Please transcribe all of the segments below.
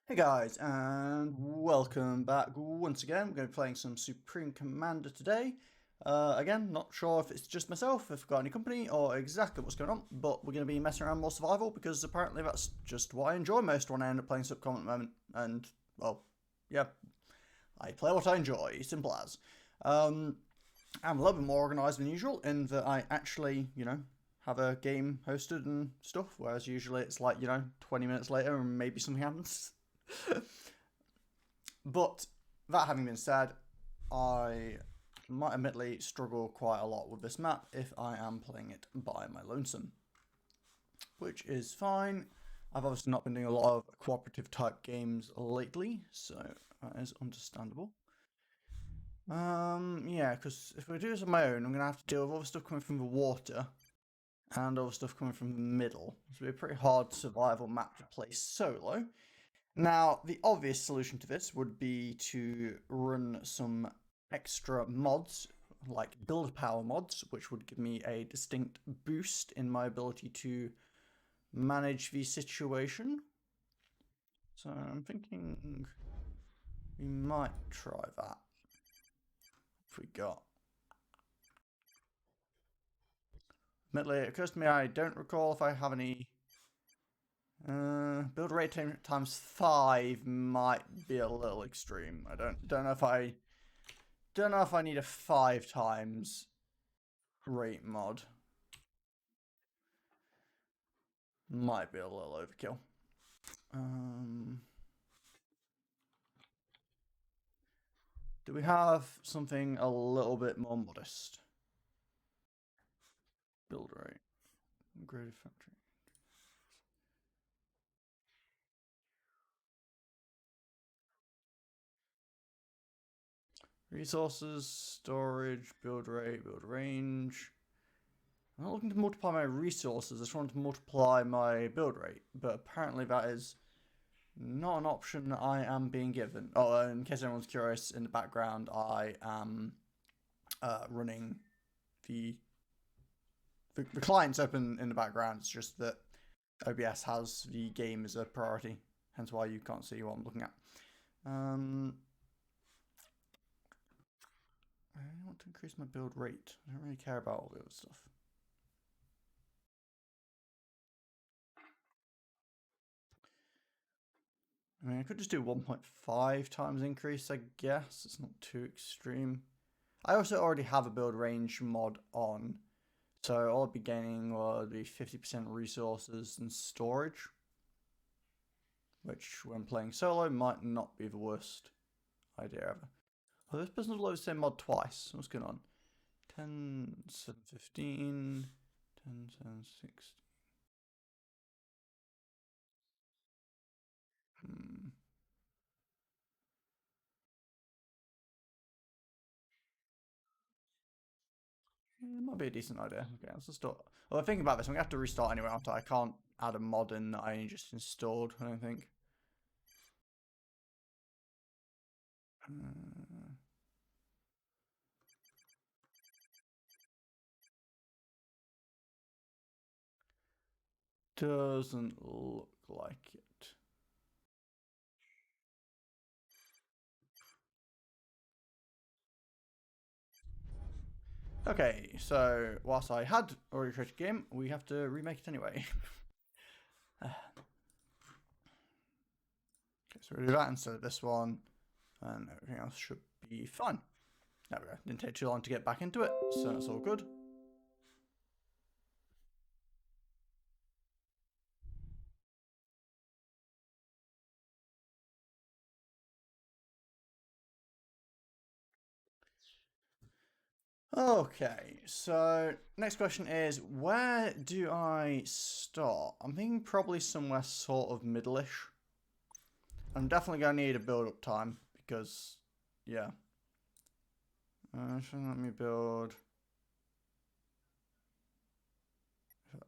Hey guys, and welcome back once again. We're going to be playing some Supreme Commander today. Again, not sure if it's just myself, if I've got any company, or exactly what's going on, but we're going to be messing around more survival because apparently that's just what I enjoy most when I end up playing SupCom at the moment. And, well, yeah, I play what I enjoy, simple as. I'm a little bit more organised than usual in that I actually, have a game hosted and stuff, whereas usually it's like, 20 minutes later and maybe something happens. But that having been said, I might admittedly struggle quite a lot with this map if I am playing it by my lonesome, which is fine. I've obviously not been doing a lot of cooperative type games lately, so that is understandable. Yeah, because if I do this on my own, I'm gonna have to deal with all the stuff coming from the water and all the stuff coming from the middle. It's gonna be a pretty hard survival map to play solo. Now, the obvious solution to this would be to run some extra mods, like build power mods, which would give me a distinct boost in my ability to manage the situation. So I'm thinking we might try that. If we got. Admittedly, it occurs to me I don't recall if I have any. Build rate times 5 might be a little extreme. I don't know if I need a 5 times rate mod. Might be a little overkill. Do we have something a little bit more modest? Build rate. Graded factory. Resources, storage, build rate, build range. I'm not looking to multiply my resources, I just want to multiply my build rate. But apparently that is not an option I am being given. Oh, in case anyone's curious, in the background I am running the client's open in the background. It's just that OBS has the game as a priority, hence why you can't see what I'm looking at. I want to increase my build rate. I don't really care about all the other stuff. I mean, I could just do 1.5 times increase, I guess. It's not too extreme. I also already have a build range mod on, so all I'd be gaining would be 50% resources and storage, which when playing solo might not be the worst idea ever. Oh, this person's loaded the same mod twice. What's going on? 10, 7, 15, 10, 7, 16. It might be a decent idea. Okay, let's just start. Well, thinking about this, I'm gonna have to restart anyway after I can't add a mod in that I just installed, I don't think. Doesn't look like it. Okay, so whilst I had already created a game, we have to remake it anyway. Okay, so we'll do that instead of this one, and everything else should be fine. There we go. Didn't take too long to get back into it, so that's all good. Okay, so next question is, where do I start? I'm thinking probably somewhere sort of middle-ish. I'm definitely going to need a build-up time because, yeah. Let me build.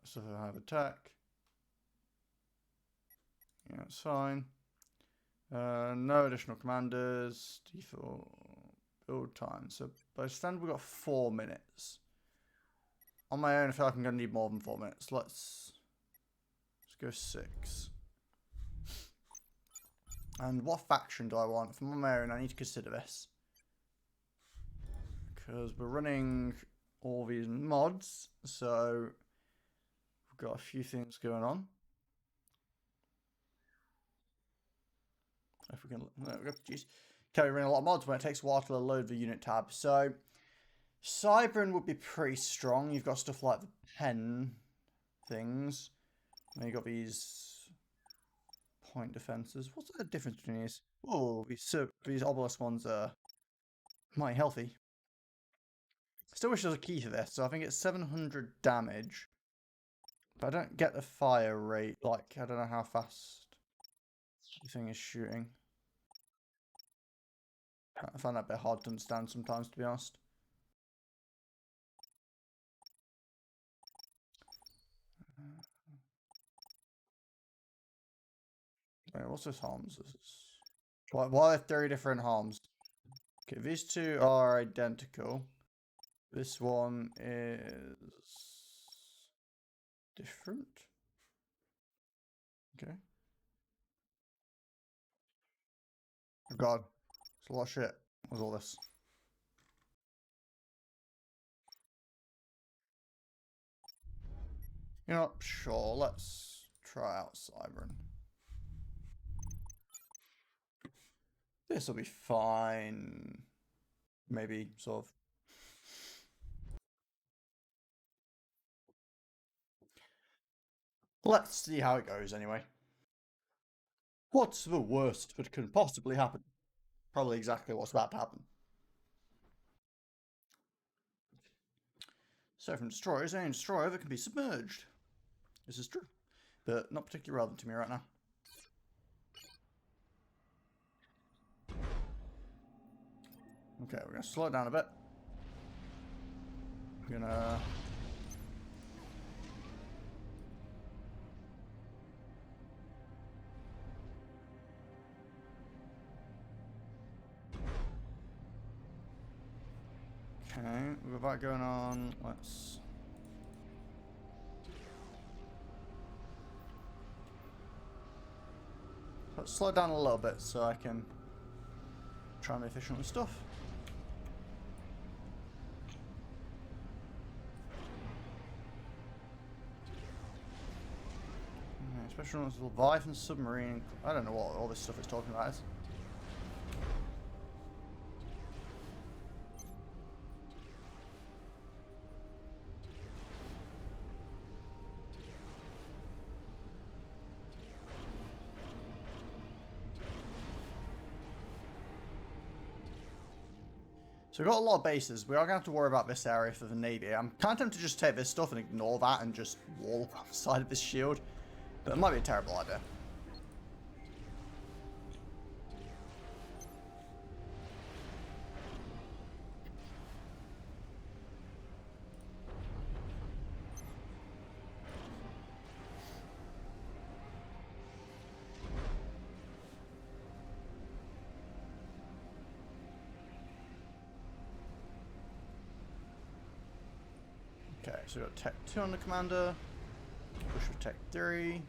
So I have attack. Yeah, it's fine. No additional commanders. Default build time. So by standard, we've got 4 minutes. On my own, I feel like I'm going to need more than 4 minutes. Let's go 6. And what faction do I want? If I'm on my own, I need to consider this. Because we're running all these mods, so we've got a few things going on. If we can, geez. Okay, we're running a lot of mods when it takes a while to load the unit tab. So Cybran would be pretty strong. You've got stuff like the pen things. And you've got these point defenses. What's the difference between these? Oh, these obelisk ones are mighty healthy. Still wish there was a key to this, so I think it's 700 damage. But I don't get the fire rate. Like, I don't know how fast the thing is shooting. I find that a bit hard to understand sometimes, to be honest. Wait, what's this harms? Why are there 3 different harms? Okay, these two are identical. This one is different. Okay. Oh god, it's a lot of shit. What's all this? You know what? Sure, let's try out Cybran. This will be fine. Maybe, sort of. Let's see how it goes anyway. What's the worst that can possibly happen? Probably exactly what's about to happen. So from destroyers, any destroyer that can be submerged. This is true, but not particularly relevant to me right now. Okay, we're going to slow it down a bit. We're going to... Okay, with that going on, let's slow it down a little bit so I can try and be efficient with stuff. Especially on this Leviathan submarine. I don't know what all this stuff is talking about is. So we've got a lot of bases. We are going to have to worry about this area for the Navy. I'm kind of tempted to just take this stuff and ignore that and just wall up on the side of this shield. But it might be a terrible idea. Okay, so we've got Tech 2 on the commander. Push with Tech 3.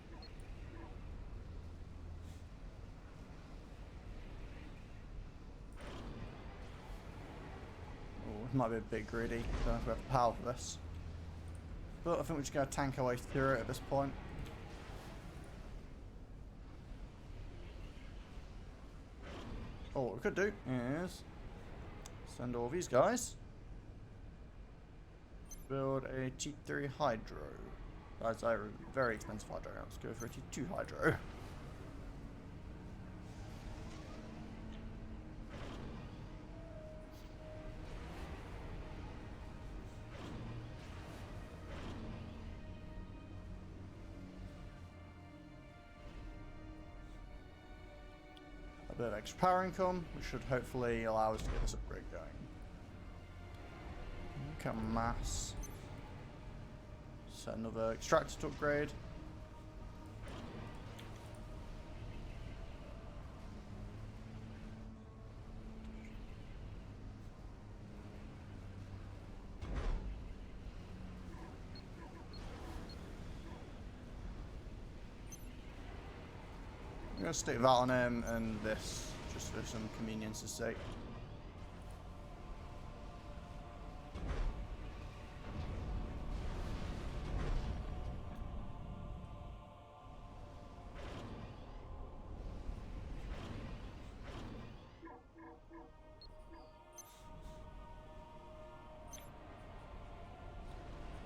Oh, it might be a bit greedy. Don't know if we have the power for this. But I think we're just going to tank our way through it at this point. Oh, what we could do is send all these guys. Build a T3 Hydro. That's a very expensive Hydro. Let's go for a T2 Hydro. A bit of extra power income, which should hopefully allow us to get this upgrade going. Look at mass. Set another extractor to upgrade. I'm going to stick that on him and this, just for some convenience's sake.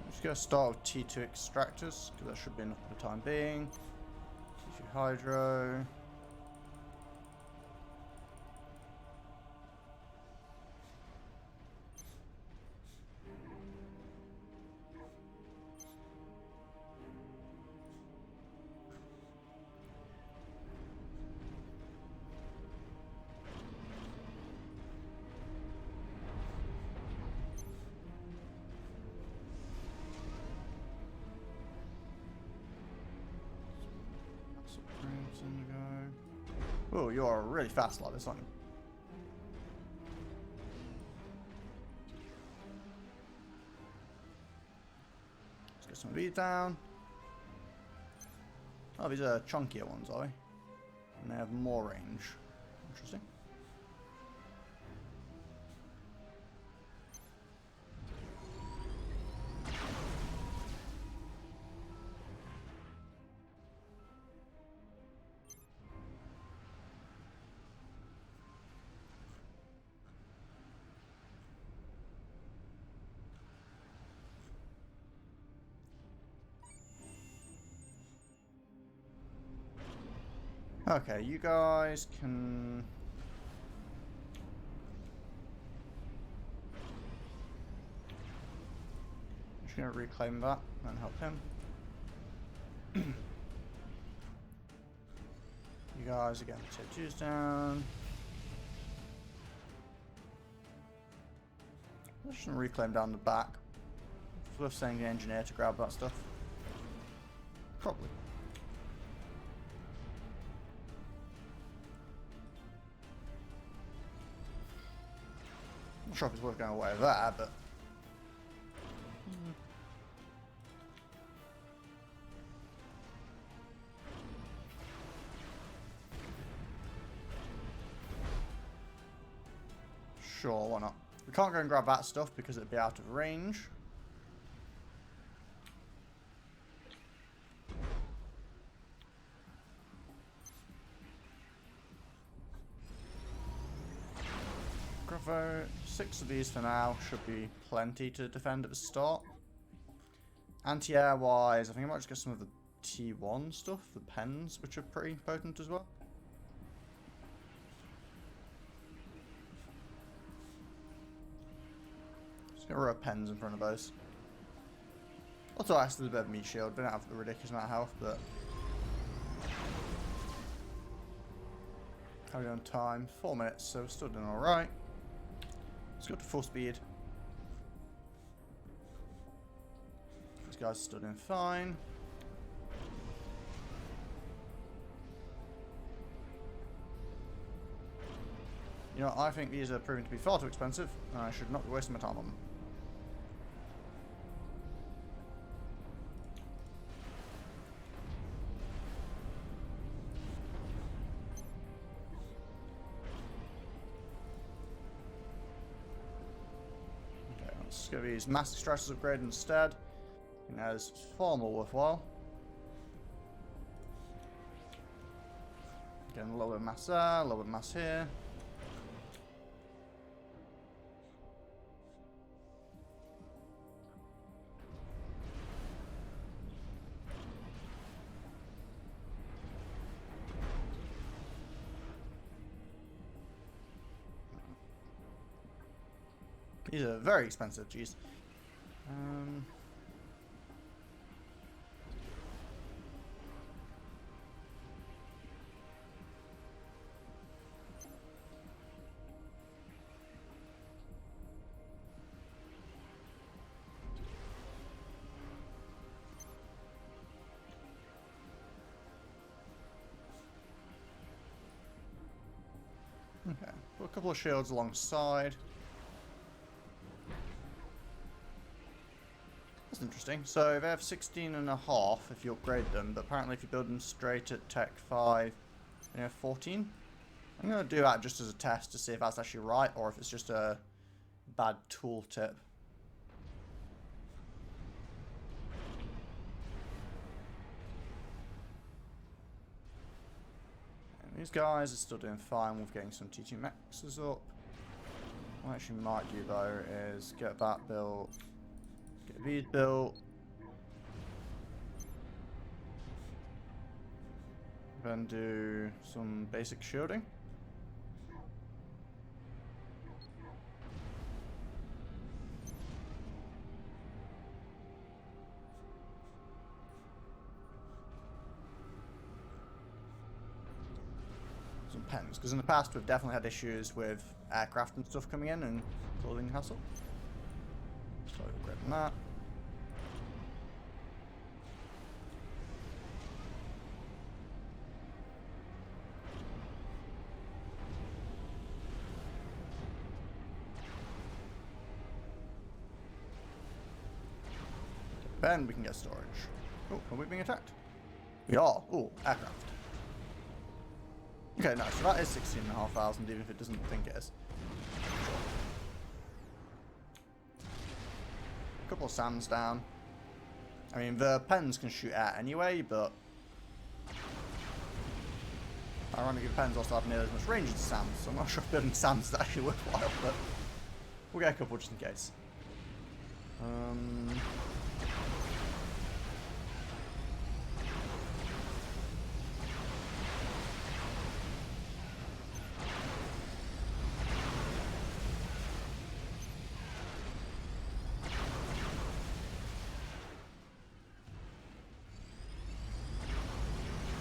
I'm just going to start with T2 extractors, because that should be enough for the time being. T2 hydro. Oh, you are really fast like this, aren't you? Let's get some of these down. Oh, these are chunkier ones, are they? And they have more range. Interesting. Okay, you guys can... I'm just going to reclaim that and help him. You guys again, take Jews down. I'm just going to reclaim down the back. It's worth sending the engineer to grab that stuff. Probably. I'm not sure if it's worth going away with that, but... Sure, why not? We can't go and grab that stuff because it'd be out of range. Gravo, 6 of these for now should be plenty to defend at the start. Anti-air wise, I think I might just get some of the T1 stuff, the pens, which are pretty potent as well. Just get rid of pens in front of those. Also, actually, a bit of meat shield. They don't have a ridiculous amount of health, but. How are we on time? 4 minutes, so we're still doing alright. Let's go to full speed. These guys stood in fine. You know, I think these are proving to be far too expensive, and I should not be wasting my time on them. Let's get these master extractors upgraded instead. I think that is far more worthwhile. Getting a little bit of mass there, a little bit of mass here. These are very expensive, jeez. Okay, put a couple of shields alongside. That's interesting. So they have 16.5 if you upgrade them, but apparently if you build them straight at Tech 5, 14. I'm going to do that just as a test to see if that's actually right or if it's just a bad tooltip. And these guys are still doing fine with getting some T2 Maxes up. What I actually might do though is get that built, get these built, then do some basic shielding. Some pens, because in the past we've definitely had issues with aircraft and stuff coming in and causing hassle. So grabbing that. Then we can get storage. Oh, are we being attacked? We are. Oh, aircraft. Okay, no, so that is 16,500 even if it doesn't think it is. Sure. A couple of SAMs down. I mean, the pens can shoot at anyway, but ironically, the pens also have nearly as much range as SAMs, so I'm not sure if building SAMs is actually worthwhile, but we'll get a couple just in case.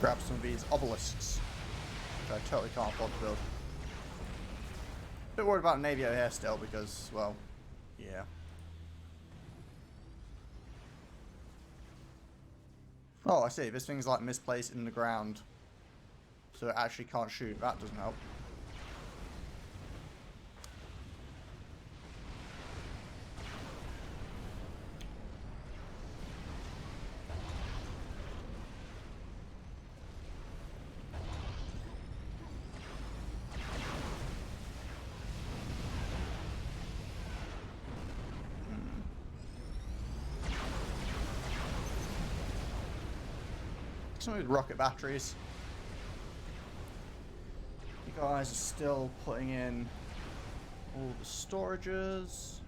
Grab some of these obelisks, which I totally can't afford to build. Bit worried about Navy over here still because, well, yeah. Oh, I see. This thing's like misplaced in the ground, so it actually can't shoot. That doesn't help. Some of these rocket batteries. You guys are still putting in all the storages.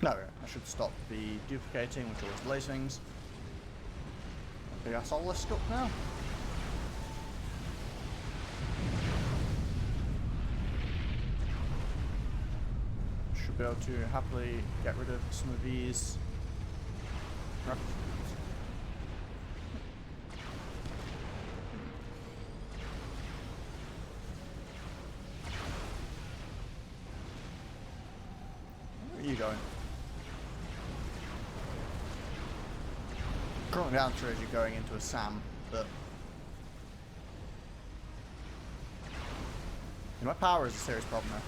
No, I should stop the duplicating, which always delays things. Big ass obelisk up now. Should be able to happily get rid of some of these. Where are you going? Currently the answer is you're going into a SAM, but yeah, my power is a serious problem there.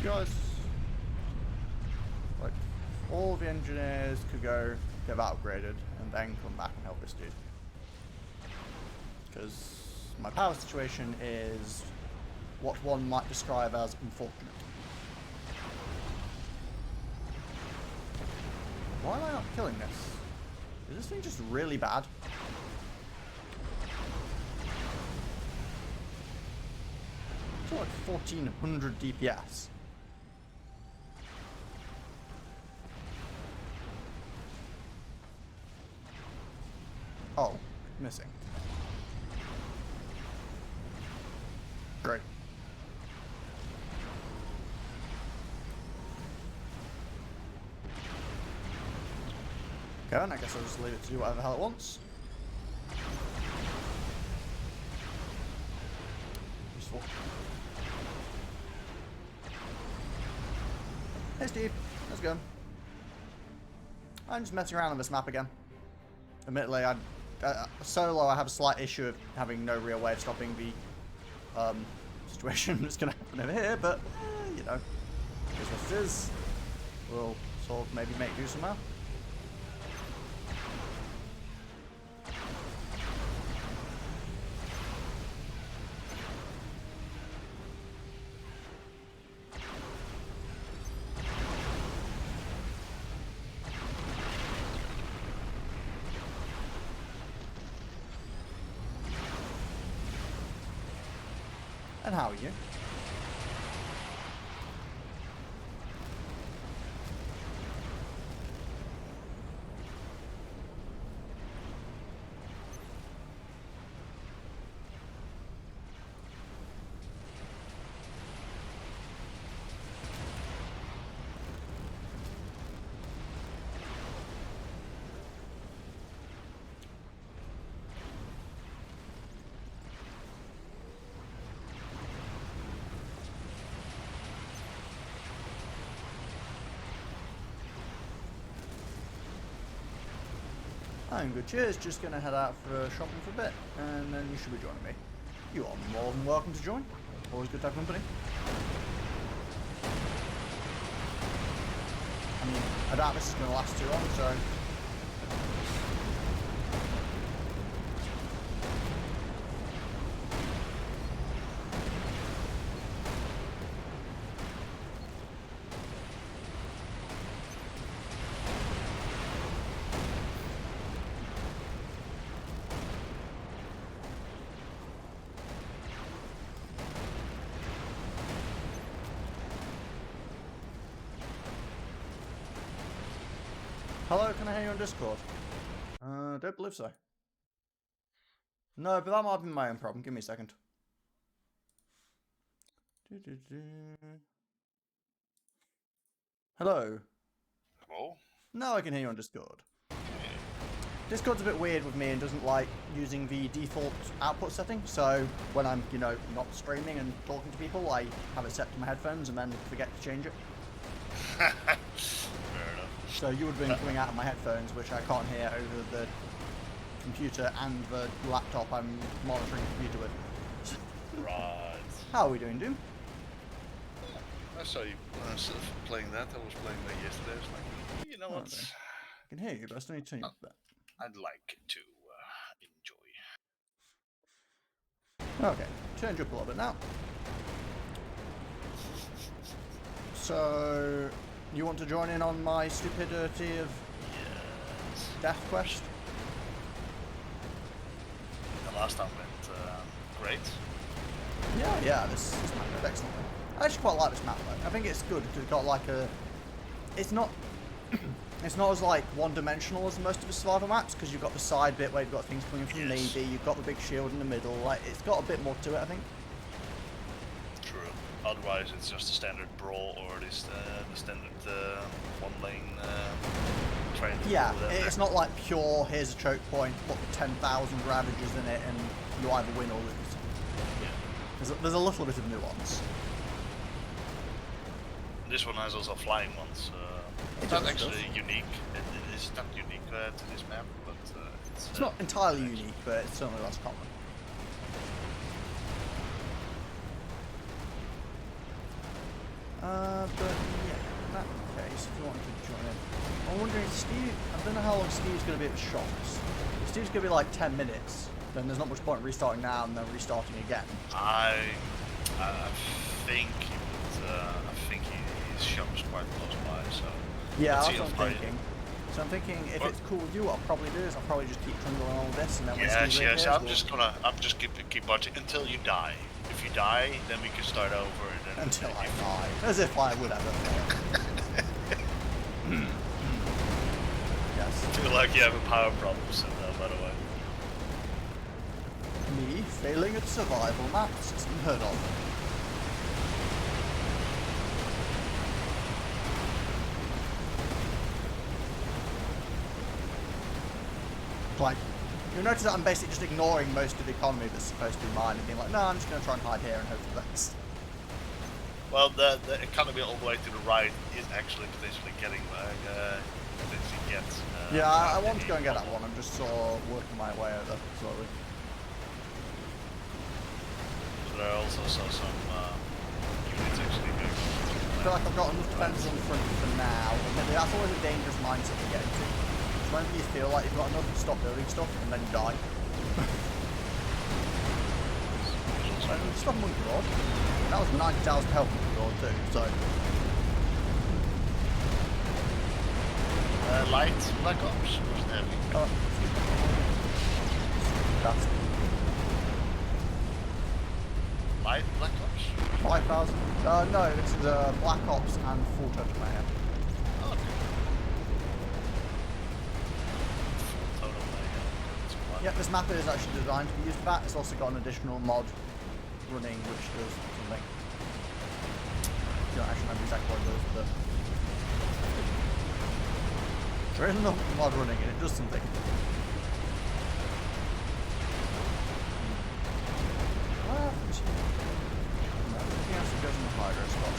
You guys, like, all the engineers could go get that upgraded and then come back and help this dude. Because my power situation is what one might describe as unfortunate. Why am I not killing this? Is this thing just really bad? It's like 1400 DPS. Oh, missing. Great. Okay, and I guess I'll just leave it to do whatever the hell it wants. Useful. Hey Steve, how's it going? I'm just messing around on this map again. Admittedly, solo I have a slight issue of having no real way of stopping the situation that's going to happen over here, but, you know, here's what it is. We'll sort of maybe make do somehow. And how are you? I'm good, cheers. Just gonna head out for shopping for a bit, and then you should be joining me. You are more than welcome to join. Always good to have company. I mean, I doubt this is gonna last too long, so... Hello, can I hear you on Discord? Don't believe so. No, but that might have been my own problem. Give me a second. Hello? Hello? No, I can hear you on Discord. Discord's a bit weird with me and doesn't like using the default output setting, so when I'm, you know, not streaming and talking to people, I have it set to my headphones and then forget to change it. Fair enough. So you would have been coming out of my headphones, which I can't hear over the computer and the laptop I'm monitoring the computer with. Right. How are we doing, Doom? I saw you playing that. I was playing that yesterday. I was like, you know what? Okay. I can hear you, but I still need to turn you up a bit. I'd like to enjoy. Okay, turned you up a little bit now. So, you want to join in on my stupidity of Death Quest? The last time went great. Yeah, this map goes excellently. I actually quite like this map though. I think it's good because it's got like a... It's not as like one-dimensional as most of the survival maps because you've got the side bit where you've got things coming from the Navy, you've got the big shield in the middle, like it's got a bit more to it I think. True. Otherwise it's just a standard brawl or the standard one-lane train. Yeah, it's not like pure, here's a choke point, put 10,000 Ravagers in it and you either win or lose. Yeah. There's a little bit of nuance. This one has also flying ones. It's not actually unique. It is not unique to this map, but it's not entirely unique, but it's certainly less common. But yeah, in that case, if you want to join in, I'm wondering, Steve, I don't know how long Steve's going to be at the shops. If Steve's going to be like 10 minutes, then there's not much point restarting now and then restarting again. I think his shop is quite close by, so... Yeah, that's what I'm thinking. So I'm thinking if it's cool with you, what I'll probably do is I'll probably just keep trundling on all this and then when yes, I'm just keep watching until you die. If you die, then we can start over. And then until I die. As if I would ever fail. Yes. I feel like you have a power problem, so by the way. Me failing at survival maps is unheard of. Like, you'll notice that I'm basically just ignoring most of the economy that's supposed to be mine and being like, no, I'm just going to try and hide here and hope for the best. Well, the economy all the way to the right is actually potentially getting yeah, I want to go and get that one. I'm just sort of working my way over slowly. So there are also some units actually going. I feel like I've got enough defences on the front for now. Admittedly, that's always a dangerous mindset to get into. It's whenever you feel like you've got enough to stop building stuff and then you die. Stop Monkey Lord. That was 90,000 health Monkey Lord too, so. Light Black Ops or heavy? Oh. That's Light Black Ops? 5,000. No, this is Black Ops and Full Total Mayhem. Oh, okay. Full Total Mayhem. Yeah, this map is actually designed to be used for that. It's also got an additional mod running which does something. I don't actually remember exactly what it does, but there is another mod running and it does something. Everything else that goes in the Hydro spots.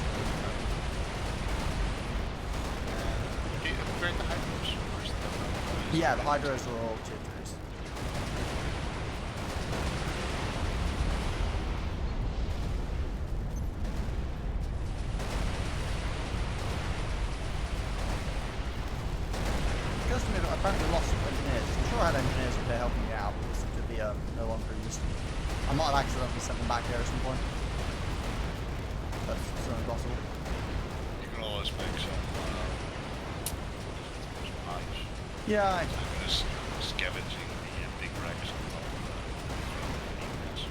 Can you upgrade the Hydros? Yeah, the Hydros are all tier 3s. Apparently lost some engineers. I'm sure I had engineers up there helping me out, but they seem to be no longer used. I might have accidentally sent them back there at some point. That's certainly possible. You can always make some hives. Yeah, I Just scavenging the big racks on top of the units.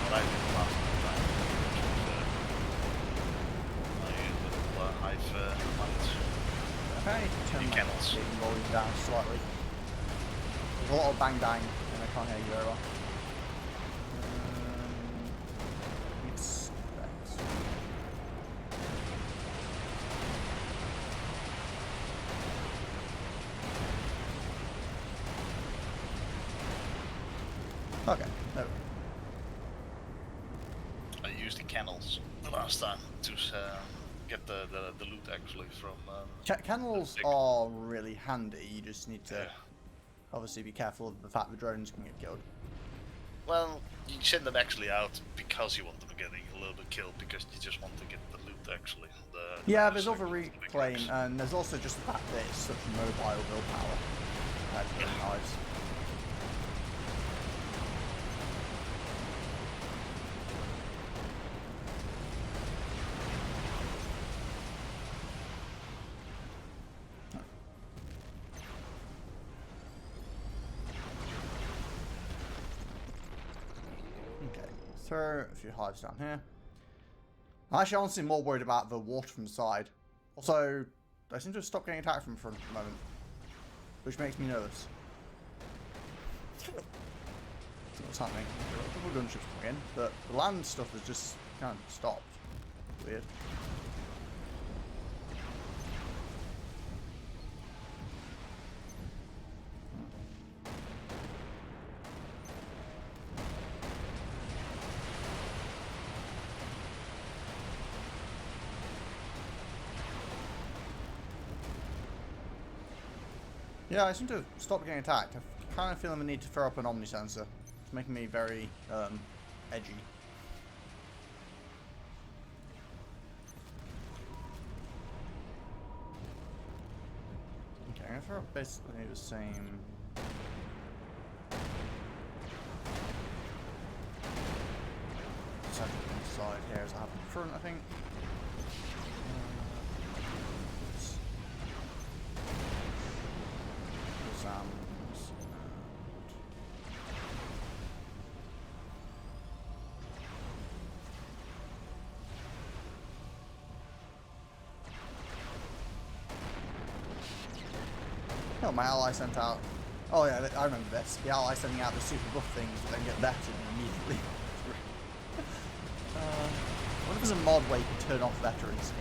What I did last time, which was my little hive mines. need to turn my Kennels. volume down slightly. There's a lot of bang bang and I can't hear you very well. Expect. Okay, there we go. I used the kennels the last time to get the loot actually from. Kennels are really handy. You just need to obviously be careful of the fact the drones can get killed. Well, you send them actually out because you want them getting a little bit killed, because you just want to get the loot actually. Yeah, there's other reclaim, and there's also just the fact that it's such mobile willpower. That's really nice. Throw a few hives down here. I'm actually honestly more worried about the water from the side. Also, I seem to have stopped getting attacked from the front at the moment, which makes me nervous. What's happening? There are a couple of gunships coming in, but the land stuff has just kind of stopped. Weird. Yeah, I seem to have stopped getting attacked. I kind of feel the need to throw up an Omni sensor. It's making me very edgy. Okay, I'm gonna throw up basically the same. Central inside here as I have in front, I think. Oh, my ally sent out. Oh yeah, I remember this. The ally sending out the super buff things that then get vetted immediately. What if there's a mod where you can turn off veterans?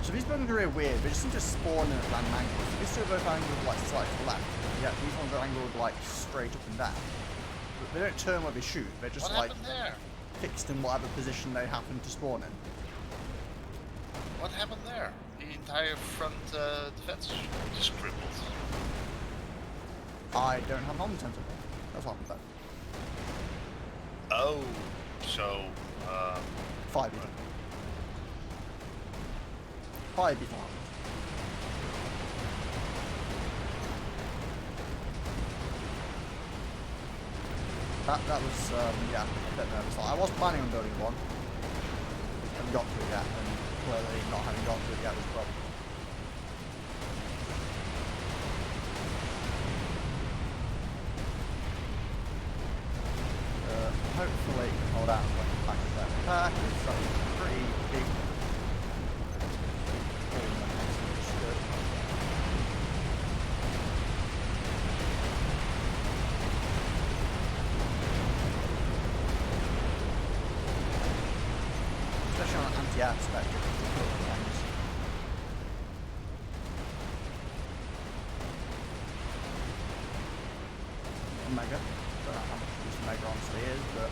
So these buildings are really weird. They just seem to spawn in at random angles. These two are both angles like slightly to the left. Yeah, these ones are angled like straight up and down. But they don't turn when they shoot, they're just What like happened there? fixed in whatever position they happen to spawn in. What happened there? The entire front defense just crippled. I don't have an omnitent. That's what happened there. Oh, so 5 beta. 5 beta. That was yeah, a bit nervous. Like, I was planning on building one. Haven't got to it yet, and clearly not having got to it yet was a problem. Hopefully it can hold out when the pack is there. It's a pretty big which is good. Especially on an anti-air perspective. Omega. Don't know how much use Omega honestly is, but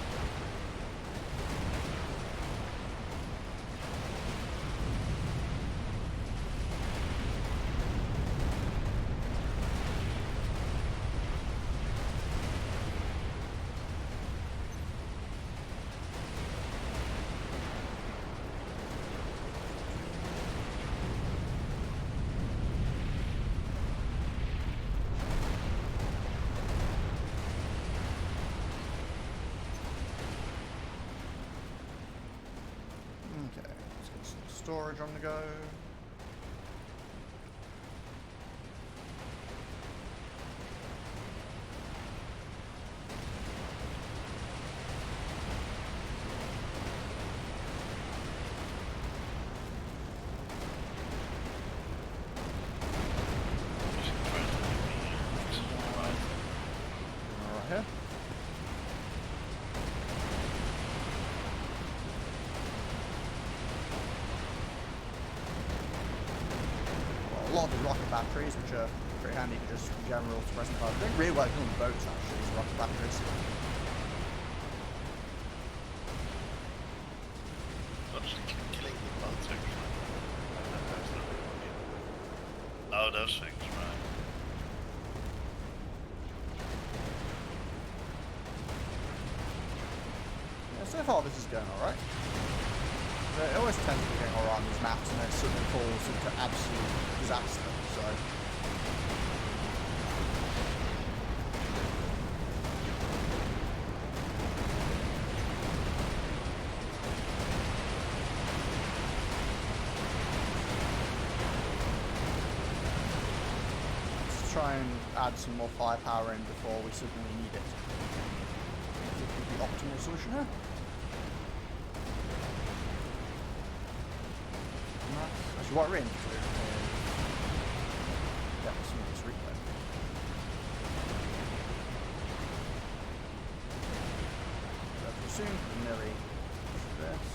okay, let's get some storage on the go. Right here. A lot of the rocket batteries, which are pretty handy for just general suppressing fire. They're really well on boats actually, these rocket batteries. Actually killing the boats actually. Oh, those things, right. Yeah, so far this is going alright. It always tends to be going alright on these maps and then suddenly falls into absolute disaster, so. Let's try and add some more firepower in before we suddenly need it. This would be the optimal solution here. Actually, what we're in to is get some of this replay. So soon, nearly this.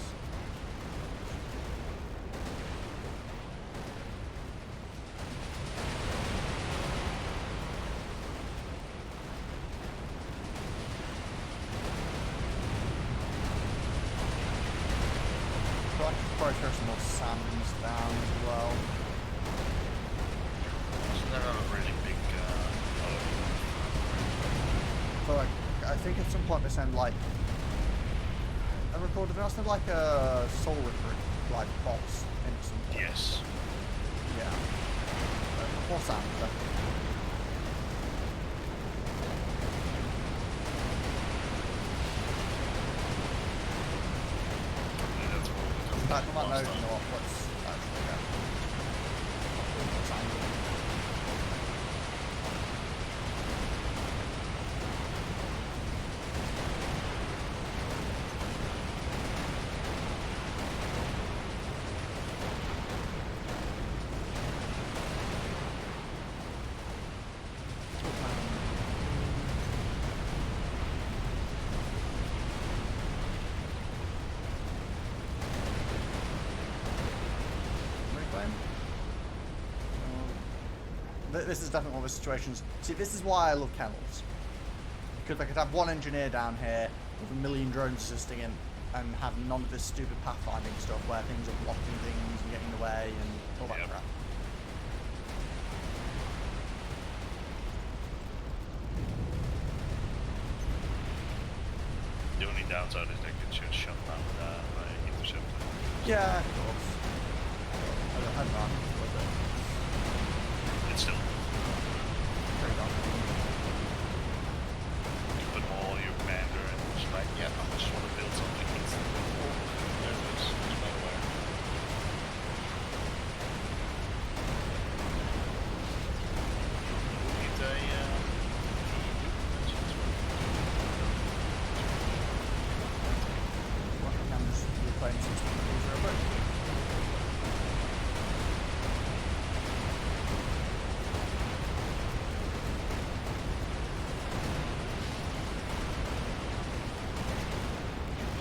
Probably throw some more sands down as well. So they're not a really big So like, I think at some point they send like I recorded they send like a soul ripper like box in at some point. yes. Yeah. More sands then. That's all. In fact, on that note, you know what, let's actually go. this is definitely one of the situations. See, this is why I love kennels. Because I could have one engineer down here with a million drones assisting him and have none of this stupid pathfinding stuff where things are blocking things and getting in the way and all that crap. The only downside is they get just shut down by interceptor. Yeah, of course. I don't know. It's still Pretty dark. you put all your commander and it's like, yeah, I just want to build something instantly. There it is. There's nowhere. Need a Well, I can just reclaim some stuff real quick.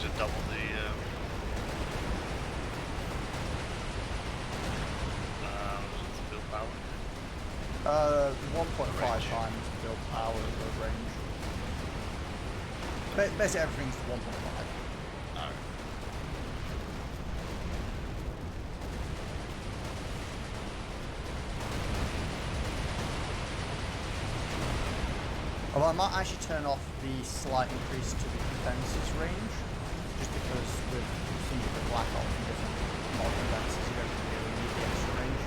is it double the build power? 1.5 Range. times build power of range. Basically everything's 1.5. Alright. Although I might actually turn off the slight increase to the defences range, just because with some of the Black Ops and different modern defences, you don't really need the extra range.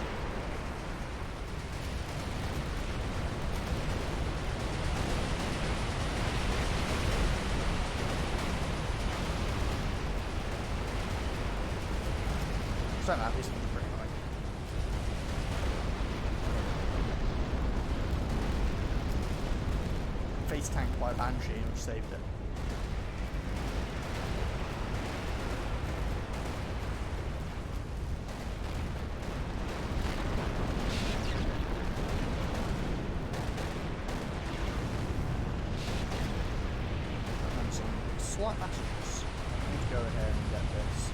So now this one's pretty high. Face tanked by Banshee, which saved it. And some slight matches. I need to go ahead and get this.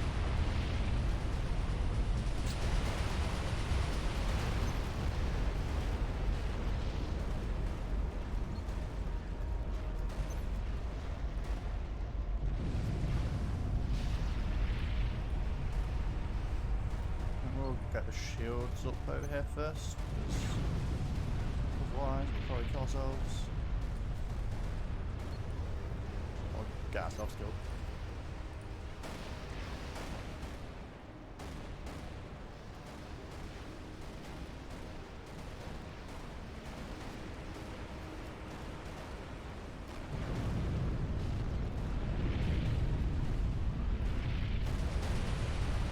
We'll get the shields up over here first, because otherwise we'll probably kill ourselves. Or get ourselves killed.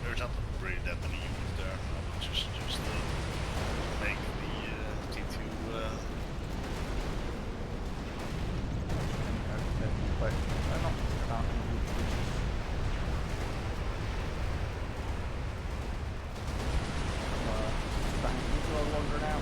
There's not really that many units there. I would just make the T2 Wait, I'm not about bang a little longer now.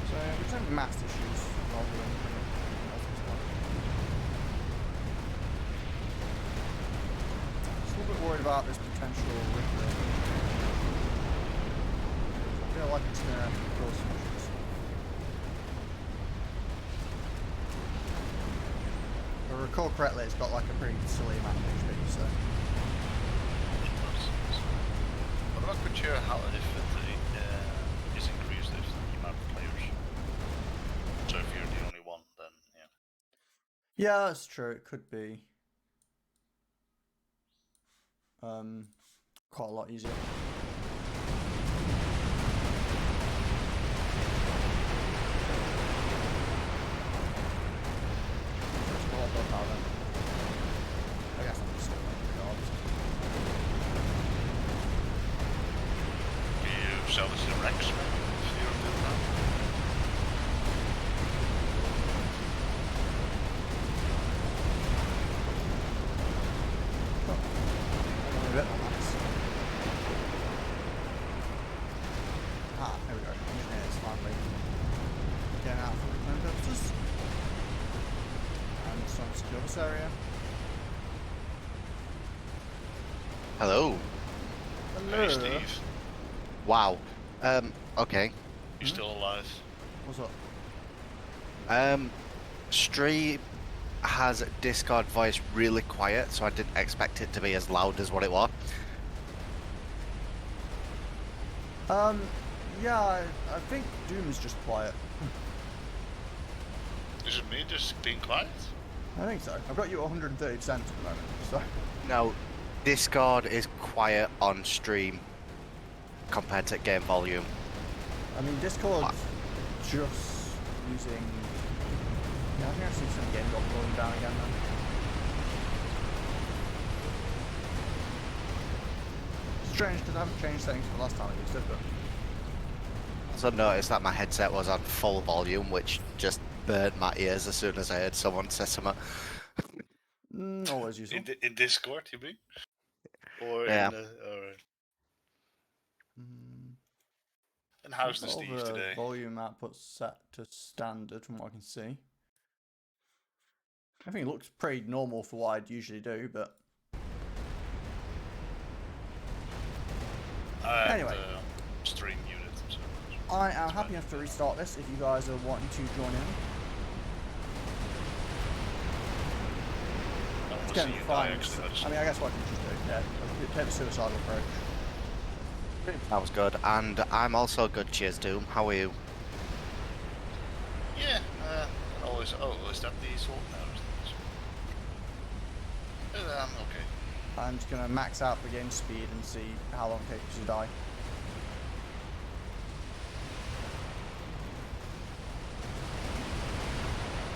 So we're having mass issues rather than anything else this one. Just a little bit worried about this potential Ripper. I feel like it's gonna cause some issues. If I recall correctly, it's got like a pretty silly amount of HP, so. What about Couture? How if it is increased if the amount of players? So if you're the only one, then yeah. Yeah, that's true. It could be quite a lot easier. Just a lot more power then. I guess I'm just going regardless. Can you salvage the Rex if you're built now? bit more nice. Ah, there we go. Engineers finally getting out for reclaim purposes. And starting to secure this area. Hello. Hello. Hey, Steve. Wow. Okay. You still alive? What's up? Stream has Discord voice really quiet, so I didn't expect it to be as loud as what it was. Yeah, I think Doom's just quiet. Is it me just being quiet? I think so. I've got you at 130% at the moment, so... No, Discord is quiet on stream compared to game volume. I mean, Discord's just using... Yeah, I think I've seen some game got going down again then. Strange, because I haven't changed settings from the last time I used it, but... Also noticed that my headset was on full volume, which just burnt my ears as soon as I heard someone say something. Always useful. In Discord, you mean? Or Yeah. in the, or... Mm, And how's the I've got Steve all the today? volume output set to standard from what I can see. I think it looks pretty normal for what I'd usually do, but... Anyway. Stream unit. So I am happy enough to restart this if you guys are wanting to join in. I want It's to see getting you die, fine. actually. I mean, I guess what I can just do, yeah, take the suicidal approach. That was good, and I'm also good. Cheers, Doom. How are you? Yeah, always. Oh, is that the sword now? I'm okay. I'm just gonna max out the game speed and see how long it takes to die.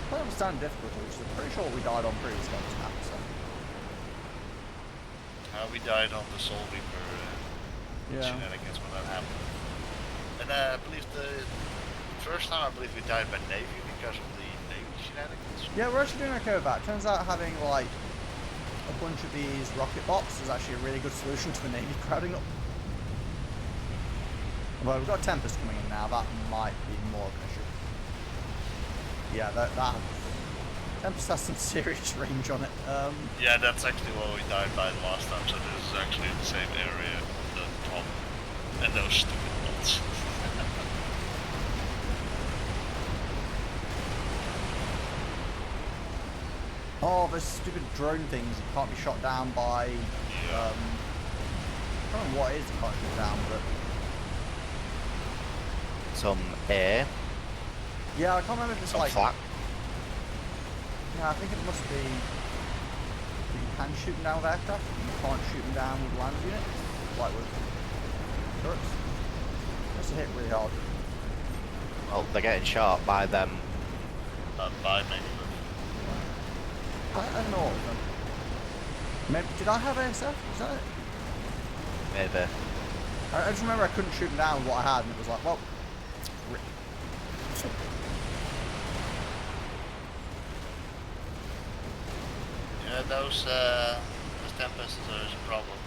I don't understand difficulty, which I'm pretty sure we died on previous games now, so... We died on the Soul Reaper shenanigans when that happened. And I believe the first time I believe we died by Navy because of the Navy shenanigans. Yeah, we're actually doing okay with that. Turns out having like a bunch of these rocket bots is actually a really good solution to the Navy crowding up. Although we've got a Tempest coming in now, that might be more of an issue. Yeah, that Tempest has some serious range on it. Yeah, that's actually what we died by the last time, so this is actually in the same area, the problem. And those stupid bots. Oh, those stupid drone things you can't be shot down by. Yeah. I don't know what it is you can't shoot down, but Some air, yeah, I can't remember if it's some like. flak. Yeah, I think it must be. You can shoot them down with aircraft, but you can't shoot them down with land units, like with turrets. That's a hit really hard. Well, they're getting shot by them. By maybe. I don't know what of them. Maybe, did I have ASF? Was that it? Maybe. I just remember I couldn't shoot them down with what I had, and it was like, well, rip. Yeah, those Tempests are a problem.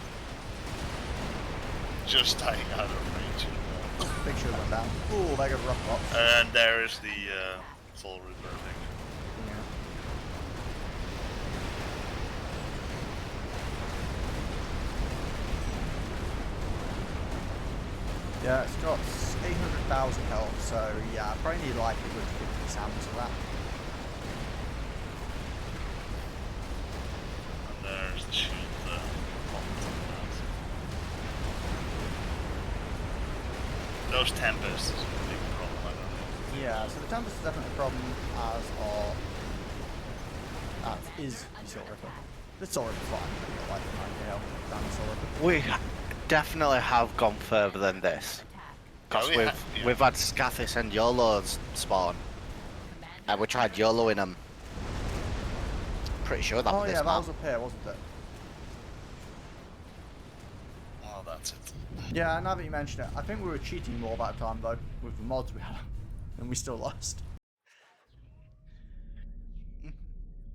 Just dying out of range. Big should went down. Ooh, they got rough box. And there is the Soul Reaper thing. Yeah, it's got 800,000 health, so yeah, I probably need like a good 50 SAMs for that. And there's the shield. Those Tempests is a big problem, I don't know. Yeah, so the Tempest is definitely a problem, as is the Soul Ripper. The Soul Ripper's fine, but you like the 9k health down the Soul Ripper. We definitely have gone further than this. Because Yeah, we've had Scathis and YOLOs spawn. And we tried YOLOing them. Pretty sure that was Oh this yeah, that map. was up here, wasn't it? Oh, that's it. Yeah, now that you mention it, I think we were cheating more that time though, with the mods we had, and we still lost.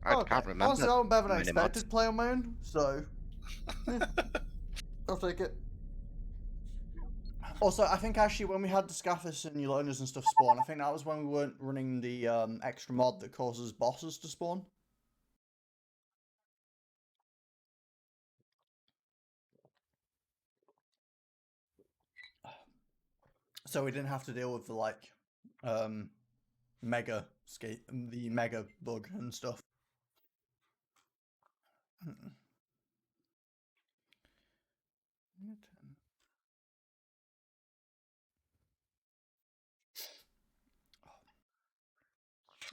I can't remember. Honestly, I'm better than I many expected mods. to play on my own, so... I'll take it. Also, I think actually when we had the Scathis and Eulonas and stuff spawn, I think that was when we weren't running the extra mod that causes bosses to spawn. So we didn't have to deal with the like mega skate, the mega bug and stuff.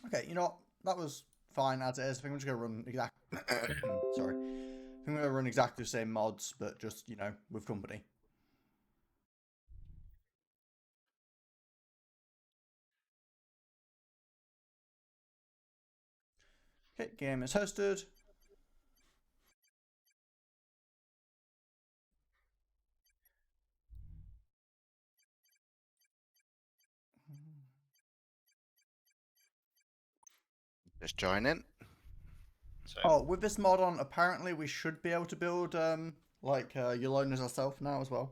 Okay, you know what? That was fine as it is. I think I'm just gonna run exact. Sorry, I think I'm gonna run exactly the same mods, but just with company. Okay, game is hosted. Just join in. So, Oh, with this mod on, apparently we should be able to build Eulonas ourselves now as well.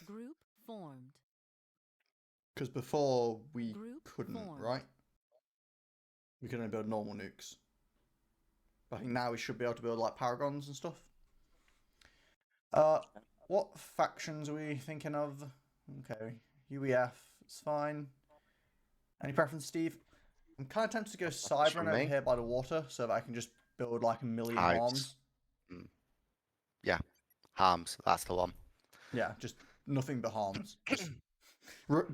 Group formed. Because before we Group couldn't, formed. right? We could only build normal nukes. But I think now we should be able to build like paragons and stuff. What factions are we thinking of? Okay, UEF, it's fine. Any preference, Steve? I'm kind of tempted to go Cybran from over me. here by the water so that I can just build like a million Hives. harms. Yeah, harms. That's the one. Yeah, just nothing but harms. Just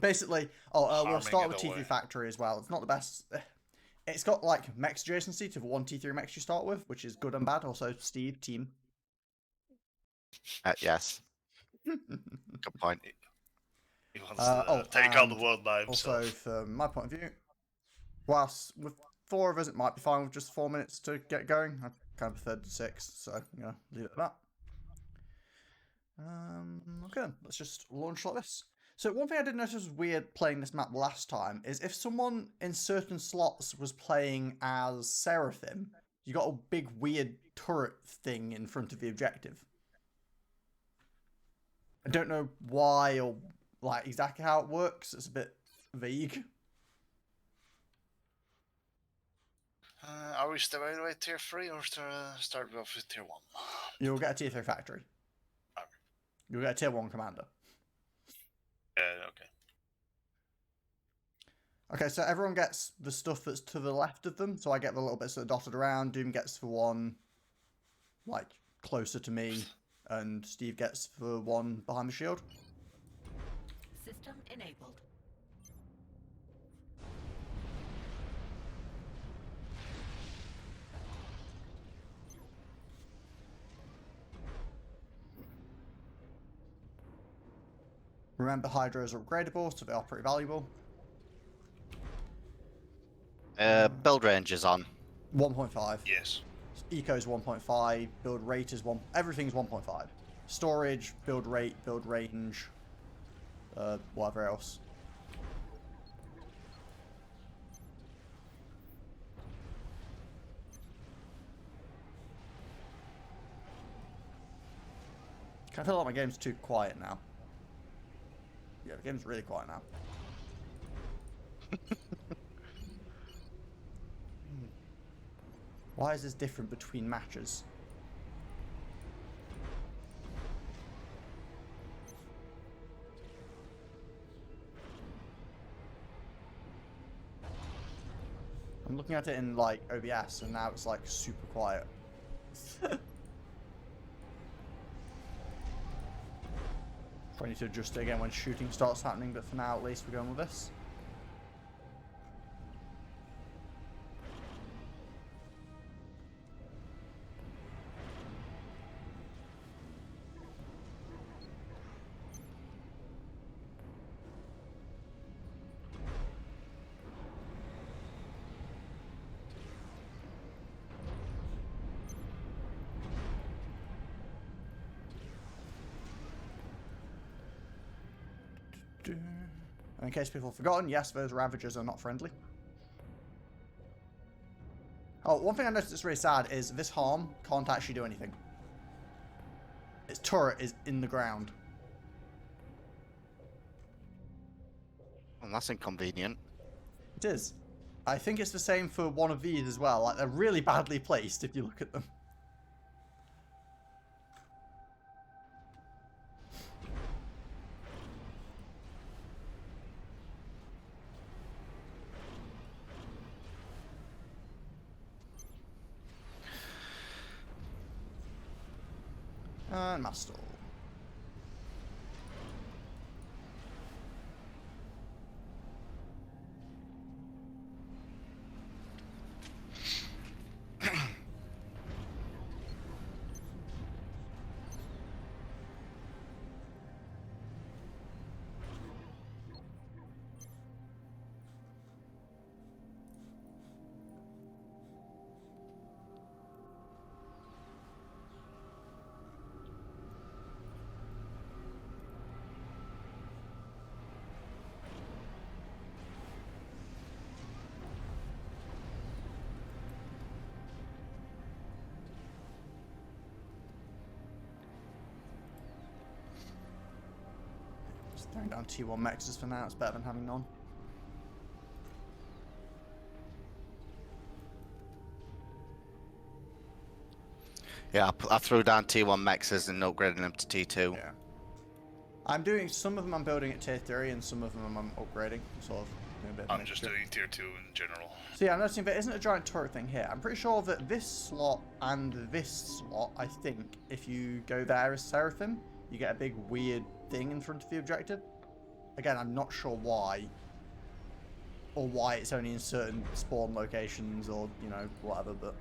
basically, we'll Harming start it with away. T3 Factory as well. It's not the best. It's got like mechs adjacency to the one T3 mechs you start with, which is good and bad. Also, Steve, team. Yes. Good point. He wants to take on the world by himself. Also, from my point of view, whilst with 4 of us, it might be fine with just 4 minutes to get going. I kind of preferred 6, so I'm gonna leave it at that. Okay, let's just launch like this. So one thing I did notice was weird playing this map last time is if someone in certain slots was playing as Seraphim, you got a big weird turret thing in front of the objective. I don't know why or like exactly how it works. It's a bit vague. Are we still away tier 3 or start off with tier 1? You'll get a tier 3 factory. Okay. You'll get a tier 1 commander. Okay. Okay, so everyone gets the stuff that's to the left of them. So I get the little bits that are dotted around. Doom gets the one, like, closer to me. And Steve gets the one behind the shield. System enabled. Remember, Hydras are upgradable, so they are pretty valuable. Build range is on. 1.5. Yes. Eco is 1.5. Build rate is 1. Everything's 1.5. Storage, build rate, build range, whatever else. I feel like my game's too quiet now. Yeah, the game's really quiet now. Why is this different between matches? I'm looking at it in like OBS and now it's like super quiet. I need to adjust it again when shooting starts happening, but for now at least we're going with this. And in case people have forgotten, yes, those Ravagers are not friendly. Oh, one thing I noticed that's really sad is this harm can't actually do anything. Its turret is in the ground. Well, that's inconvenient. It is. I think it's the same for one of these as well. Like, they're really badly placed if you look at them. And master. Just throwing down T1 mexes for now. It's better than having none. Yeah, I threw down T1 mexes and upgrading them to T2. Yeah. I'm doing some of them. I'm building at tier 3, and some of them I'm upgrading. Sort of. Doing a bit of I'm just mixture. doing tier 2 in general. So yeah, I'm noticing there isn't a giant turret thing here. I'm pretty sure that this slot and this slot, I think, if you go there as Seraphim, you get a big weird thing in front of the objective. Again, I'm not sure why. Or why it's only in certain spawn locations or, you know, whatever, but...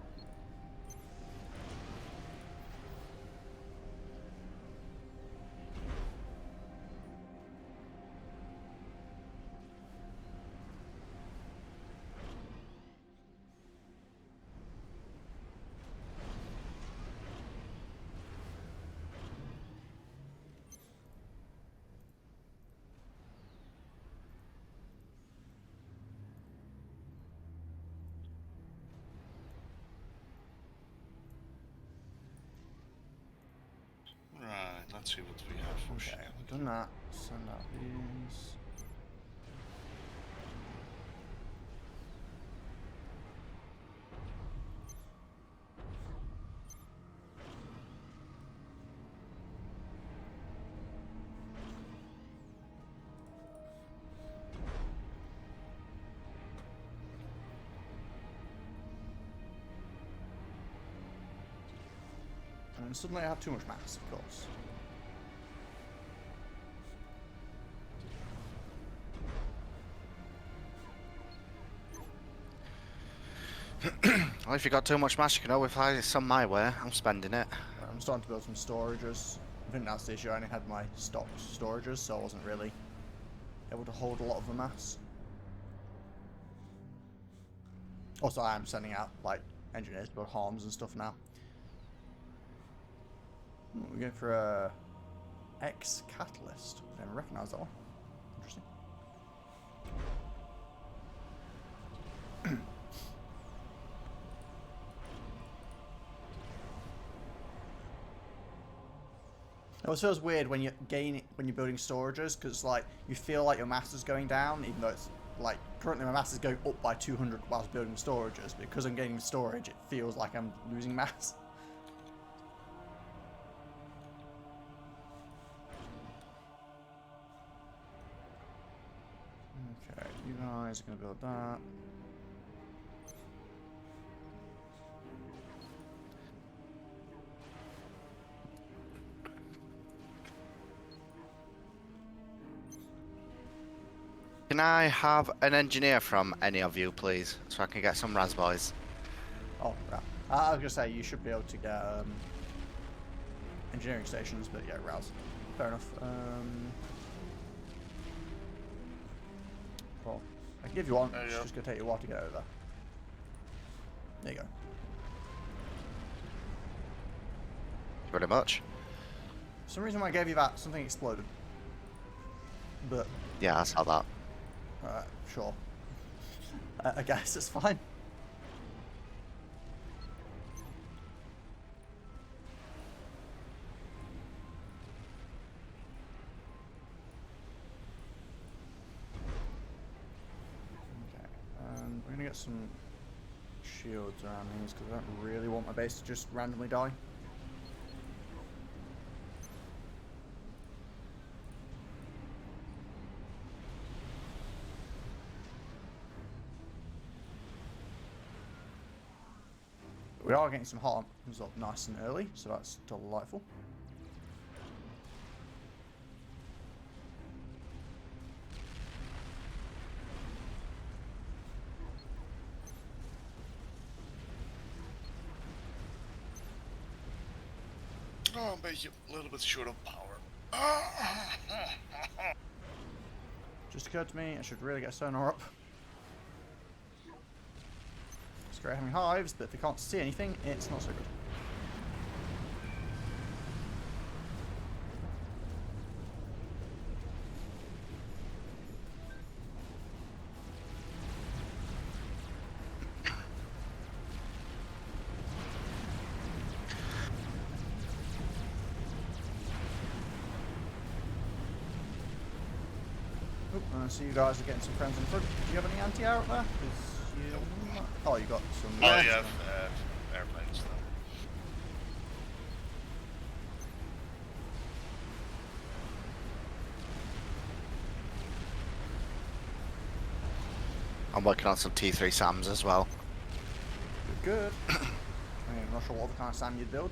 Right, let's see what we have for Okay, shit. we've done that. Send out these. And suddenly I have too much mass, of course. Well, if you got too much mass, you can always fire some my way. I'm spending it. I'm starting to build some storages. I think that's the issue. I only had my stocked storages, so I wasn't really able to hold a lot of the mass. Also, I am sending out, like, engineers to build harms and stuff now. We're going for a X catalyst. I didn't recognise that one. Interesting. It always feels weird when you're building storages, because like you feel like your mass is going down, even though it's like currently my mass is going up by 200 whilst building storages. Because I'm getting storage, it feels like I'm losing mass. Okay, you guys are gonna build that. Can I have an engineer from any of you, please, so I can get some raspberries? Oh, right. I was gonna say you should be able to get engineering stations, but yeah, rouse. Fair enough. Well, I can give you one. It's just gonna take you a while to get over. There you go. Pretty much. For some reason when I gave you that, something exploded. But Yeah, I saw that. alright, sure. I guess it's fine. get some shields around these because I don't really want my base to just randomly die. We are getting some hot up nice and early, so that's delightful. Oh, but you're a little bit short of power. Just occurred to me, I should really get a sonar up. It's great having hives, but if they can't see anything, it's not so good. I see you guys are getting some friends in front. Do you have any anti-air up there? 'Cause you... Oh, you got some. Oh, you have airplanes though. I'm working on some T3 SAMs as well. Good. I mean, I'm not sure what kind of SAM you'd build.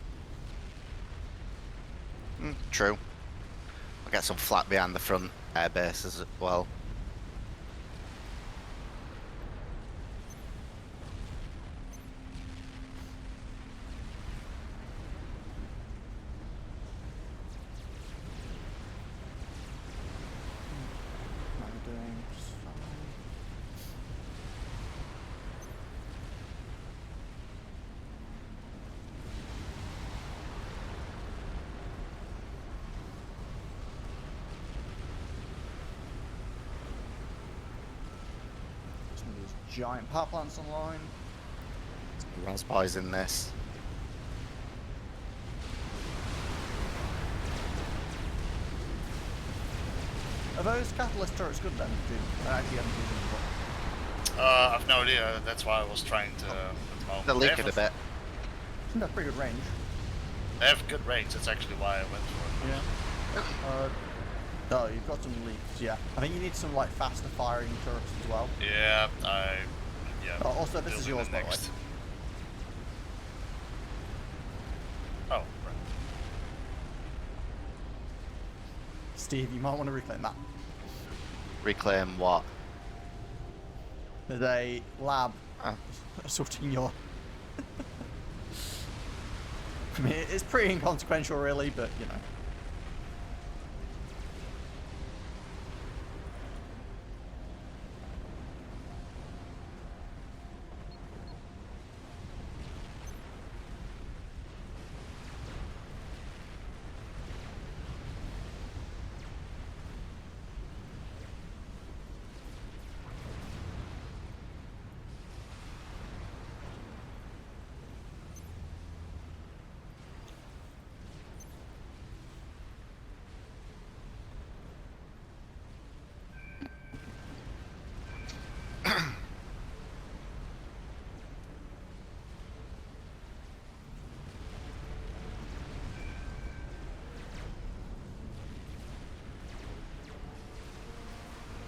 True. I'll get some flat behind the front air bases as well. I'm doing just fine. Some of these giant power plants online. Raspberries in this. Are those catalyst turrets good then? I actually haven't used them before. I've no idea. That's why I was trying to. At the moment. They're leaking a bit. I think that's pretty good range. They have good range. That's actually why I went for it. Yeah. Oh, you've got some leaks, yeah. I think you need some like faster firing turrets as well. Yeah, Oh, also, this is building yours, the by the way. next. Oh, right. Steve, you might want to reclaim that. Reclaim what? There's a lab Ah. sorting your... I mean, it's pretty inconsequential, really, but, you know.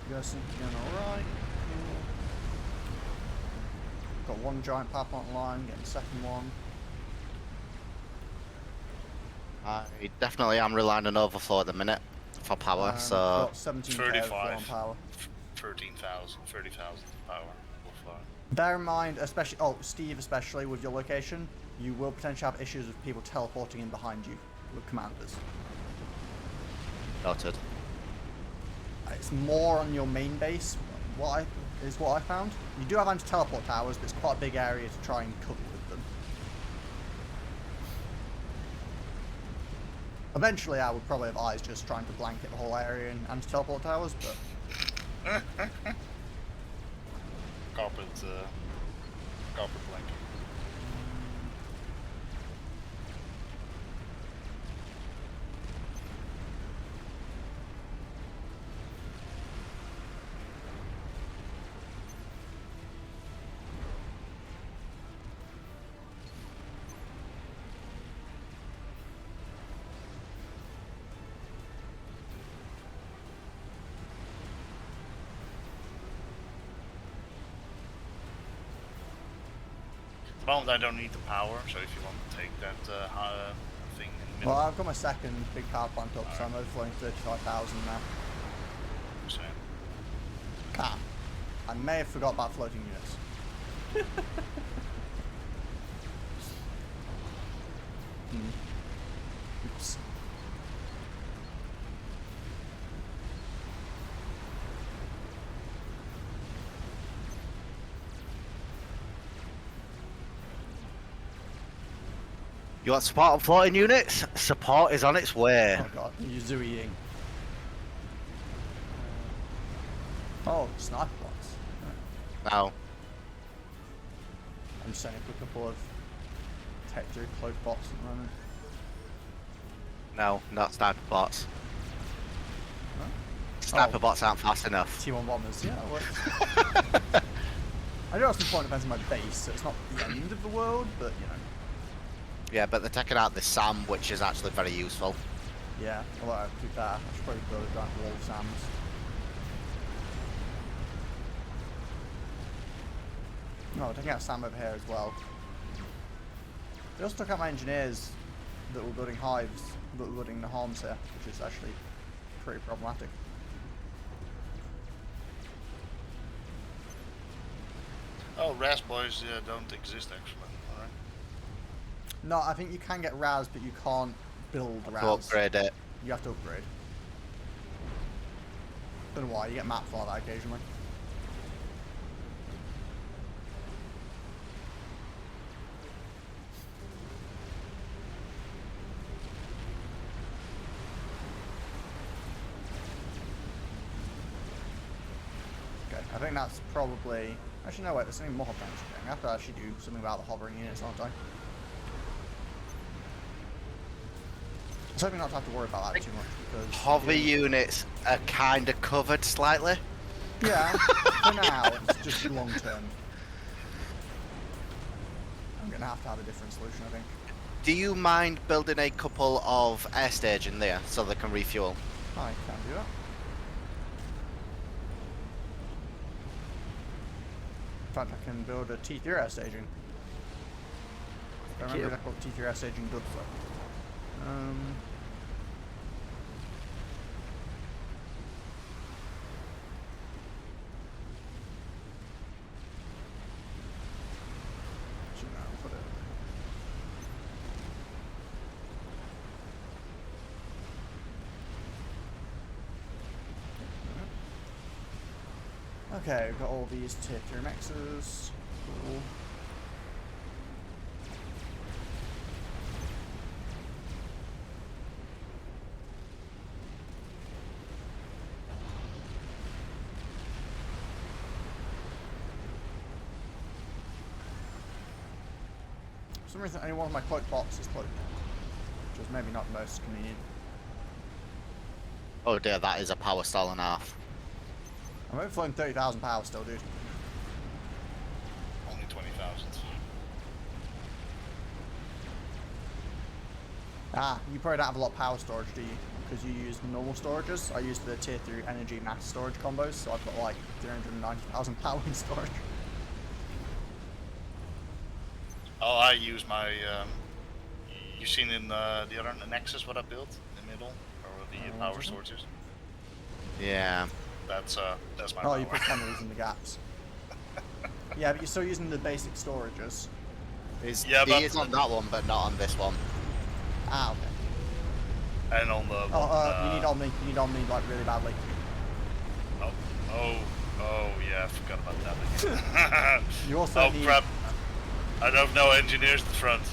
You guys seem to be doing alright. Cool. Got one giant power plant line, getting the second one. I definitely am relying on overflow at the minute for power, so Got 17k on 35. power. 30,000 power. Will fly. Bear in mind, especially, Steve, especially with your location, you will potentially have issues with people teleporting in behind you with commanders. noted. It's more on your main base, what I found. You do have anti-teleport towers, but it's quite a big area to try and cover with them. Eventually, I would probably have eyes just trying to blanket the whole area in anti-teleport towers, but Carpet blanket. the moment I don't need the power, so if you want to take that thing in the middle. Well, I've got my second big power plant up, so I'm overflowing 35,000 now. So, Ah, I may have forgot about floating units. Oops. You want support on floating units? Support is on its way. Oh god, you're zooeying. Oh, sniper bots. Now, I'm just sending a couple of Tech 3 cloak bots at the moment. no, not sniper bots. Huh? Sniper Oh. bots aren't fast enough. T1 bombers, yeah, that works. I do have some point depends on my base, so it's not the end of the world, but you know. Yeah, but they're taking out the SAM, which is actually very useful. Yeah, although to be fair, I should probably build a giant wall of SAMs. No, we're taking out SAM over here as well. They also took out my engineers that were building hives, that were building the harms here, which is actually pretty problematic. oh, Ras boys don't exist actually. Alright. No, I think you can get RAS, but you can't build RAS. To upgrade it. You have to upgrade. Don't know why, you get maps for that occasionally. Okay, I think that's probably... Actually, no, wait, there's something more damage going. I have to actually do something about the hovering units, aren't I? I was hoping not to have to worry about that too much, because... Hover units are kind of covered slightly. Yeah, for now, it's just long term. I'm going to have a different solution, I think. Do you mind building a couple of air stage in there so they can refuel? I can do that. In fact, I can build a T3 air staging. I remember that's what T3 air staging does though. Actually, no, I'll put it. Okay, we've got all these tier 3 mexes. Cool. For some reason, only one of my cloak bots is cloaked, which is maybe not the most convenient. Oh dear, that is a power stall and a half. I'm overflowing 30,000 power still, dude. Only 20,000. Ah, you probably don't have a lot of power storage, do you? Because you use normal storages. I use the tier 3 energy mass storage combos, so I've got like 390,000 power in storage. Oh, I use my. You seen in the other Nexus what I built in the middle, or the power is it? sources? Yeah. That's my. Oh, power. you put panels in the gaps. Yeah, but you're still using the basic storages. Yeah, He but is on that one, but not on this one. Ah, okay. and on the. Oh, you need Omni. You need Omni, like, really badly. Oh, yeah, I forgot about that again. You also oh need... crap! I don't have no engineers at the front.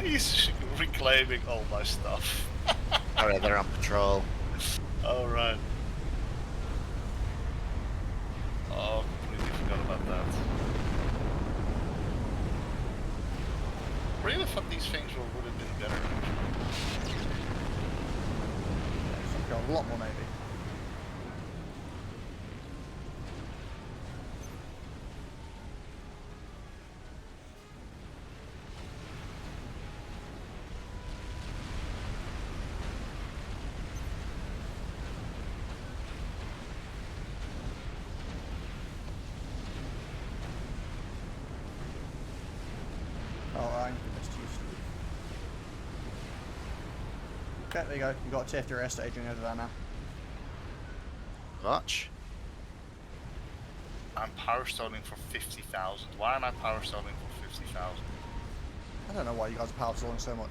He's reclaiming all my stuff. Alright, they're on patrol. All right. Oh, completely forgot about that. Really thought these things would have been better. Got a lot more, maybe. Okay, there you go. You got TFD air staging over there now. Much. I'm power stoning for 50,000. Why am I power stoning for 50,000? I don't know why you guys are power stalling so much.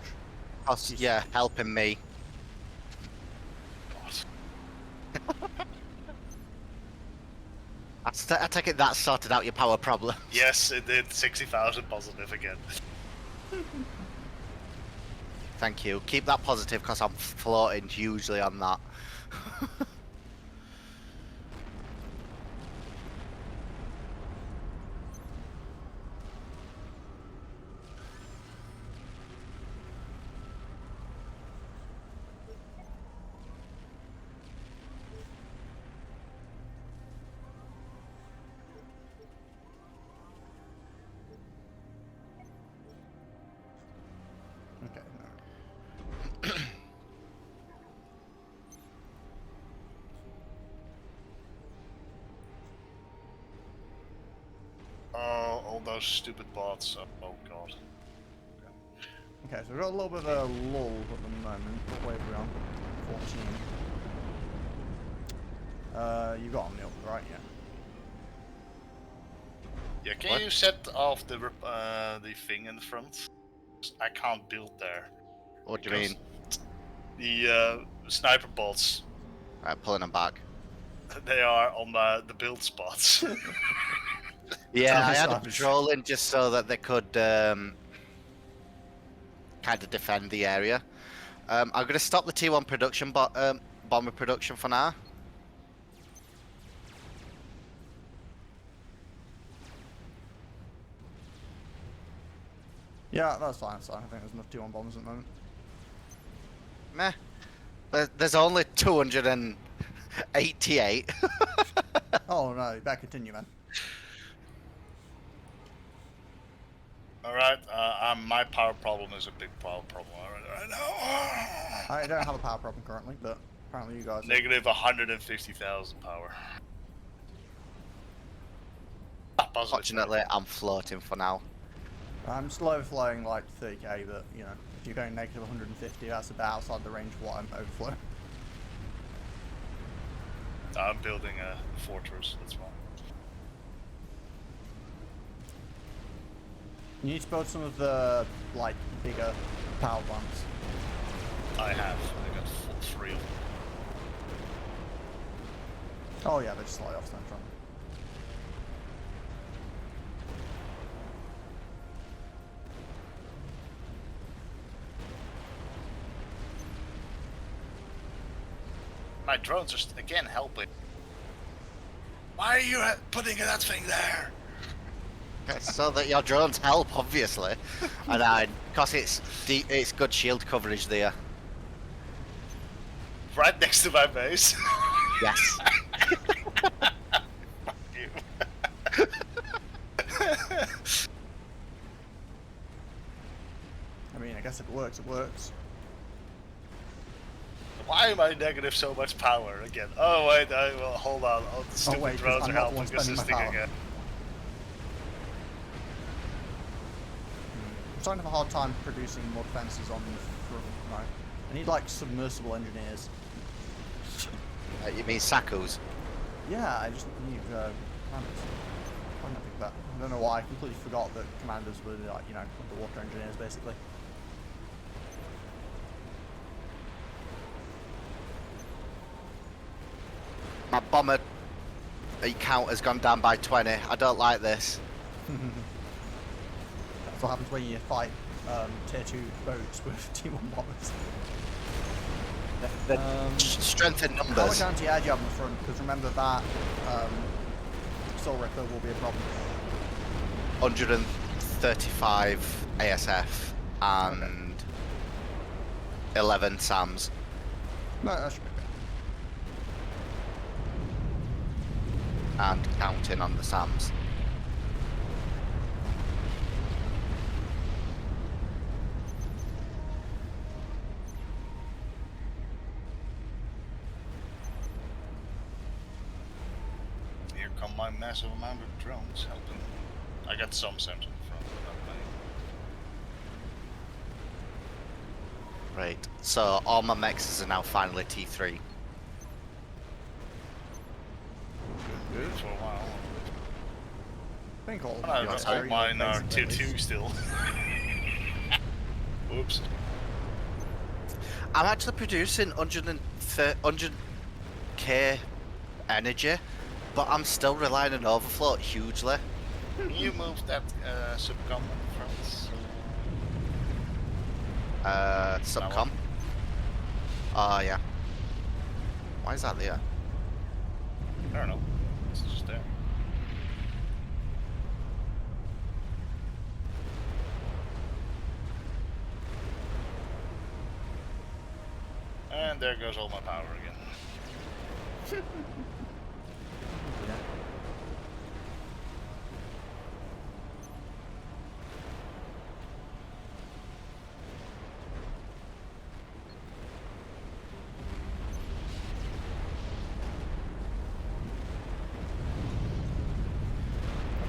Us, yeah, helping me. I take it that sorted out your power problem. Yes, it did. 60,000 positive again. Thank you. Keep that positive because I'm floating hugely on that. Okay, no. Oh, all those stupid bots. Oh god. Okay, so we've got a little bit of a lull at the moment. What wave are we on? 14. You got on the up, right? Yeah. Yeah, can What? you set off the thing in the front? I can't build there. What do you mean? The sniper bots, Right, pulling them back. they are on the build spots. Yeah, Tell I me had them savage. patrolling just so that they could kind of defend the area. I'm going to stop the T1 production, bomber production for now. Yeah, that's fine. That's fine. I think there's enough T1 bombs at the moment. Meh. There's only 288. Oh no, you better continue, man. Alright, my power problem is a big power problem right now. I don't have a power problem currently, but apparently you guys. Negative 150,000 power. Positive. Fortunately, I'm floating for now. I'm still overflowing like 30k, but you know, if you're going negative 150, that's about outside the range of what I'm overflowing. I'm building a fortress, that's fine. You need to build some of the like bigger power plants. I got 3 of them. Oh yeah, they just slide off central. My drones are again helping. Why are you putting that thing there? So that your drones help, obviously. And because it's good shield coverage there. Right next to my base. Yes. Fuck you. I mean, I guess if it works, it works. Why am I negative so much power again? Oh wait, well hold on. Oh, the stupid wait, 'cause drones I'm are not the helping one this spending is my thing power. again. I'm starting to have a hard time producing more defenses on the front. No, I need like submersible engineers. You mean Sakus? Yeah, I just need commanders. I don't think that. I don't know why. I completely forgot that commanders were like, you know, underwater engineers basically. My bomber count has gone down by 20. I don't like this. That's what happens when you fight tier 2 boats with T1 bombers. Strength in How much numbers. anti-air do you have on the front? Because remember that Soul Ripper will be a problem. 135 ASF and 11 SAMs. No, that should be good. And counting on the SAMs. Here come my massive amount of drones helping. I got some sensors in front, but not Right. So all my mexes are now finally T3. Good. For a while. I think all of Oh, them no, are all very mine are basic tier at least. 2 still. Whoops. I'm actually producing 100k energy, but I'm still relying on overflow hugely. Can you move that SupCom in front? SupCom. Oh yeah. Why is that there? I don't know. It's just there. And there goes all my power again. Yeah.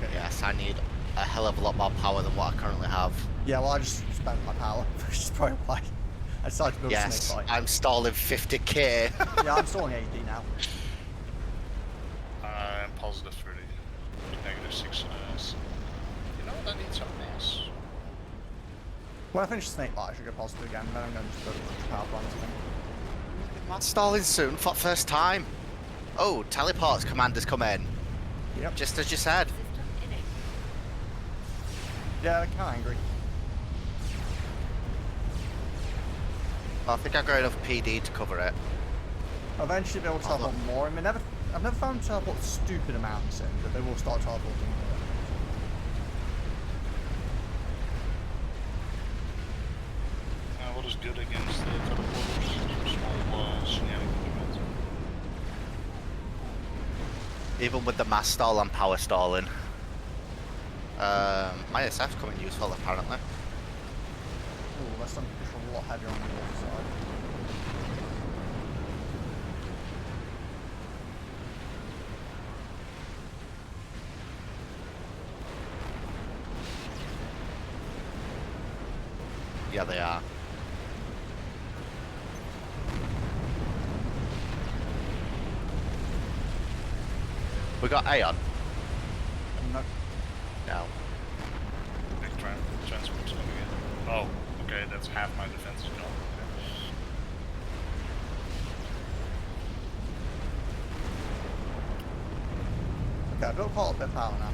Okay. Yes, I need a hell of a lot more power than what I currently have. Yeah, well, I just spent my power, which is probably why I decided to build a Yes, snake bite. I'm stalling 50k. Yeah, I'm stalling 80 now. I'm positive 30. -6. You know what? I need some mass. When I finish the snake bite, I should go positive again, then I'm going to just build a bunch of power plants again. I'm stalling soon for the first time. Oh, teleports commander's come in. Yep. Just as you said. System enabled. Yeah, they're kind of angry. Well, I think I got enough PD to cover it. I'll eventually be able to teleport more. I mean, I've never found them teleport stupid amounts in, but they will start teleporting more. What is good against the teleporters? Small shenanigans event. Even with the mass stall and power stalling. My SF's coming useful apparently. Ooh, that's something a lot heavier on the water side. Yeah, they are. We got Aeon. No. No. Big transport's coming in. Oh, okay, that's half my defense is gone. Okay, I've built quite a bit of power now.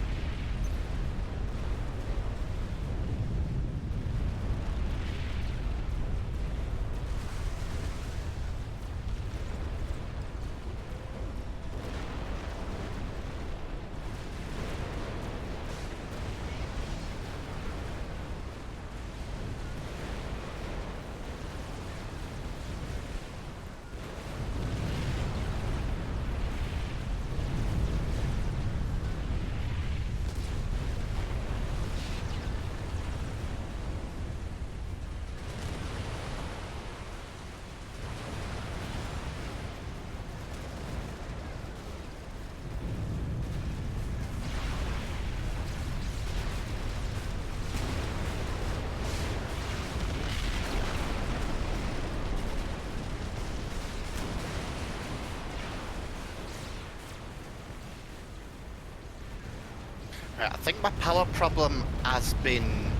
Right, I think my power problem has been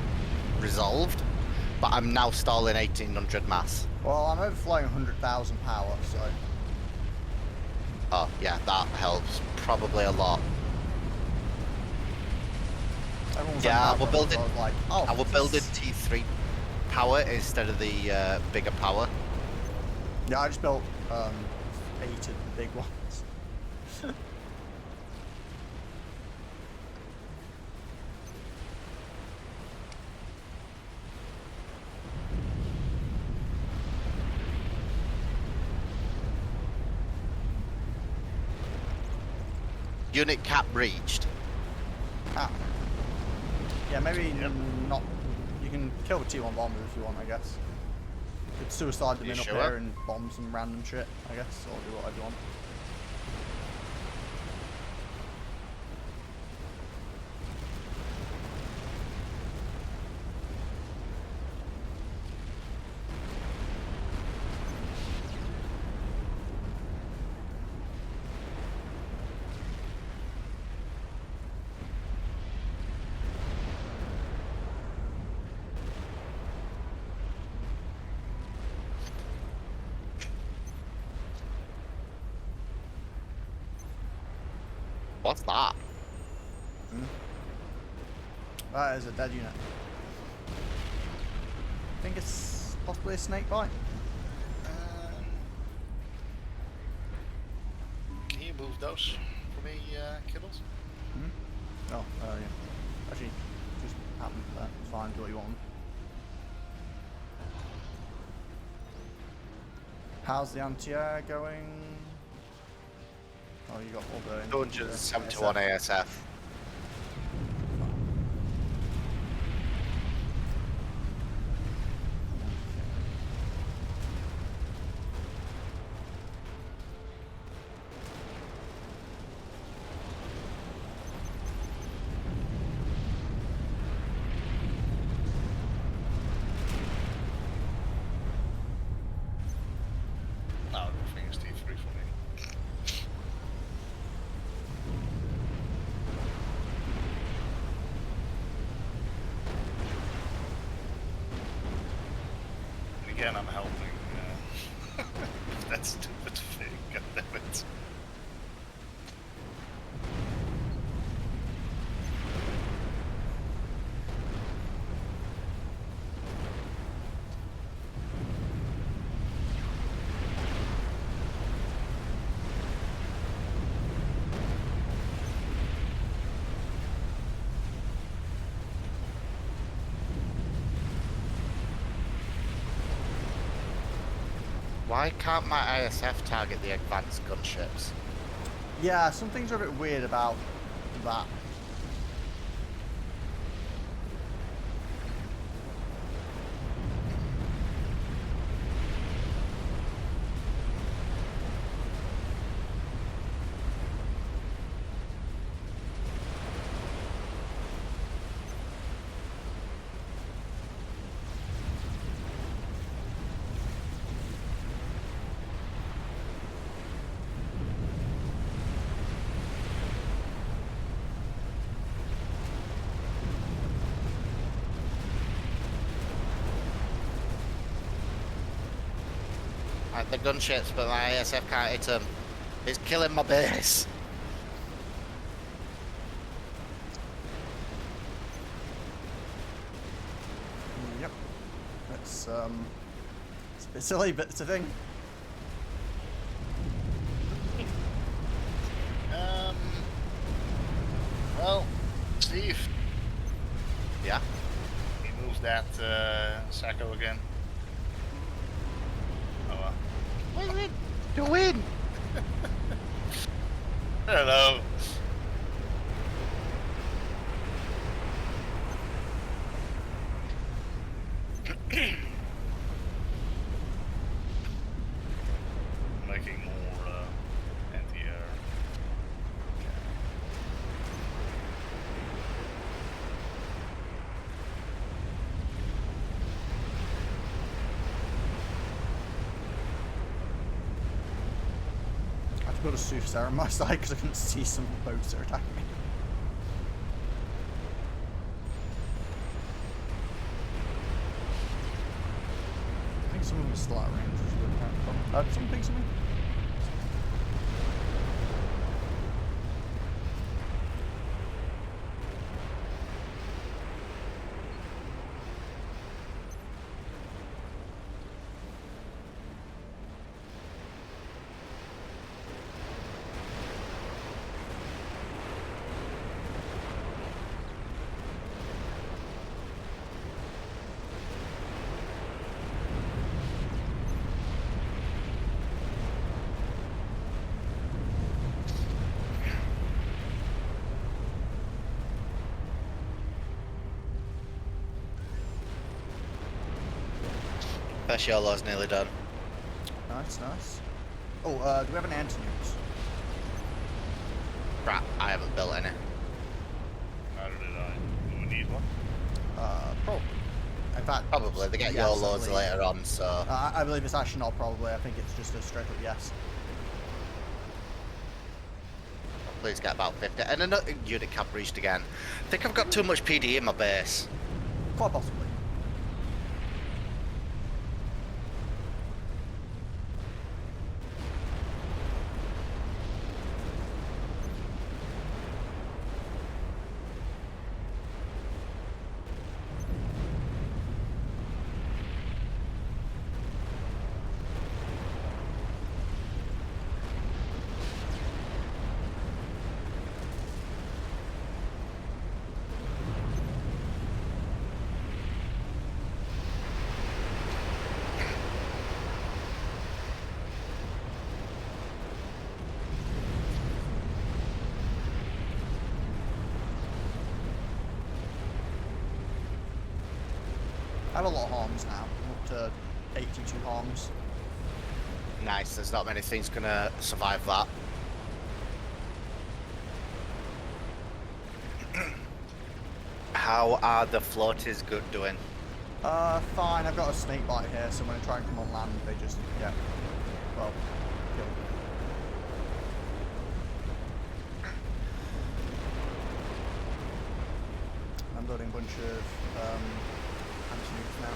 resolved, but I'm now stalling 1800 mass. Well, I'm overflowing 100,000 power, so... Oh, yeah, that helps probably a lot. Everyone's Yeah, on we're power building- so I was like, oh, And we're building T3 power instead of the bigger power. Yeah, I just built 8 of the big ones. Unit cap reached. Ah. Yeah, maybe not... You can kill the T1 bombers if you want, I guess. You could suicide them You in up sure? here and bomb some random shit, I guess, or do whatever you want. What's that? That is a dead unit. I think it's possibly a snake bite. Can you move those for me, Kibbles? Oh, yeah. Actually, just happened to that. It's fine, do what you want. How's the anti-air going? Oh, you got all the... 271 ASF. No, everything is T3 for me. And again, I'm helping. That stupid thing, goddammit. Why can't my ISF target the advanced gunships? Yeah, some things are a bit weird about that. Like the gunships, but my ISF can't hit them. It's killing my base. Yep. It's a bit silly, but it's a thing. Well, Steve, Yeah. he moves that Sacco again. Oh well. What is it doing? I don't know. Making more anti-air. I have to build a soothsayer on my side because I couldn't see some boats that are attacking me. I think some of them are still out of range. Which is really kind of fun. Someone ping something? First YOLO's nearly done. Nice, nice. Oh, do we have any anti-nukes? Crap, I haven't built any. Neither did I. Do we need one? Probably. In fact, Probably, they get yes, I YOLOs believe. later on, so... I believe it's actually not probably. I think it's just a straight up yes. Please get about 50. And another unit camp reached again. I think I've got too much PD in my base. Quite possibly. I have a lot of harms now. I'm up to 82 harms. Nice, there's not many things gonna survive that. How are the floaties good doing? Fine. I've got a snake bite here, so when I try and come on land, they just get, well, killed. I'm loading a bunch of anti-nukes now.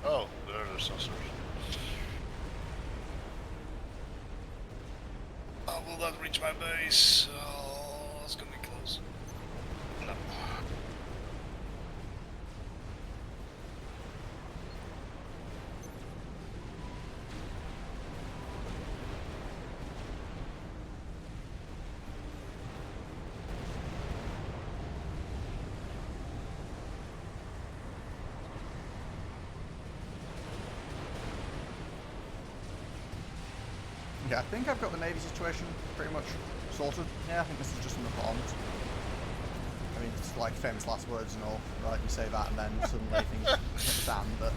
Oh, there are the saucers. Oh, will that reach my base? Oh, it's gonna be close. No. Yeah, I think I've got the Navy situation pretty much sorted. Yeah, I think this is just enough arms. I mean, it's like famous last words and all, right? You say that and then suddenly things hit the fan, but...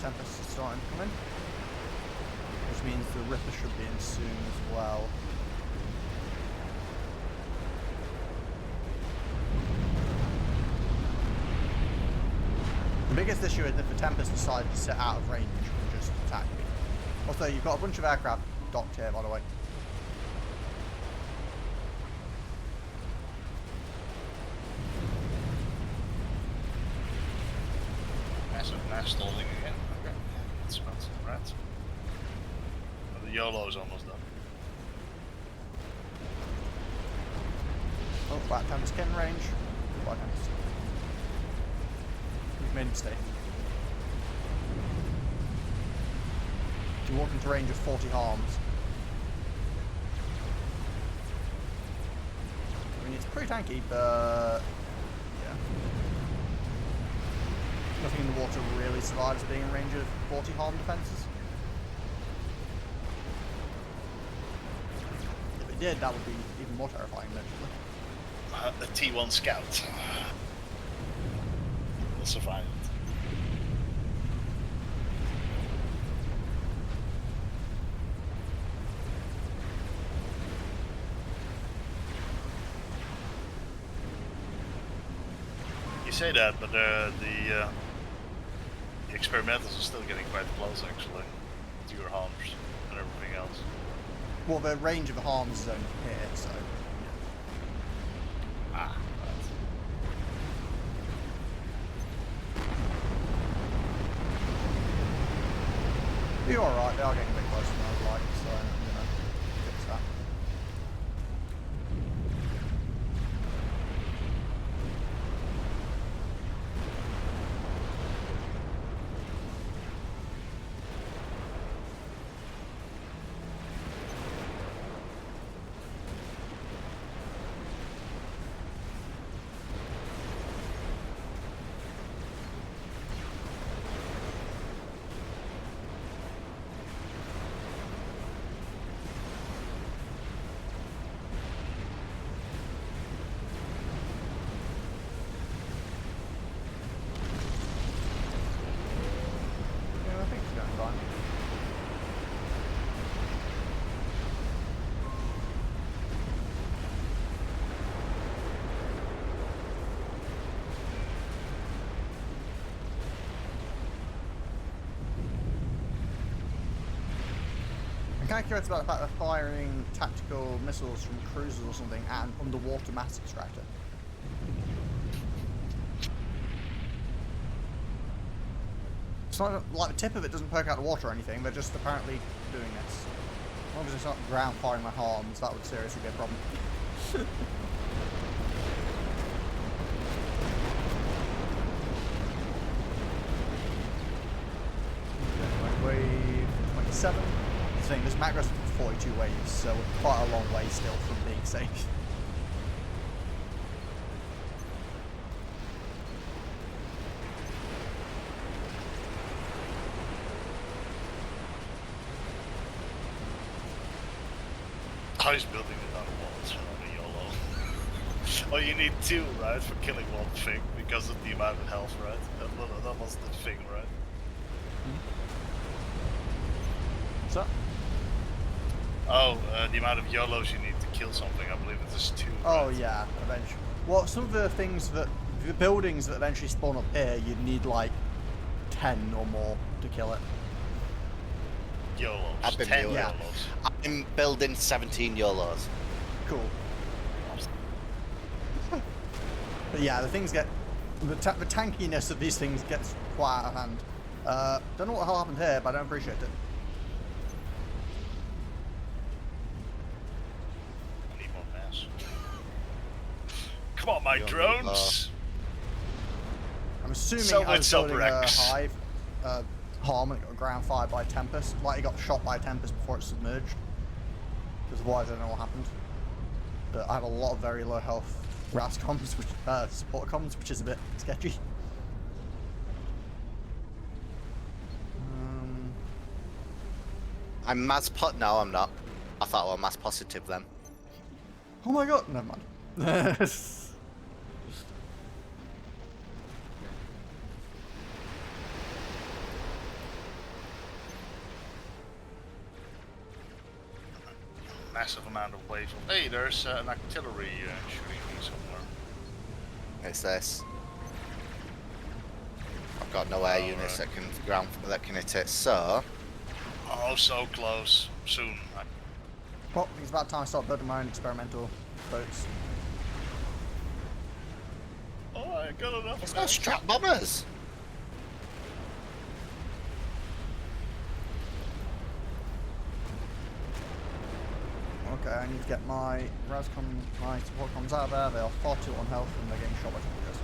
Tempest is starting to come in, which means the Ripper should be in soon as well. The biggest issue is if the Tempest decides to sit out of range and just attack me. Also, you've got a bunch of aircraft docked here, by the way. Massive mass stalling again. Okay. That's about right. Oh, the YOLO's almost done. Oh, Black Tempest getting range. Black Tempest. We've made a mistake. You walk into range of 40 harms. I mean, it's pretty tanky, but yeah. Nothing in the water really survives being in range of 40 harm defenses. If it did, that would be even more terrifying, eventually. The T1 Scout will survive it. You say that, but the experimentals are still getting quite close, actually, to your harms and everything else. Well, the range of the harms is only here, so... Ah, right. You're alright, they are getting a bit closer than I would like, so I'm gonna fix that. kind of curious about the fact they're firing tactical missiles from cruisers or something at an underwater mass extractor. It's not like the tip of it doesn't poke out the water or anything, they're just apparently doing this. As long as it's not ground firing my harms, that would seriously be a problem. Wave 27. The thing, this map goes for 42 waves, so we're quite a long way still from being safe. I was building it on walls on a YOLO. Oh, you need 2, right, for killing one thing because of the amount of health, right? That was the thing, right? What's up? Oh, the amount of YOLOs you need to kill something, I believe it is 2. Oh right? yeah, eventually. Well, some of the things that, the buildings that eventually spawn up here, you'd need like 10 or more to kill it. YOLOs. I've been 10 doing it. YOLOs. I'm building 17 YOLOs. Cool. But yeah, the things get, the tankiness of these things gets quite out of hand. Don't know what the hell happened here, but I don't appreciate it. I need more mass. Come on, my You'll need drones! I'm assuming So I was it's building a Rex. hive, harm and it got ground fired by Tempest. Like it got shot by Tempest before it submerged. Because otherwise I don't know what happened. But I have a lot of very low health RAS comms, which, support comms, which is a bit sketchy. I'm no, I'm not. I thought I was mass positive then. Oh my god, never mind. Massive amount of waves. Hey, there's an artillery shooting me somewhere. It's this. I've got no air Oh, units right. that can hit it, so Oh, so close. Soon. Well, it's about time I start building my own experimental boats. Oh, I got enough. it's not strap bombers. Okay, I need to get my RASCOM, my support comms out of there. They are far too on health and they're getting shot by torpedoes.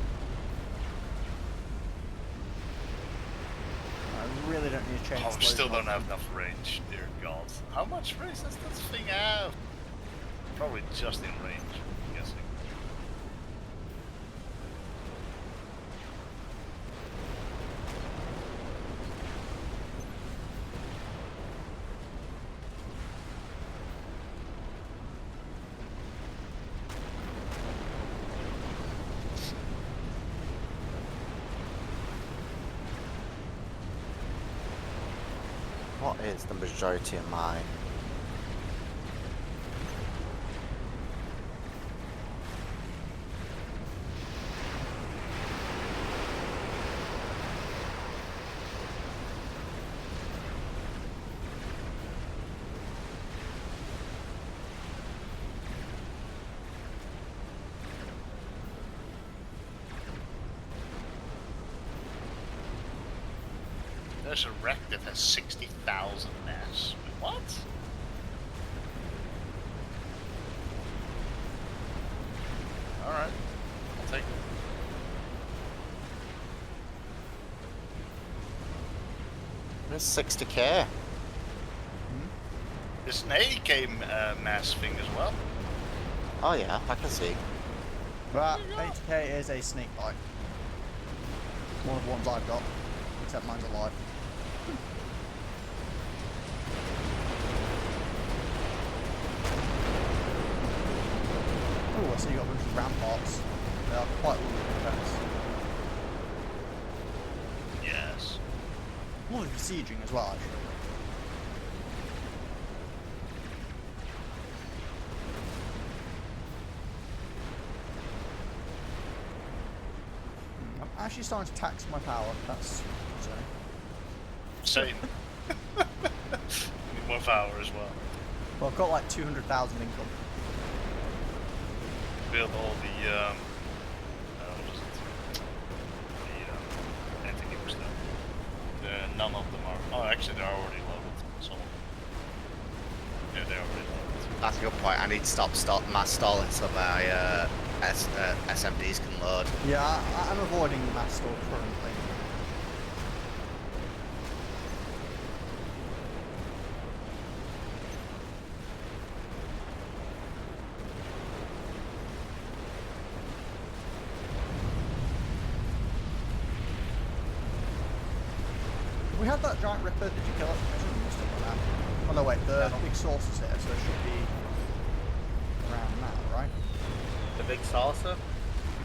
I really don't need to change. Oh, we still don't have enough range, dear God. How much range does this thing have? Probably just in range, I'm guessing. What is the majority of mine? There's a wreck that has 60,000 mass. What? Alright. I'll take it. There's 60k. There's an 80k mass thing as well. Oh yeah, I can see. But 80k is a snake bite. One of the ones I've got, except mine's alive. Oh, I see you got a bunch of ramparts. They are quite lovely defense. Yes. Lovely besieging as well, actually. I'm actually starting to tax my power. That's concerning. Same. Need of hour as well. Well, I've got like 200,000 income. Build all the what is it? The anti-nuke stuff. None of them are. Oh, actually, they're already loaded. Some of them. Yeah, they're already loaded. That's a good point. I need to stop mass stalling so my SMDs can load. Yeah, I'm avoiding mass stall currently. We had that giant ripper. Did you kill it? I shouldn't have missed it on that. Oh no, wait. The big source is here, so it should be around now, right? The big saucer?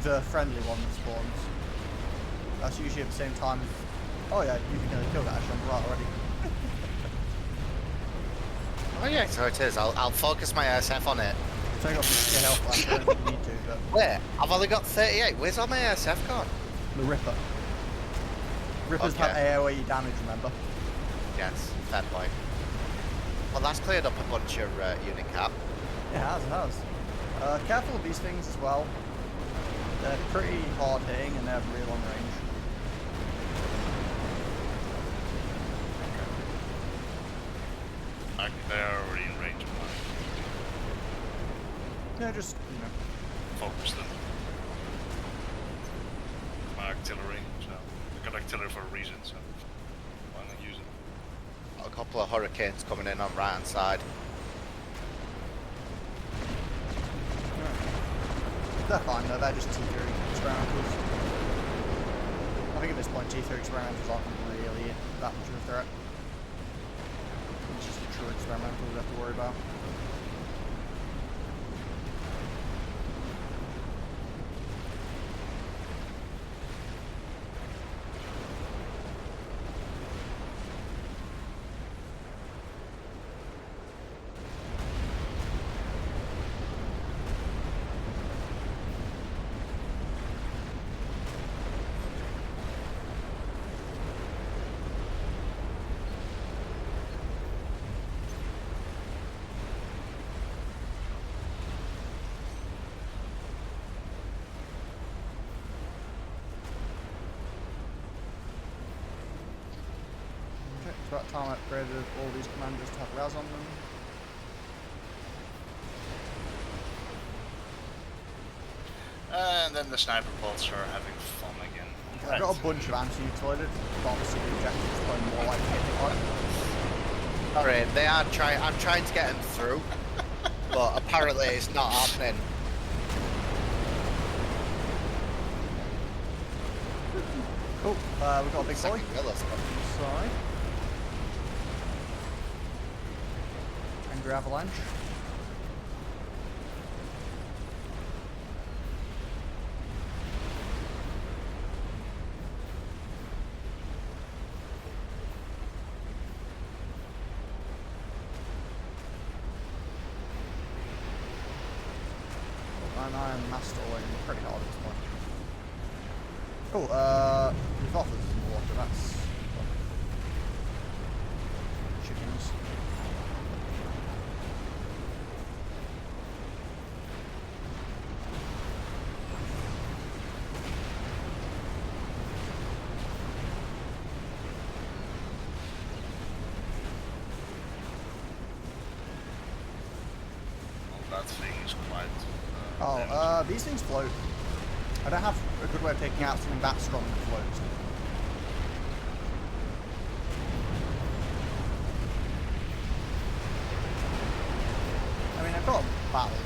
The friendly one that spawns. That's usually at the same time as... Oh yeah, you can kill that actually on the right already. Oh yeah, so it is. I'll focus my SF on it. Take off the health flash, I don't think you need to, but... Where? I've only got 38. Where's all my SF gone? The ripper. Rippers Okay. have AoE damage, remember? Yes, fair point. Well, that's cleared up a bunch of unit cap. It has, it has. Careful of these things as well. They're pretty hard hitting and they have really long range. They're already in range of mine. Yeah, just, you know. Focus them. My artillery, so I got artillery for a reason, so why not use it? Got a couple of hurricanes coming in on right hand side. They're fine though, they're just T3 experimentals. I think at this point T3 experimentals aren't really that much of a threat. It's just the true experimentals we have to worry about. It's about time I upgraded all these commanders to have res on them. And then the sniper bots are having fun again. I've got a bunch of anti-nukes loaded, but obviously the objective is playing more like hitting one. Sorry, they are trying. I'm trying to get them through, but apparently it's not happening. Cool, we've got a big It's like boy. a gorilla stuff. Side. Angry avalanche. And I'm mass stalling pretty hard at this point. Cool, we've offered some water, that's chickens. Well, that thing is quite. Oh, these things float. I don't have a good way of taking out something that strong that floats. I mean, I've got a battle.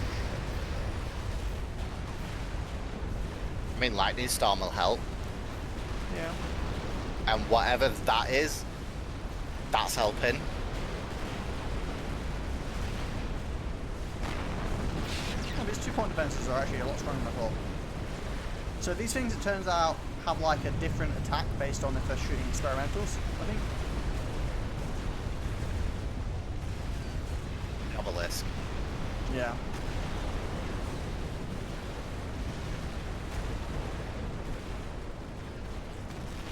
I mean, lightning storm will help, Yeah. and whatever that is, that's helping. Oh, these 2-point defenses are actually a lot stronger than I thought. So these things, it turns out, have like a different attack based on if they're shooting experimentals, I think. Obelisk. Yeah.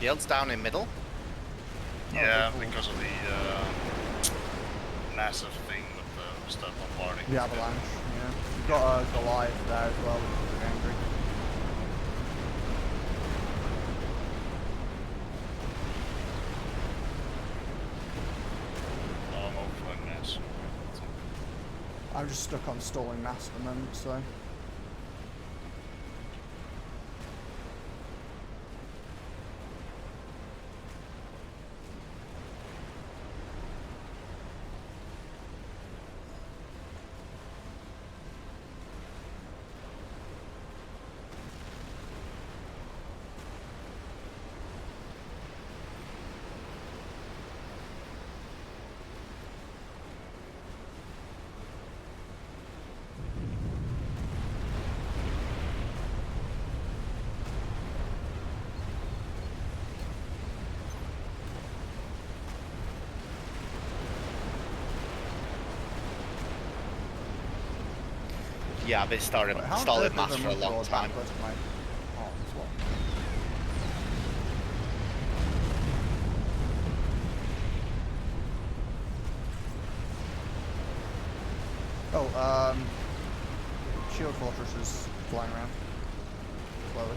Field's down in middle. Yeah, cool. because of the massive thing with the stuff bombarding. The avalanche, yeah. You've got a Goliath there as well, which is very angry. Oh, I'm overflowing mass. I'm just stuck on stalling mass at the moment, so. Yeah, I've been stalling Wait, how stalling did mass the for a long broadband time. go to my arms? What? Oh, shield fortress is flying around slowly.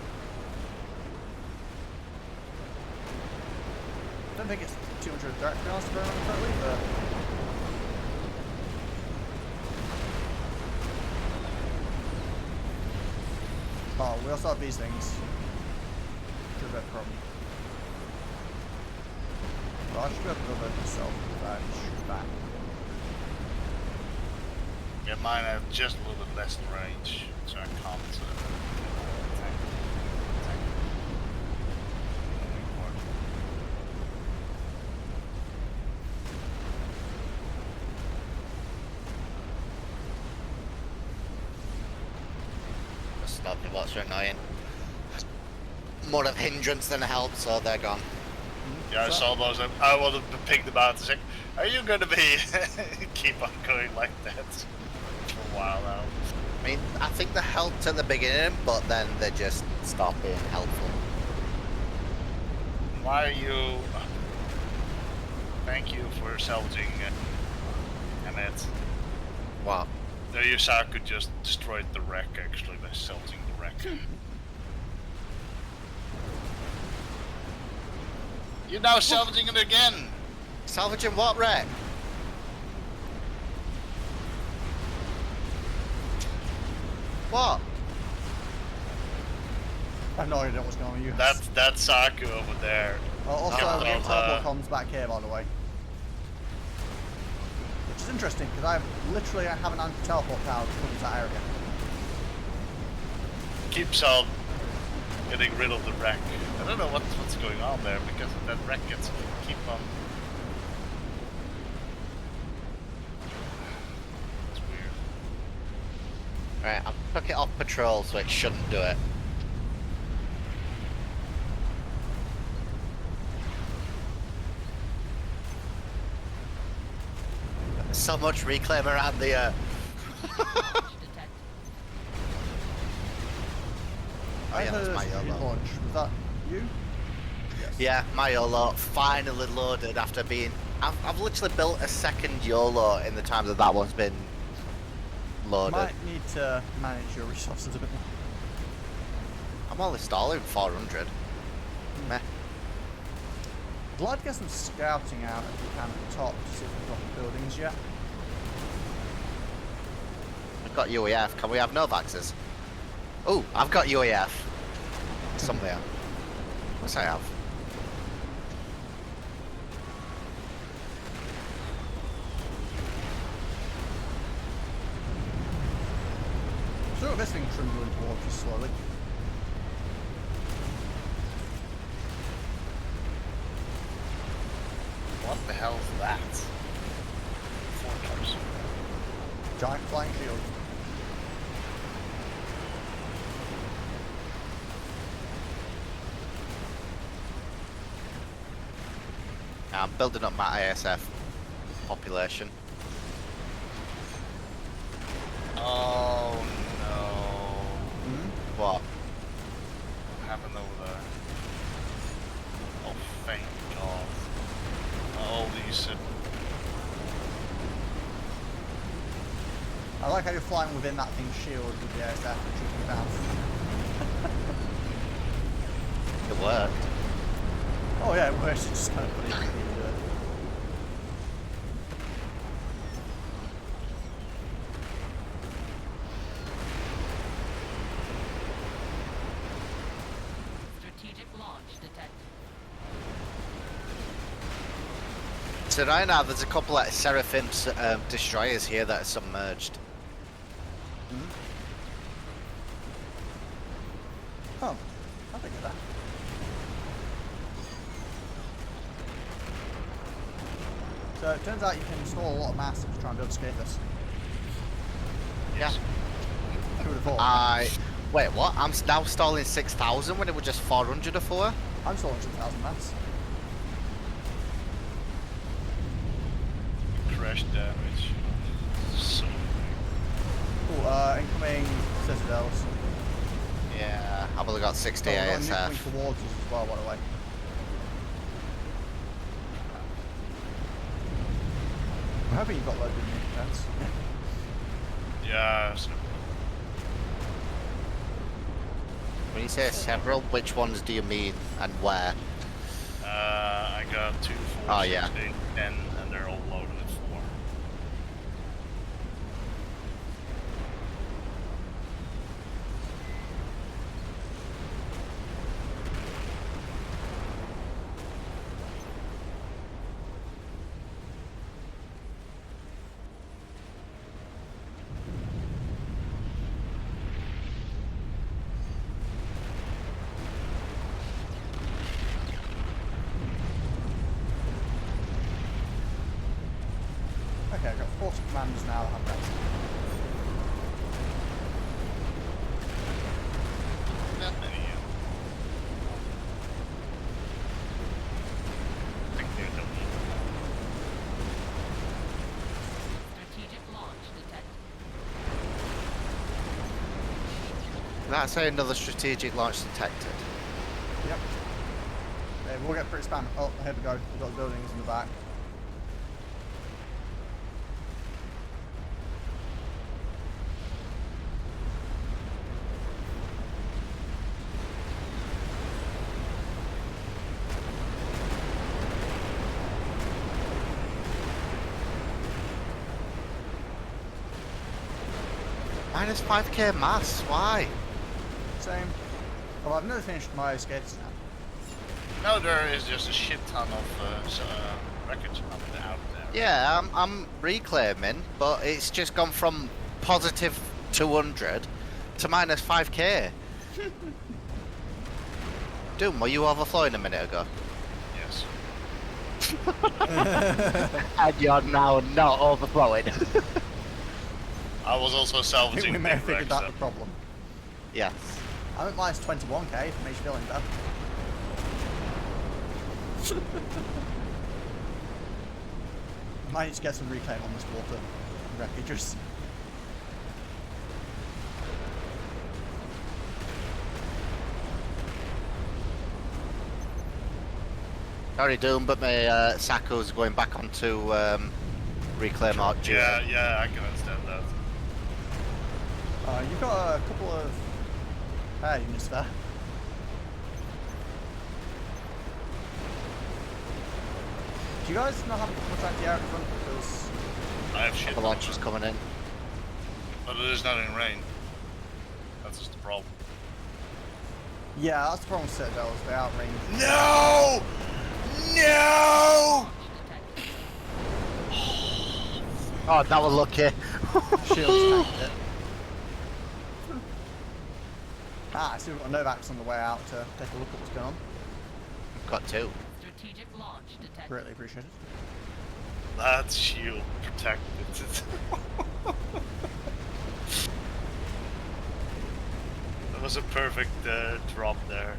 I don't think it's 200 direct, to be honest, if I remember correctly, but. Oh, we also have these things. Could be a problem. Well, I should be able to build it myself if I shoot back. Yeah, mine have just a little bit less range, so I can't attack anymore. That's not what's annoying. More of hindrance than a help, so they're gone. Yeah, I saw those. I wanted to pick them out and say, "Are you going to be keep on going like that for a while now?" I mean, I think they helped at the beginning, but then they just stopped being helpful. Why are you? Thank you for salvaging Annette. What? The Yusaku just destroyed the wreck actually by salvaging the wreck. You're now salvaging it again! Salvaging what wreck? What? I have no idea what's going on with you. That's Saku over there. Also, Yeah, we get but, teleport comms back here, by the way. Which is interesting, because I have an anti-teleport tower that covers that area. Keeps on getting rid of the wreck. I don't know what's going on there because that wreck gets keep on. It's weird. Right, I took it off patrol, so it shouldn't do it. So much reclaim around the Detected. Oh yeah, that's heard my a YOLO. launch. Was that you? Yes. Yeah, my YOLO finally loaded after being... I've literally built a second YOLO in the time that one's been loaded. Might need to manage your resources a bit more. I'm only stalling 400. Meh. I'd like to get some scouting out if we can at the top to see if we've got the buildings yet. I've got UEF. Can we have Novaxes? Oh, I've got UEF. Somewhere. What's I have? So this thing trembling towards us slowly. What the hell is that? Fortress. Giant flying shield. I'm building up my ISF population. Oh no. Hmm? What? What happened over there? Oh, thank God. All these I like how you're flying within that thing's shield with the ASF and shooting it down. It worked. Oh yeah, it works. It's just kind of funny to do it. Strategic launch detected. So right now there's a couple of Seraphim destroyers here that are submerged. Oh, I think of that. So it turns out you can install a lot of massive to try and build escape this. Yeah. Who would have thought? Wait, what? I'm now stalling 6,000 when it was just 400 before? I'm installing 6,000 mass. Crash damage. So Cool, incoming citadels. Yeah, I've only got 60 So we've got a ASF. nuke towards us as well, by the way. I'm hoping you've got loads of nuke defense. yeah, so When you say several, which ones do you mean and where? I got 2, 4, Oh, 6, yeah. 8, 10, and they're all loaded at 4. Okay, I've got 40 commanders now that have rest. Not many yet. I think they don't need Strategic launch detected. That's another strategic launch detected. Yep. Okay, we'll get pretty spam. Oh, here we go. We've got the buildings in the back. Minus 5k mass, why? Same. Well, I've nearly finished my skaters now. No, there is just a shit ton of wreckage out there. Yeah, I'm reclaiming, but it's just gone from positive 200 to minus 5k. Doom, were you overflowing a minute ago? Yes. And you're now not overflowing. I was also I think salvaging we may have big figured wrecks out the problem. Yes. I'm at minus 21k if it makes you feeling better. I might need to get some reclaim on this water wreckages. Sorry, Doom, but my Sako's going back onto reclaim arch. Yeah, I can understand that. You've got a couple of air units there. Do you guys not have much anti-air in front? Because I have shit. The launch is coming in. But it is not in rain. That's just the problem. yeah, that's the problem with citadels. They outrange. No! No! Detected. Oh, that was lucky. Shields tanked it. I see we've got Novaks on the way out to take a look at what's going on. Got two. Strategic launch detected. Greatly appreciate it. That shield protected. That was a perfect drop there.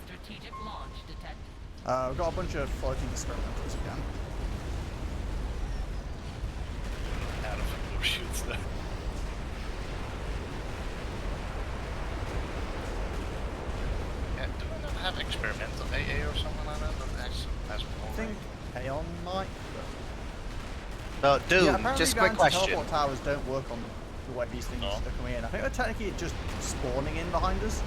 Strategic launch detected. We've got a bunch of floating experimentals again. Out of blue shields there. Yeah, do we not have experimental AA or something like that? That has I think Aeon might, but So, dude, Yeah, apparently just a quick ground question. teleport towers don't work on the way these things No. are coming in. I think they're technically just spawning in behind us.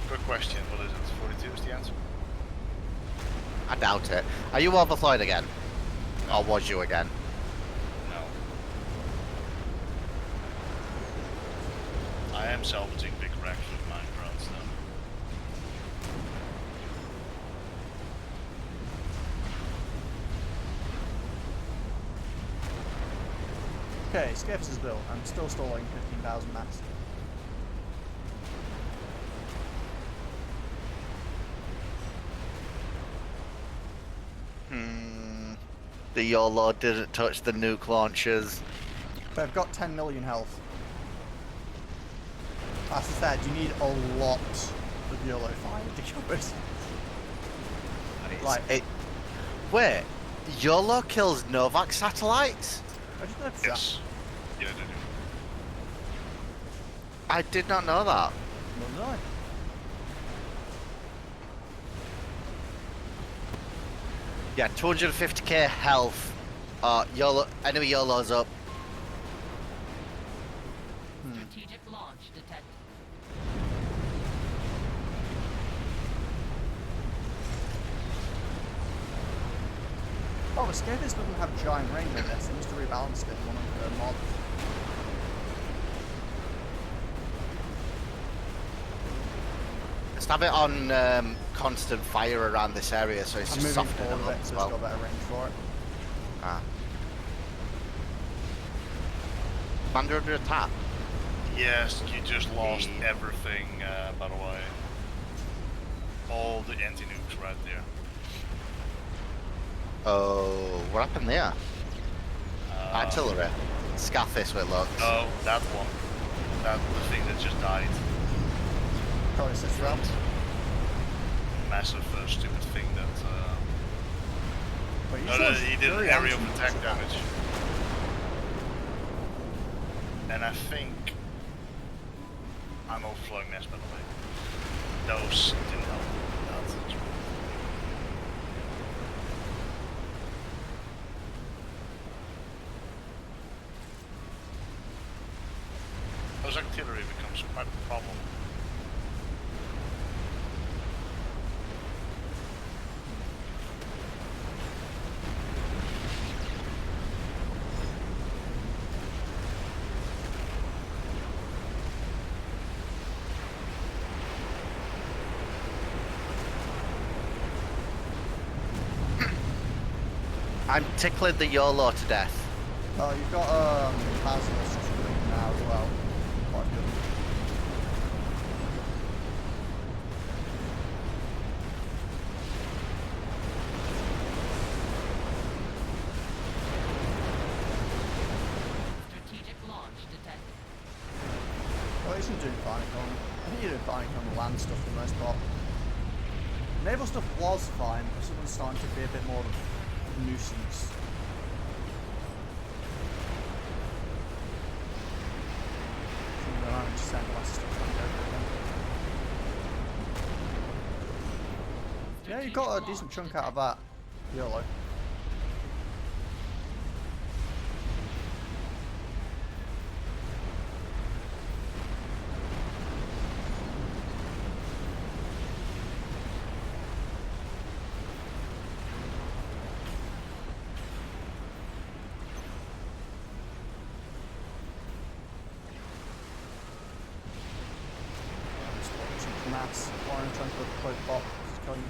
Good question. What is it? 42 is the answer? I doubt it. Are you overflowed again? Or was you again? No. I am salvaging big racks with Minecraft though. Okay, Skiffs is built. I'm still stalling 15,000 max. The YOLO didn't touch the nuke launchers. They've got 10 million health. As I said, you need a lot of YOLO fire to kill this. Like, Wait, YOLO kills Novak satellites? I just noticed Yes. Yeah, they do. I did not know that. that. Nor did I. Yeah, 250k health. YOLO, enemy YOLO's up. Strategic launch detected. Oh, Escapist doesn't have giant range on this. They must have rebalanced it in one of the mods. Just have it on constant fire around this area, so it's I'm just moving softening forward them a up bit as so it's well. got better range for it. Ah. Commander under attack. Yes, you just lost Yeah. everything, by the way. All the anti-nukes right there. Oh, what happened there? Artillery. Scaff this way, look. Oh, that one. That the thing that just died. Probably 6 rounds. Massive, stupid thing that. But you No, saw he did an very area of anti-nuke attack damage. damage. And I think I'm overflowing mass, by the way. Those didn't help. That's true. Those artillery becomes quite a problem. I'm tickling the YOLO to death. Oh, you've got Basilisk doing now as well. Quite good. Strategic launch detected. Well, you should do fine I think you're doing fine on the land stuff for the most part. Naval stuff was fine, but someone's starting to be a bit more of a nuisance. I'm having to send less stuff back over again. Yeah, you got a decent chunk out of that. YOLO. Mass. Why I'm trying to put the cloak bot. Just killing you.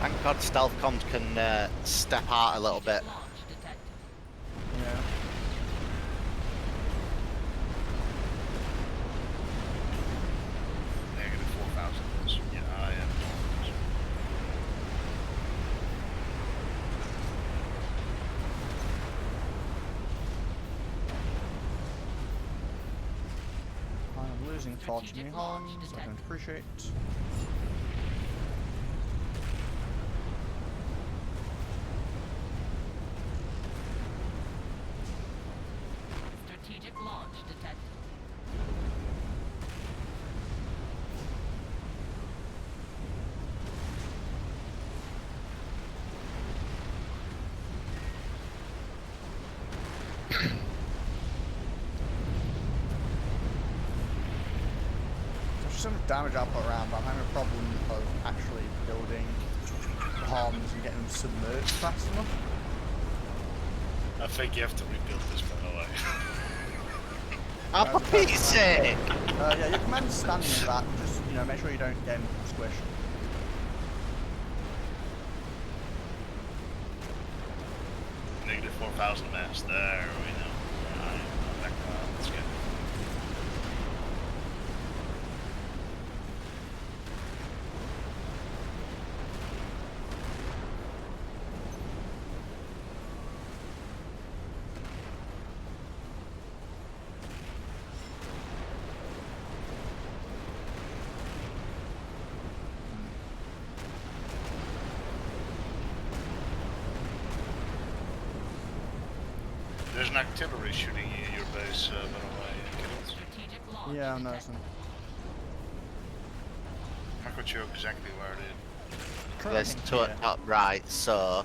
Thank God stealth comms can step out a little bit. Launch detected. losing far too many harms, I can appreciate. Strategic launch detected. There's so much damage output around, but I'm having a problem of actually building the harms and getting them submerged fast enough. I think you have to rebuild this, by the way. Oh, for Pete's sake! Yeah, your command's standing in that. Just, you know, make sure you don't get him squished. Negative 4,000 mass. There we go. That's good. There's an artillery shooting at your base, by the way. Strategic launch Yeah, I'm detected. noticing. I'm not quite sure exactly where it is. There's Currently two here. at top right, so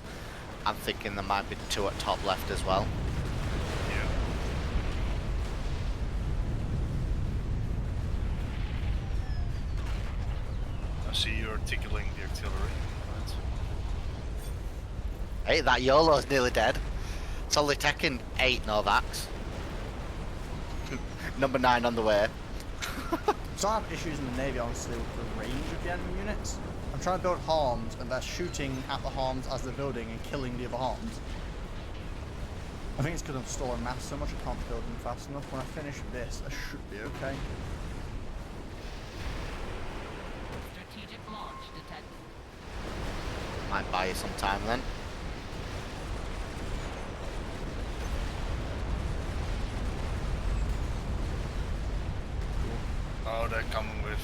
I'm thinking there might be two at top left as well. Yeah. I see you articulating the artillery. Hey, that YOLO's nearly dead. It's only taken 8 Novaks. Number 9 on the way. So I have issues in the Navy, honestly, with the range of the enemy units. I'm trying to build harms, and they're shooting at the harms as they're building and killing the other harms. I think it's because I'm storing mass so much I can't build them fast enough. When I finish this, I should be okay. Strategic launch detected. Might buy you some time then. Oh, they're coming with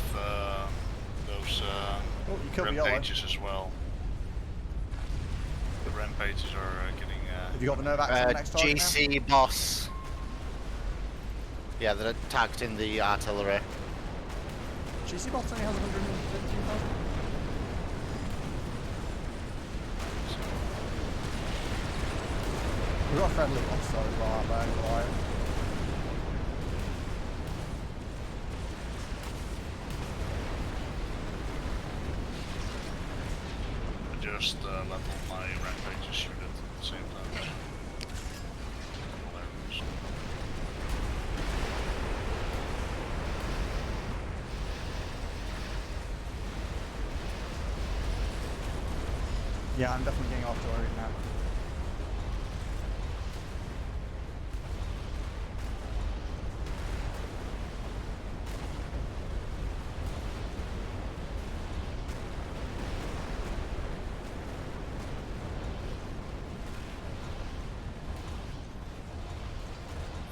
those Oh, you killed the yellow. rampages as well. The rampages are getting. Have you got the Novaks on the next target now? GC boss. Yeah, they're tagged in the artillery. GC boss only has 115,000. We've got a friendly boss though as well out there, ain't gonna lie. Just let all my rampages shoot it at the same time. Hilarious. Yeah, I'm definitely getting off to already now.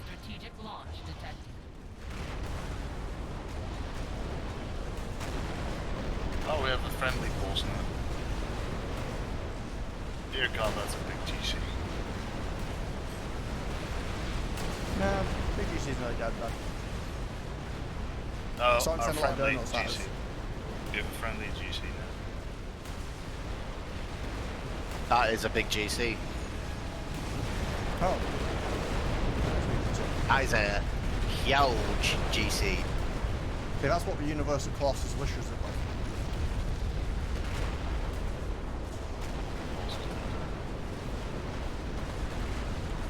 Strategic launch detected. Oh, we have a friendly pulse now. Dear God, that's a big GC. No, big GC's really dead though. Oh, Starting to our sound like friendly donuts, that GC. is. We have a friendly GC now. That is a big GC. Oh. That is a huge GC. Okay, that's what the Universal Colossus wishes it was.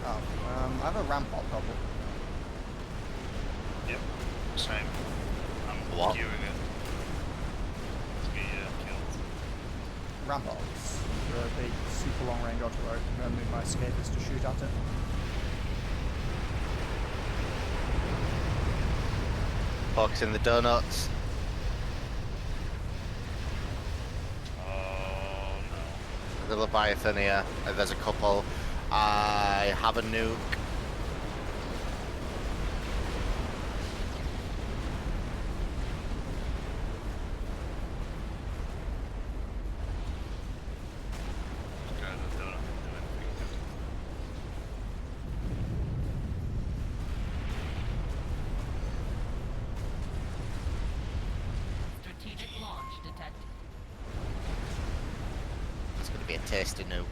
Oh, I have a rampart problem. Yep, same. I'm What? queuing it to be killed. Ramparts. The big, super long range artillery. I'm going to move my escapist to shoot at it. Focusing the donuts. Oh no. The Leviathan here. There's a couple. I have a nuke. detected. It's going to be a tasty nuke.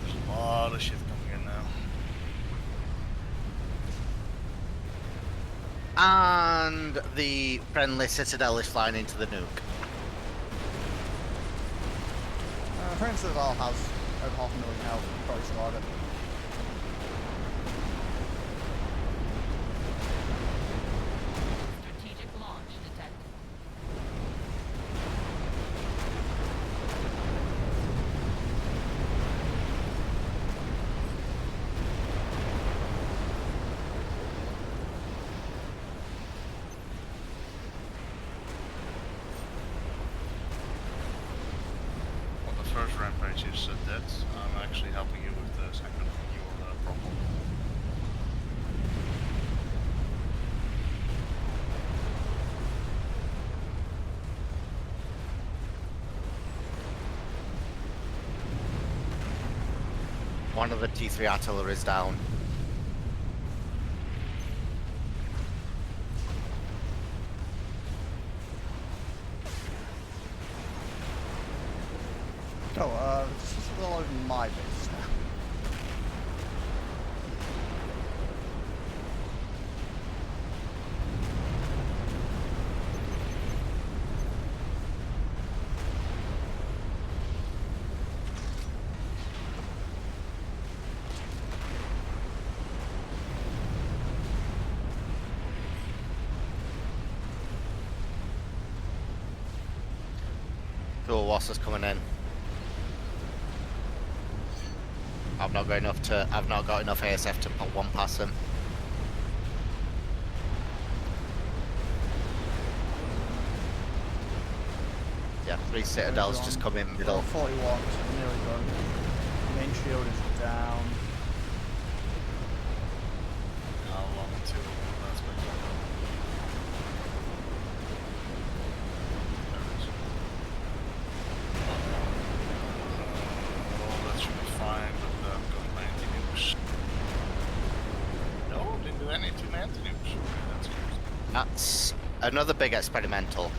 There's a lot of shit coming in now. And the friendly Citadel is flying into the nuke. Friends Citadel has over 500,000 health, you probably survive it. Strategic launch detected. Well, the first rampage is dead. I'm actually helping you with the second your problem. One of the T3 artillery is down. Oh, this is all over my base now. Dual Wassers coming in. I've not got enough ASF to put one past them. Yeah, 3 Citadels just come in middle. 41, so nearly done. Main shield is down. How long until that's been done? There it is. Well, that should be fine, but I've got 90 nukes. No, didn't do any 2 anti-nukes. Okay, that's good. That's another big experimental.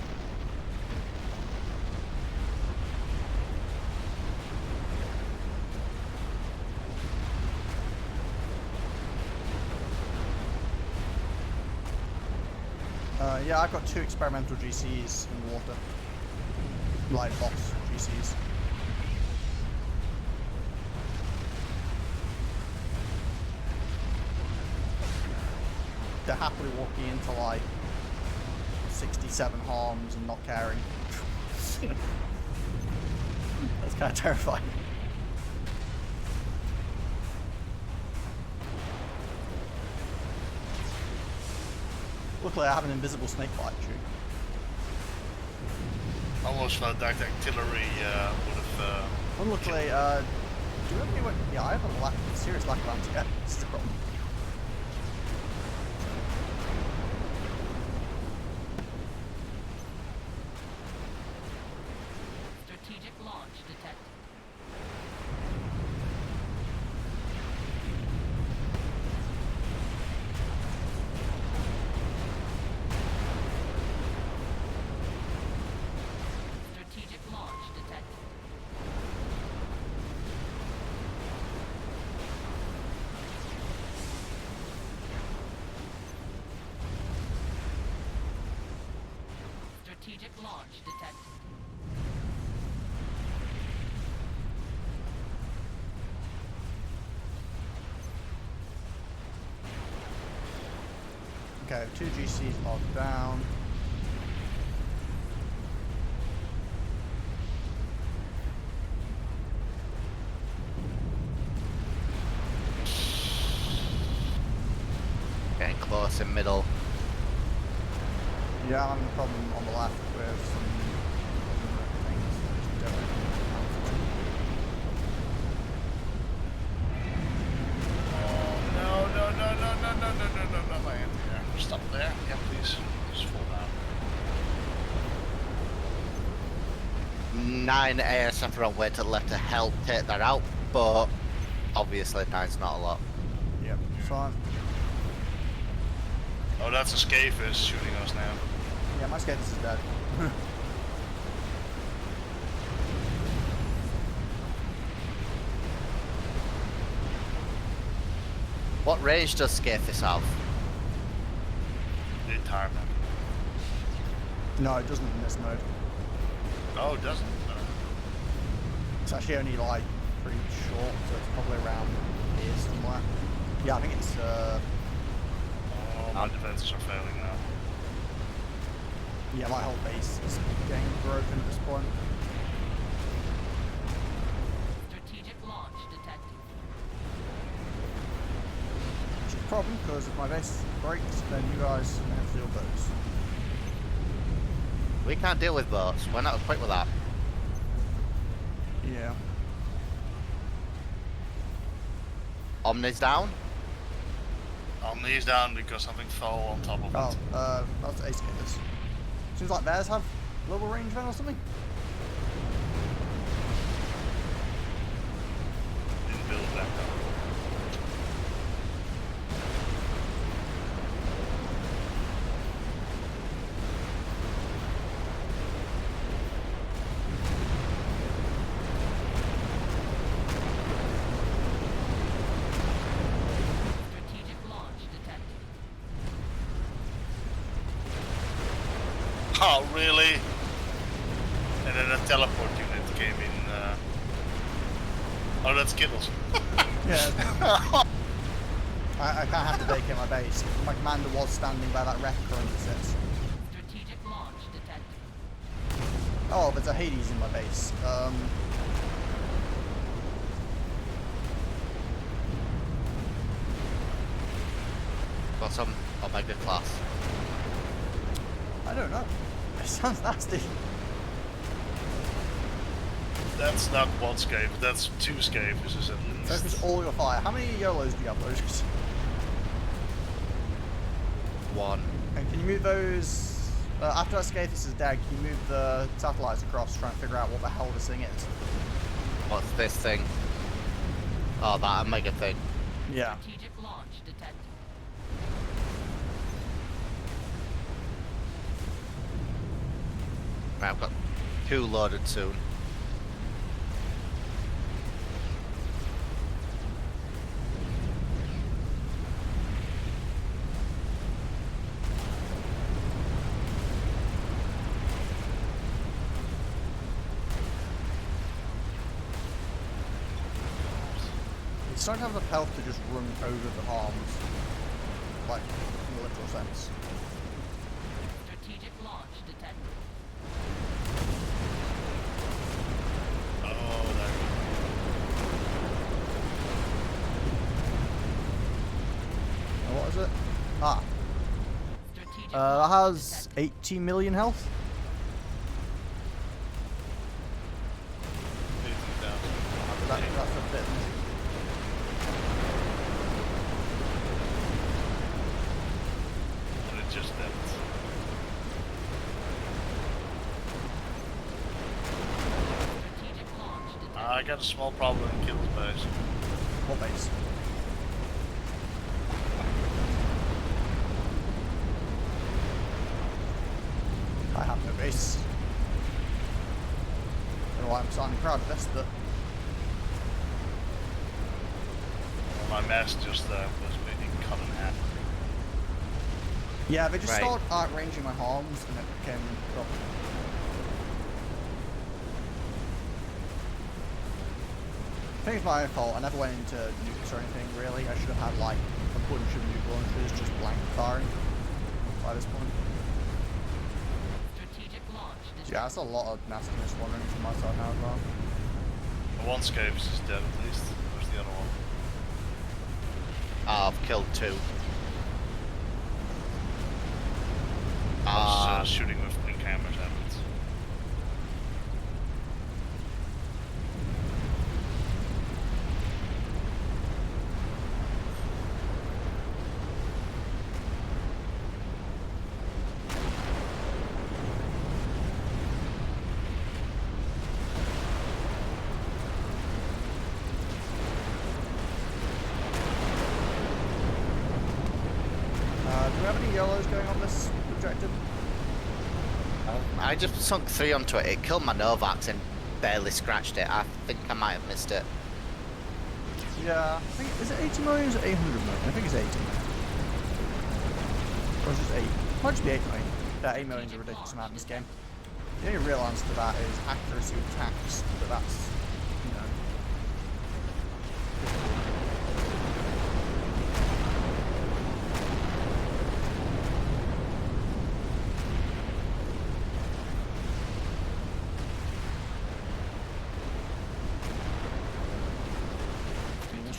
Yeah, I've got 2 experimental GCs in water. Live box GCs. They're happily walking into like 67 harms and not caring. That's kind of terrifying. Luckily I have an invisible snakebite shoot. Almost felt that artillery would have. Unluckily, do you have any way? Yeah, I have a serious lack of anti-air. This is the problem. Strategic launch detected. Strategic launch detected. Strategic launch detected. Okay, 2 GCs logged down. Getting close in middle. Yeah, I'm having a problem on the left with some things which don't No, my anti-air. Stop there. 9 ASF are on way to the left to help take that out, but obviously 9's not a lot. Yep, fine. Oh, that's a Scafus shooting us now. Yeah, my skaters is dead. What range does Scafus have? The entire map. No, it doesn't in this mode. Oh, it doesn't? No. It's actually only like pretty short, so it's probably around here somewhere. Yeah, I think it's Oh, my defenses are failing now. yeah, my whole base is getting broken at this point. Strategic launch detected. Which is a problem, because if my base breaks, then you guys may have to deal with those. We can't deal with boats. We're not equipped with that. Yeah. Omni's down. Omni's down because something fell on top of it. Oh, that's ace skaters. Seems like theirs have global range then or something. Didn't build back up. Strategic launch detected. Oh, really? And then a teleport unit came in. Oh, that's Skittles. Yeah. I can't have the vacate my base. My commander was standing by that wreck current, it says. Strategic launch detected. Oh, there's a Hades in my base. Got some Omega class. I don't know. It sounds nasty. That's not one Scape, that's two Scapes at least. Focus all your fire. How many YOLOs do you have, those? 1. And can you move those... after that Scathus is dead, can you move the satellites across to try and figure out what the hell this thing is? What's this thing? Oh, that Omega thing. Yeah. Strategic launch detected. Right, I've got 2 loaded soon. It's starting to have enough health to just run over the arms. Like, in a literal sense. Strategic launch detected. Oh, there And what is it? Ah. Strategic That launch has detected. 80 million health. 15,000. That's a bit. And it just ends. Strategic launch detected. I got a small problem in Kill's base. What base? I have no base. Don't know why I'm sounding proud of this, but My mess just was being cut in half. yeah, they just Right. started outranging my harms and it became rough. I think it's my own fault. I never went into nukes or anything really. I should have had like a bunch of nuke launchers just blank firing by this point. Strategic launch detected. Yeah, that's a lot of nastiness wandering from my side now as well. The one Scape is dead at least. Where's the other one? I've killed 2. I was shooting with blink hammers at it. have any YOLOs going on this objective? I just sunk 3 onto it. It killed my Novax and barely scratched it. I think I might have missed it. Yeah, I think, is it 80 million or is it 800 million? I think it's 80 million. Or is it 8? Might just be 8 million. Yeah, 8 million is a ridiculous amount in this game. The only real answer to that is accuracy of attacks, but that's, you know.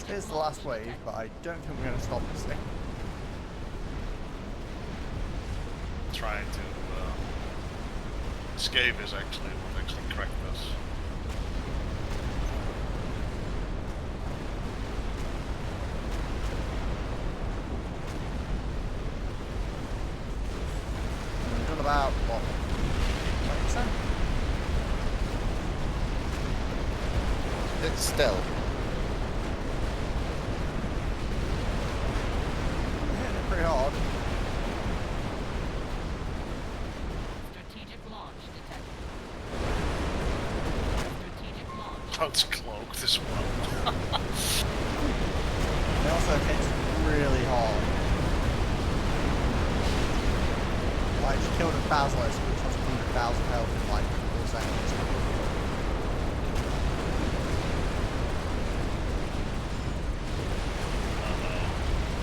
This is the last wave, but I don't think we're going to stop this thing. Trying to escape is actually what actually cracked us. We've done about, what, 20%? It's still. Hitting it pretty hard. Strategic launch detected. Strategic launch. Oh, it's cloaked as well. It also hits really hard. Like, she killed a Basilisk, which has 100,000 health in like 4 seconds.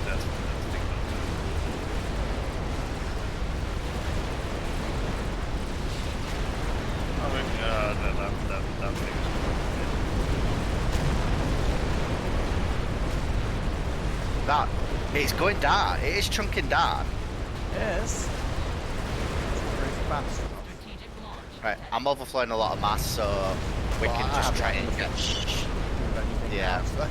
That's the thing about it. I think that thing is That. It's going down. It is chunking down. Yes. Very fast. Strategic launch. Right, I'm overflowing a lot of mass, so we Well, can I just have try that and under get. control. Do anything Yeah. else, though.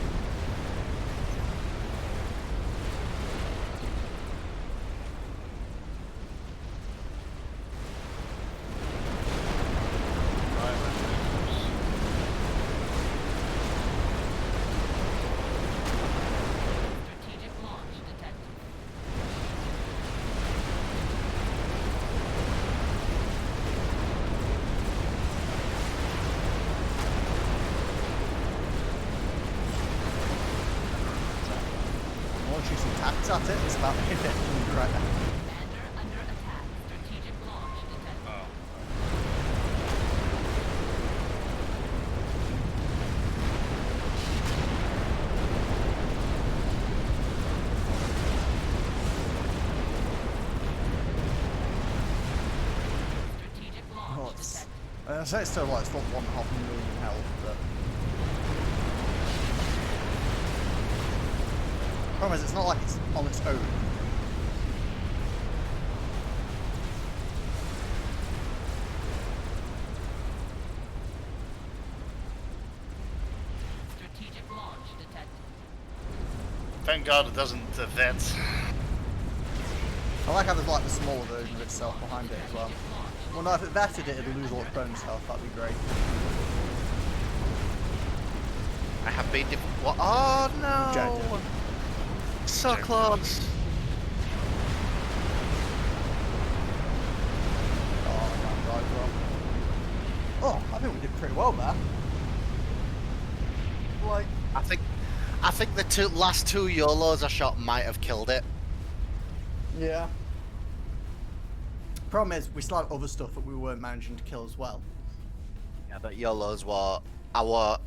Strategic launch detected. Launch you some tacks at it, it's about hitting it right now. Commander under attack. Strategic launch detected. Oh. Strategic Oh, launch it's, detected. I say it's still like, it's not 1.5 million health, but... Problem is, it's not like it's on its own. Strategic launch detected. Thank God it doesn't vet. I like how there's like the smaller version of itself behind it as well. Strategic launch. Well, no, if it vetted it, it'd lose all its bonus health, that'd be great. I have been. What? Oh no! Objective. So Objective. close. Oh, I can't drive well. Oh, I think we did pretty well there. Like, I think the last two YOLOs I shot might have killed it. yeah. Problem is, we still had other stuff that we weren't managing to kill as well. Yeah, but YOLOs were I were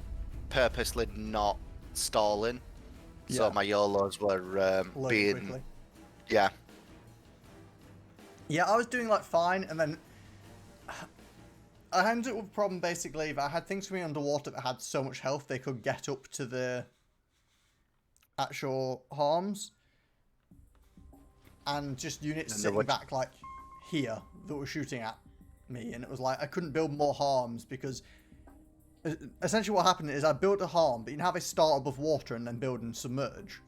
purposely not stalling, so Yeah. my YOLOs were Loading being quickly. yeah. Yeah, I was doing like fine, and then I ended up with a problem basically that I had things coming underwater that had so much health they could get up to the actual harms, and just units And they sitting would- back like here that were shooting at me, and it was like I couldn't build more harms because essentially what happened is I built a harm, but you know how they start above water and then build and submerge.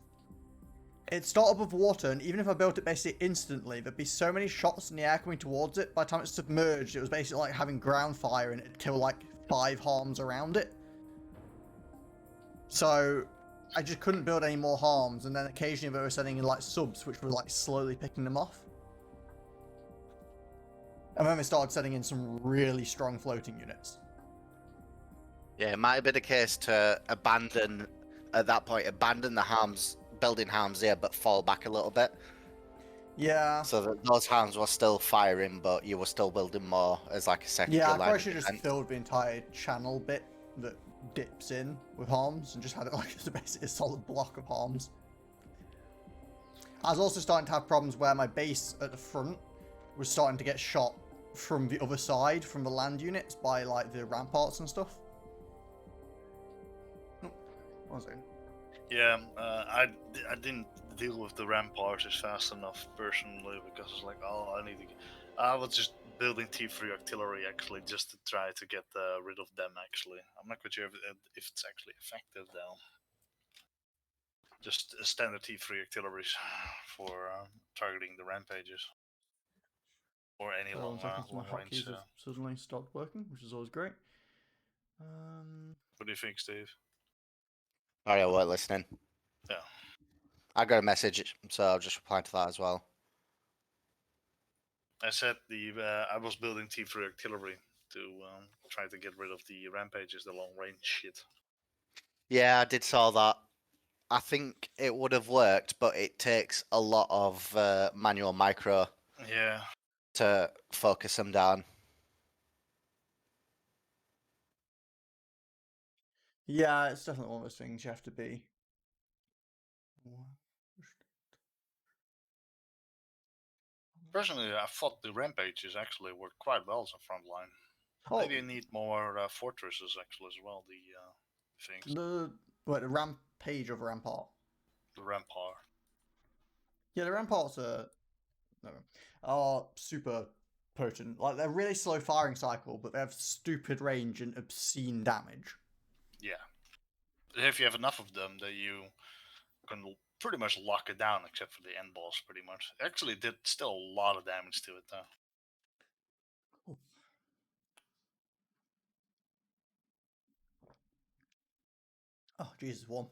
It started above water, and even if I built it basically instantly, there'd be so many shots in the air coming towards it. By the time it's submerged, it was basically like having ground fire, and it'd kill like 5 harms around it. So I just couldn't build any more harms, and then occasionally they were sending in like subs, which were like slowly picking them off. And then they started sending in some really strong floating units. Yeah, it might have been the case to abandon, at that point, abandon the harms, building harms here, but fall back a little bit. Yeah. So that those harms were still firing, but you were still building more as like a secondary Yeah, I line probably of should have just defense. filled the entire channel bit that dips in with harms and just had it like basically a solid block of harms. I was also starting to have problems where my base at the front was starting to get shot from the other side, from the land units, by like the ramparts and stuff. Oh, what was it? Yeah, I didn't deal with the ramparts as fast enough personally because it's like, oh, I need to. I was just building T3 artillery actually just to try to get rid of them. Actually, I'm not quite sure if it's actually effective though. Just standard T3 artilleries for targeting the rampages or any So long 1 second, so my long range. hotkeys have suddenly stopped working, which is always great. What do you think, Steve? Oh yeah, we're listening. Yeah. I got a message, so I'll just reply to that as well. I said I was building T3 artillery to try to get rid of the rampages, the long range shit. Yeah, I did saw that. I think it would have worked, but it takes a lot of manual micro Yeah. to focus them down. Yeah, it's definitely one of those things you have to be. Personally, I thought the rampages actually worked quite well as a front line. Oh, Maybe you need more fortresses actually as well. The things, the rampage of rampart. the rampart. Yeah, the ramparts are super potent. Like they're really slow firing cycle, but they have stupid range and obscene damage. Yeah. If you have enough of them, then you can pretty much lock it down, except for the end boss. Pretty much. Actually, did still a lot of damage to it though. Oh Jesus, one.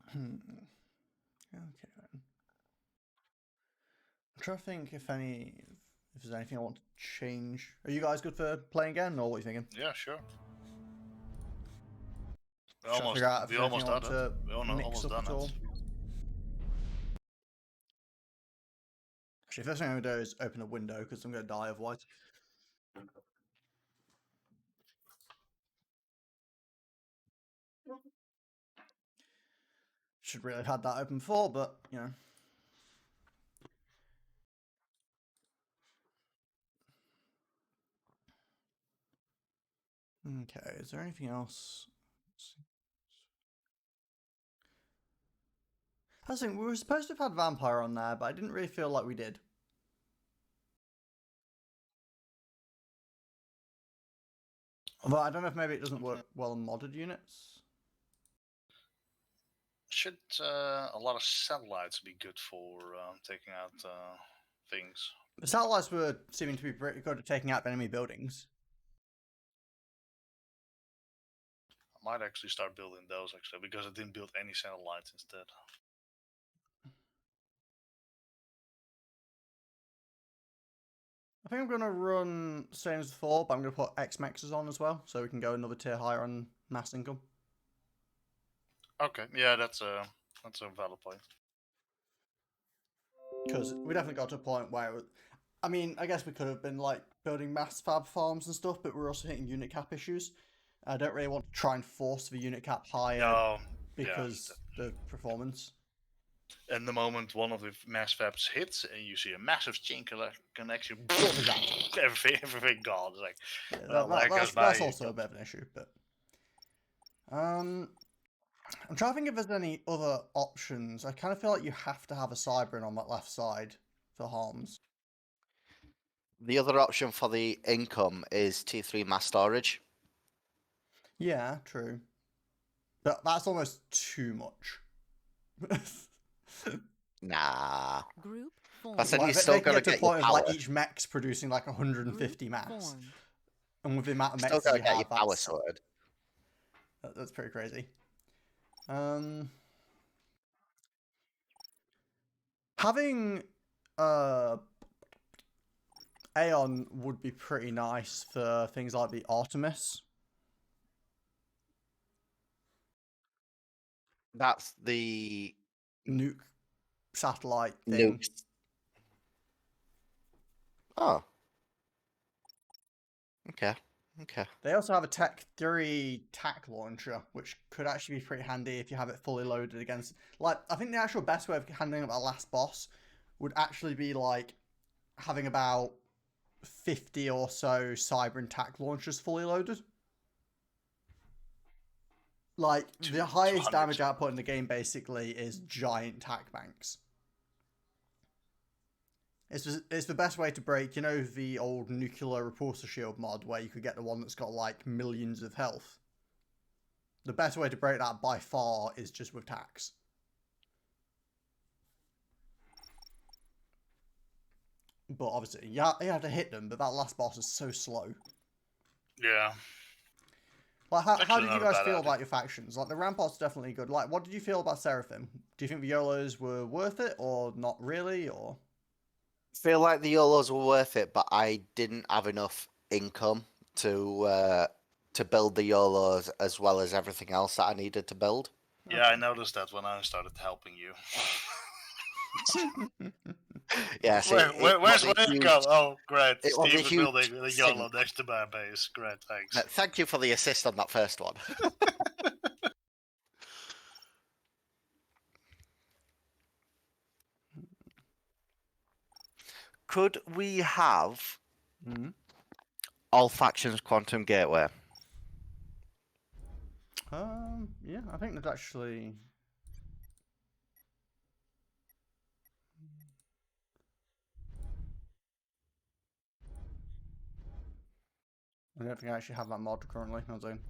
Okay then. I'm trying to think if there's anything I want to change. Are you guys good for playing again, or what are you thinking? Yeah, sure. We Trying to almost, figure out if we there's almost anything I done want it. We to mix almost up done at all. it. Actually, first thing I'm going to do is open a window because I'm going to die otherwise. Should really have had that open before, but you know. Okay, is there anything else? I think we were supposed to have had Vampire on there, but I didn't really feel like we did. Although I don't know if maybe it doesn't work well on modded units. Should a lot of satellites be good for taking out things? The satellites were seeming to be pretty good at taking out enemy buildings. I might actually start building those actually because I didn't build any satellites instead. I think I'm going to run same as before, but I'm going to put X-Mexes on as well, so we can go another tier higher on mass income. Okay, yeah, that's a valid point. Because we definitely got to a point where, I mean, I guess we could have been like building mass fab farms and stuff, but we're also hitting unit cap issues. I don't really want to try and force the unit cap higher No, because the performance. And the moment one of the mass fabs hits, and you see a massive chain connection, everything gone. It's like, Yeah, well, that's also a bit of an issue, but I'm trying to think if there's any other options. I kind of feel like you have to have a Cybrin on that left side for harms. The other option for the income is T3 mass storage. Yeah, true. But that's almost too much. Nah. Group I said Like, you they still can gotta get to the get your point of like power. each mech's producing like 150 Group mass. formed. And with the amount of Still mechs gotta you get have, your power that's... sorted. That's pretty crazy. Having Aeon would be pretty nice for things like the Artemis. That's the Nuke satellite thing. nukes. Oh. Okay. Okay. They also have a Tech 3 tac launcher, which could actually be pretty handy if you have it fully loaded against... Like, I think the actual best way of handling that last boss would actually be, like, having about 50 or so Cyber and tac launchers fully loaded. Like, the highest 200. damage output in the game, basically, is giant tac banks. It's the best way to break, you know, the old nuclear repulsor shield mod where you could get the one that's got like millions of health. The best way to break that by far is just with tax. But obviously, you have to hit them, but that last boss is so slow. Yeah. Like, how Actually, did you not a guys bad feel idea. about your factions? Like, the Rampart's definitely good. Like, what did you feel about Seraphim? Do you think the YOLOs were worth it, or not really, or...? Feel like the YOLOs were worth it, but I didn't have enough income to build the YOLOs as well as everything else that I needed to build. Yeah, I noticed that when I started helping you. Yeah, see, Where's my income? Oh, great. it was a Steve is huge building the YOLO sink. next to my base. Great, thanks. Thank you for the assist on that first one. Could we have Mm-hmm. all factions Quantum Gateway? Yeah, I think that's actually... I don't think I actually have that mod currently. Hold on.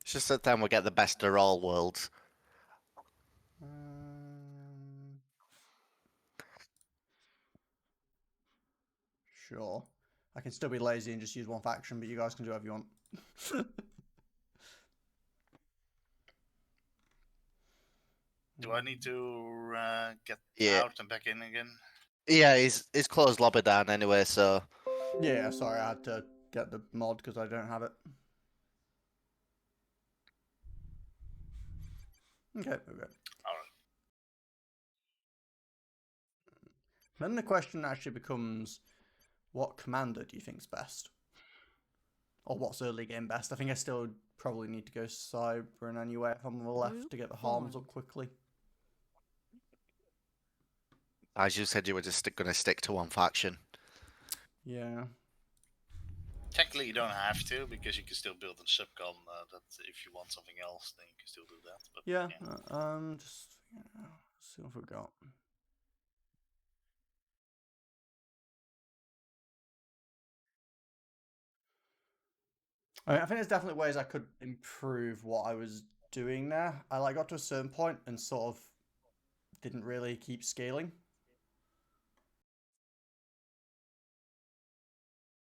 It's just that then we get the best of all worlds. Sure. I can still be lazy and just use one faction, but you guys can do whatever you want. Do I need to get Yeah. out and back in again? Yeah, he's closed lobby down anyway, so Yeah, sorry, I had to get the mod because I don't have it. Okay, okay. Alright. Then the question actually becomes, what commander do you think's best? Or what's early game best? I think I still probably need to go Cybern anyway if I'm on the left to get the harms up quickly. as you said, you were just going to stick to one faction. Yeah. Technically, you don't have to because you can still build in SupCom. That if you want something else, then you can still do that. But Yeah. Just see what we got. I mean, I think there's definitely ways I could improve what I was doing there. I like got to a certain point and sort of didn't really keep scaling.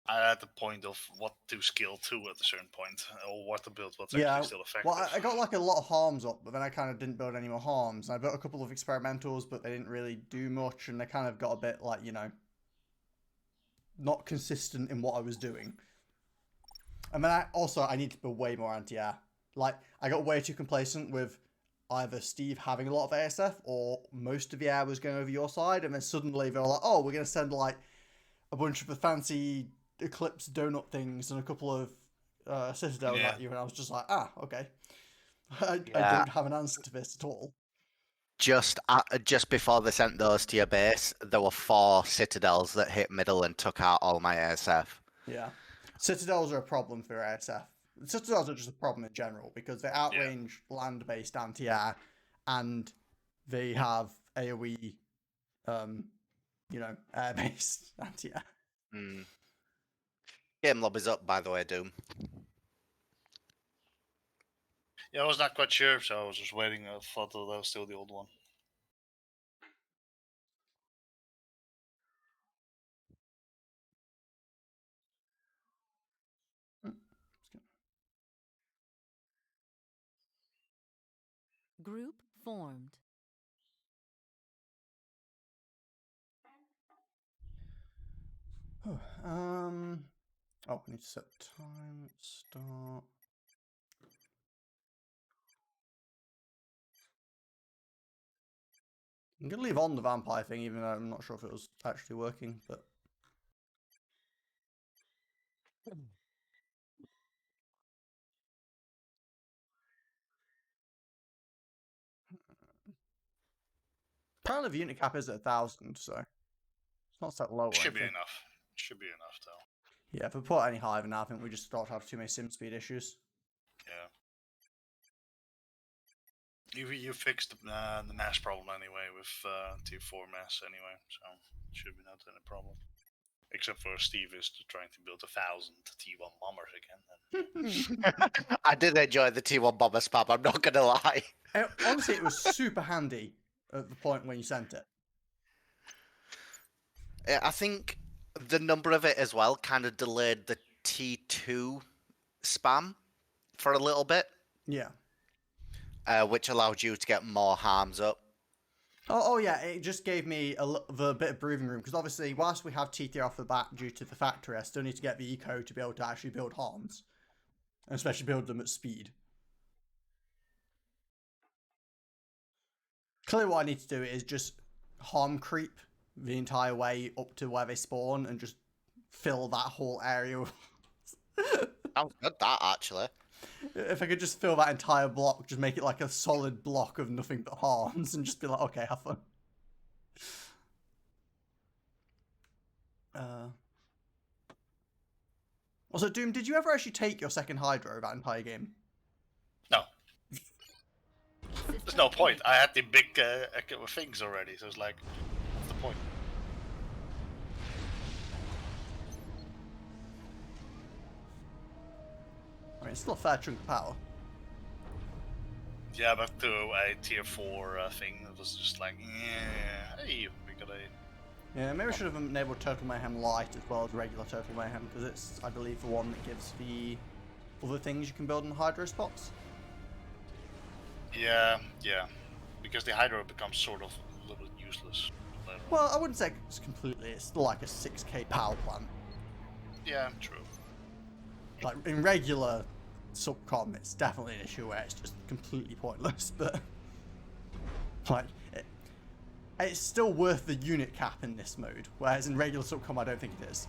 I'm at the point of what to scale to at a certain point, or what to build what's Yeah, actually still effective. well, I got like a lot of harms up, but then I kind of didn't build any more harms. I built a couple of experimentals, but they didn't really do much, and they kind of got a bit like, you know, not consistent in what I was doing. And then I need to build way more anti-air. Like, I got way too complacent with either Steve having a lot of ASF or most of the air was going over your side, and then suddenly they were like, oh, we're going to send like a bunch of the fancy Eclipse donut things and a couple of Citadels at you, and I was just like, okay. I don't have an answer to this at all. Just before they sent those to your base, there were 4 Citadels that hit middle and took out all my ASF. Yeah. Citadels are a problem for ASF. Citadels are just a problem in general because they outrange land-based anti-air and they have AoE, you know, air-based anti-air. Game lobby's up, by the way, Doom. Yeah, I was not quite sure, so I was just waiting. I thought that was still the old one. Group formed. Oh, we need to set time, start. I'm gonna leave on the vampire thing, even though I'm not sure if it was actually working, but. Apparently the unit cap is at 1,000, so it's not set low or Should be anything. enough. Should be enough though. Yeah, if we put any higher than that, I think we just start to have too many sim speed issues. Yeah. You fixed the mass problem anyway with Tier 4 mass anyway, so should be not any problem. Except for Steve is trying to build 1,000 T1 bombers again. I did enjoy the T1 bomber spam, I'm not gonna lie. Honestly, it was super handy at the point when you sent it. I think the number of it as well kind of delayed the T2 spam for a little bit, Yeah. which allowed you to get more harms up. Oh yeah, it just gave me the bit of breathing room, because obviously, whilst we have T3 off the bat due to the factory, I still need to get the eco to be able to actually build harms. And especially build them at speed. Clearly what I need to do is just harm creep the entire way up to where they spawn and just fill that whole area with... Sounds good, that, actually. If I could just fill that entire block, just make it like a solid block of nothing but harms and just be like, okay, have fun. Also, Doom, did you ever actually take your second Hydro that entire game? No. There's no point. I had the big things already, so it's like, what's the point? I mean, it's still a fair chunk of power. Yeah, but to a Tier 4 thing, it was just like, yeah, hey, we got a... Yeah, maybe I should have enabled Total Mayhem Light as well as regular Total Mayhem, because it's, I believe, the one that gives the other things you can build in the Hydro spots. Yeah, because the Hydro becomes sort of a little bit useless later on. Well, I wouldn't say it's completely, it's still like a 6k power plant. Yeah, true. Like, in regular SupCom, it's definitely an issue where it's just completely pointless, but... Like, it's still worth the unit cap in this mode, whereas in regular SupCom, I don't think it is.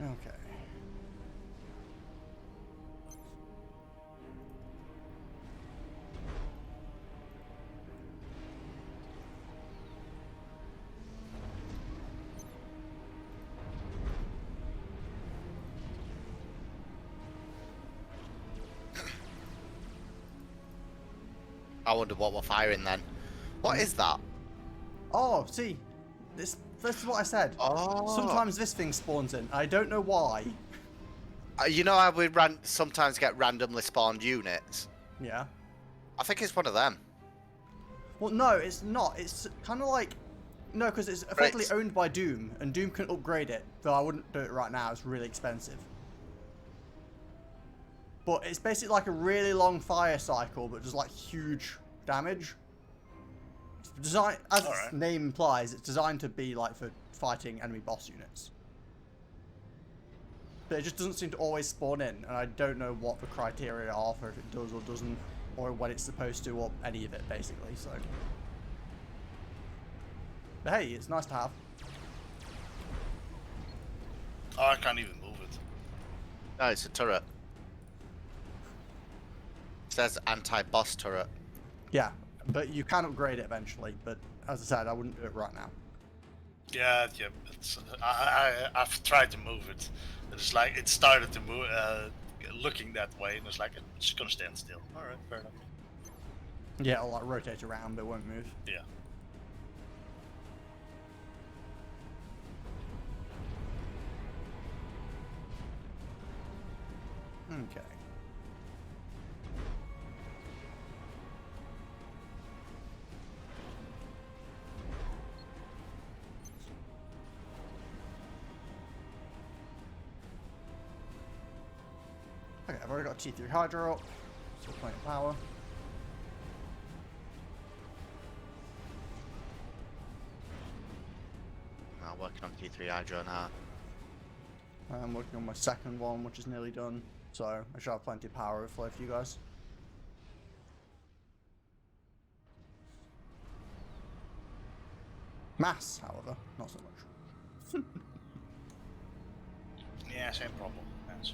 Okay. I wonder what we're firing then. What is that? Oh, see, this is what I said. Oh. Sometimes this thing spawns in. I don't know why. You know how we sometimes get randomly spawned units? Yeah. I think it's one of them. Well, no, it's not. It's kind of like... No, because it's effectively owned by Doom, and Doom can upgrade it, though I wouldn't do it right now. It's really expensive. But it's basically like a really long fire cycle, but does like huge damage. It's designed, as its name implies, it's designed to be like for fighting enemy boss units. But it just doesn't seem to always spawn in, and I don't know what the criteria are for if it does or doesn't, or when it's supposed to, or any of it, basically, so... But hey, it's nice to have. Oh, I can't even move it. No, it's a turret. It says anti-boss turret. Yeah, but you can upgrade it eventually, but as I said, I wouldn't do it right now. Yeah, it's, I've tried to move it. It's like, it started to move, looking that way, and it's like it's just gonna stand still. All right, fair enough. Yeah, it'll like rotate around, but it won't move. Yeah. Okay. Okay, I've already got T3 Hydro up. Still plenty of power. I'm working on T3 Hydro now. I'm working on my second one, which is nearly done. So I should have plenty of power overflow for you guys. Mass, however, not so much. Yeah, same problem. Yes.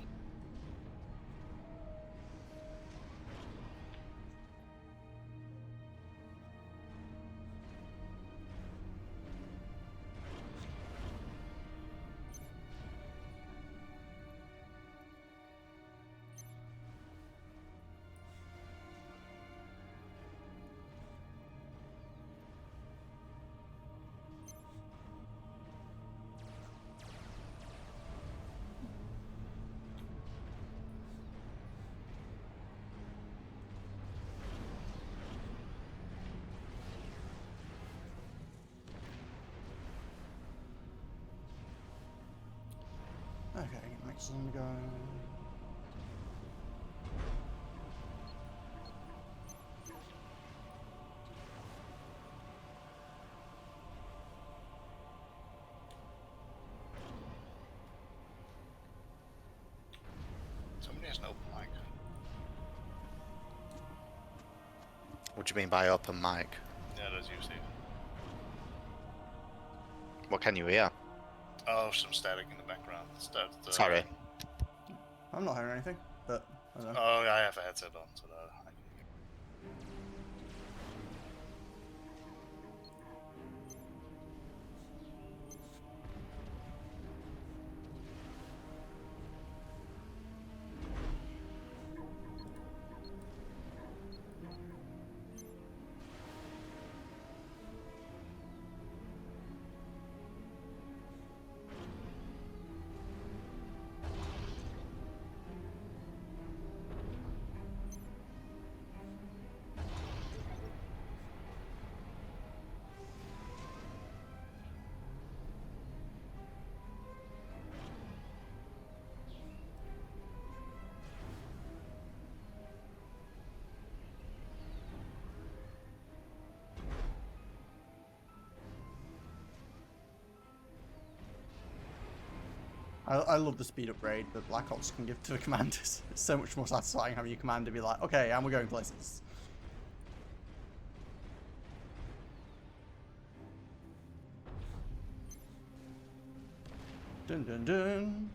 Okay, next is gonna go. Somebody has an open mic. What do you mean by open mic? Yeah, that's usually. What can you hear? Oh, some static in the background. Sorry. I'm not hearing anything, but I don't know. Oh, I have a headset on, so that I can hear. I love the speed upgrade that Black Ops can give to the commanders. It's so much more satisfying having your commander be like, okay, and we're going places. Dun dun dun.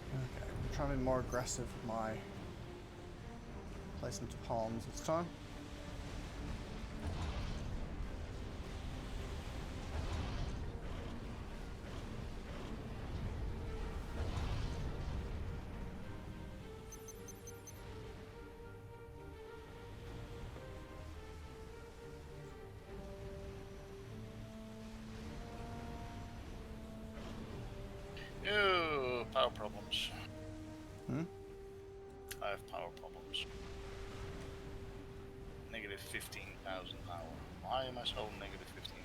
Okay, I'm trying to be more aggressive with my placement of palms this time. Ew, power problems. Hmm? I have power problems. Negative 15,000 power. Why am I so negative 15,000?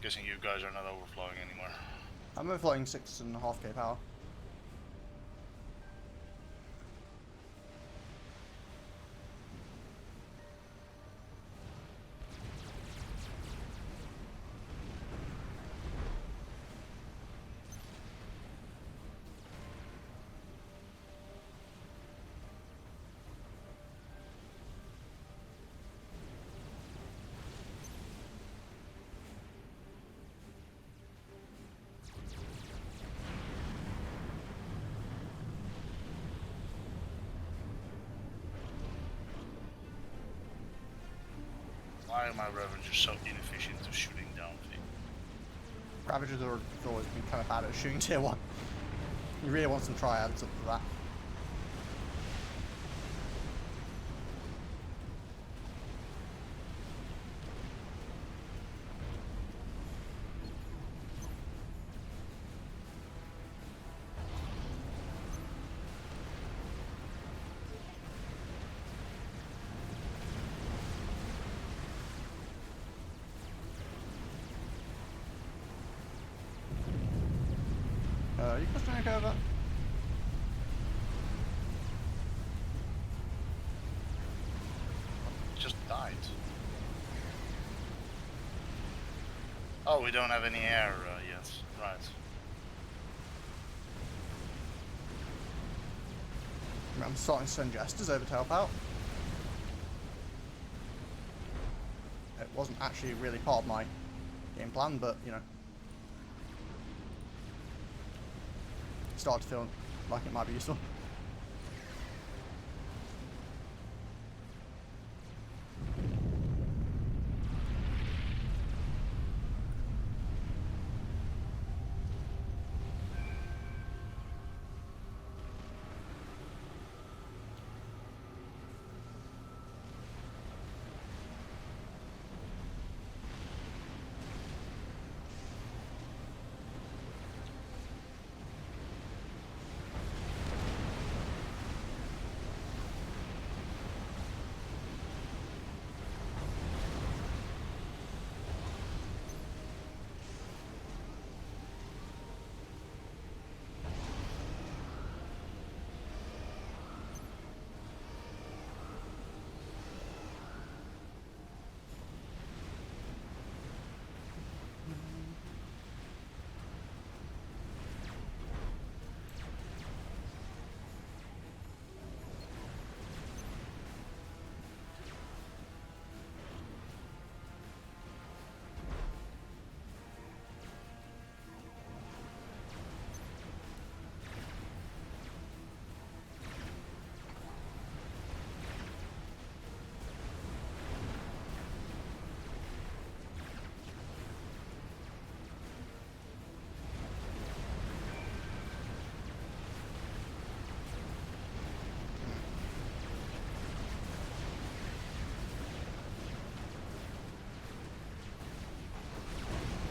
Guessing you guys are not overflowing anymore. I'm overflowing 6.5k power. Why are my Ravagers so inefficient at shooting down things? Ravagers have always been kind of bad at shooting tier 1. You really want some triads up for that. You crossing okay over? Just died. Oh, we don't have any air yet. Right. I'm starting to send jesters over to help out. It wasn't actually really part of my game plan, but you know. Started to feel like it might be useful.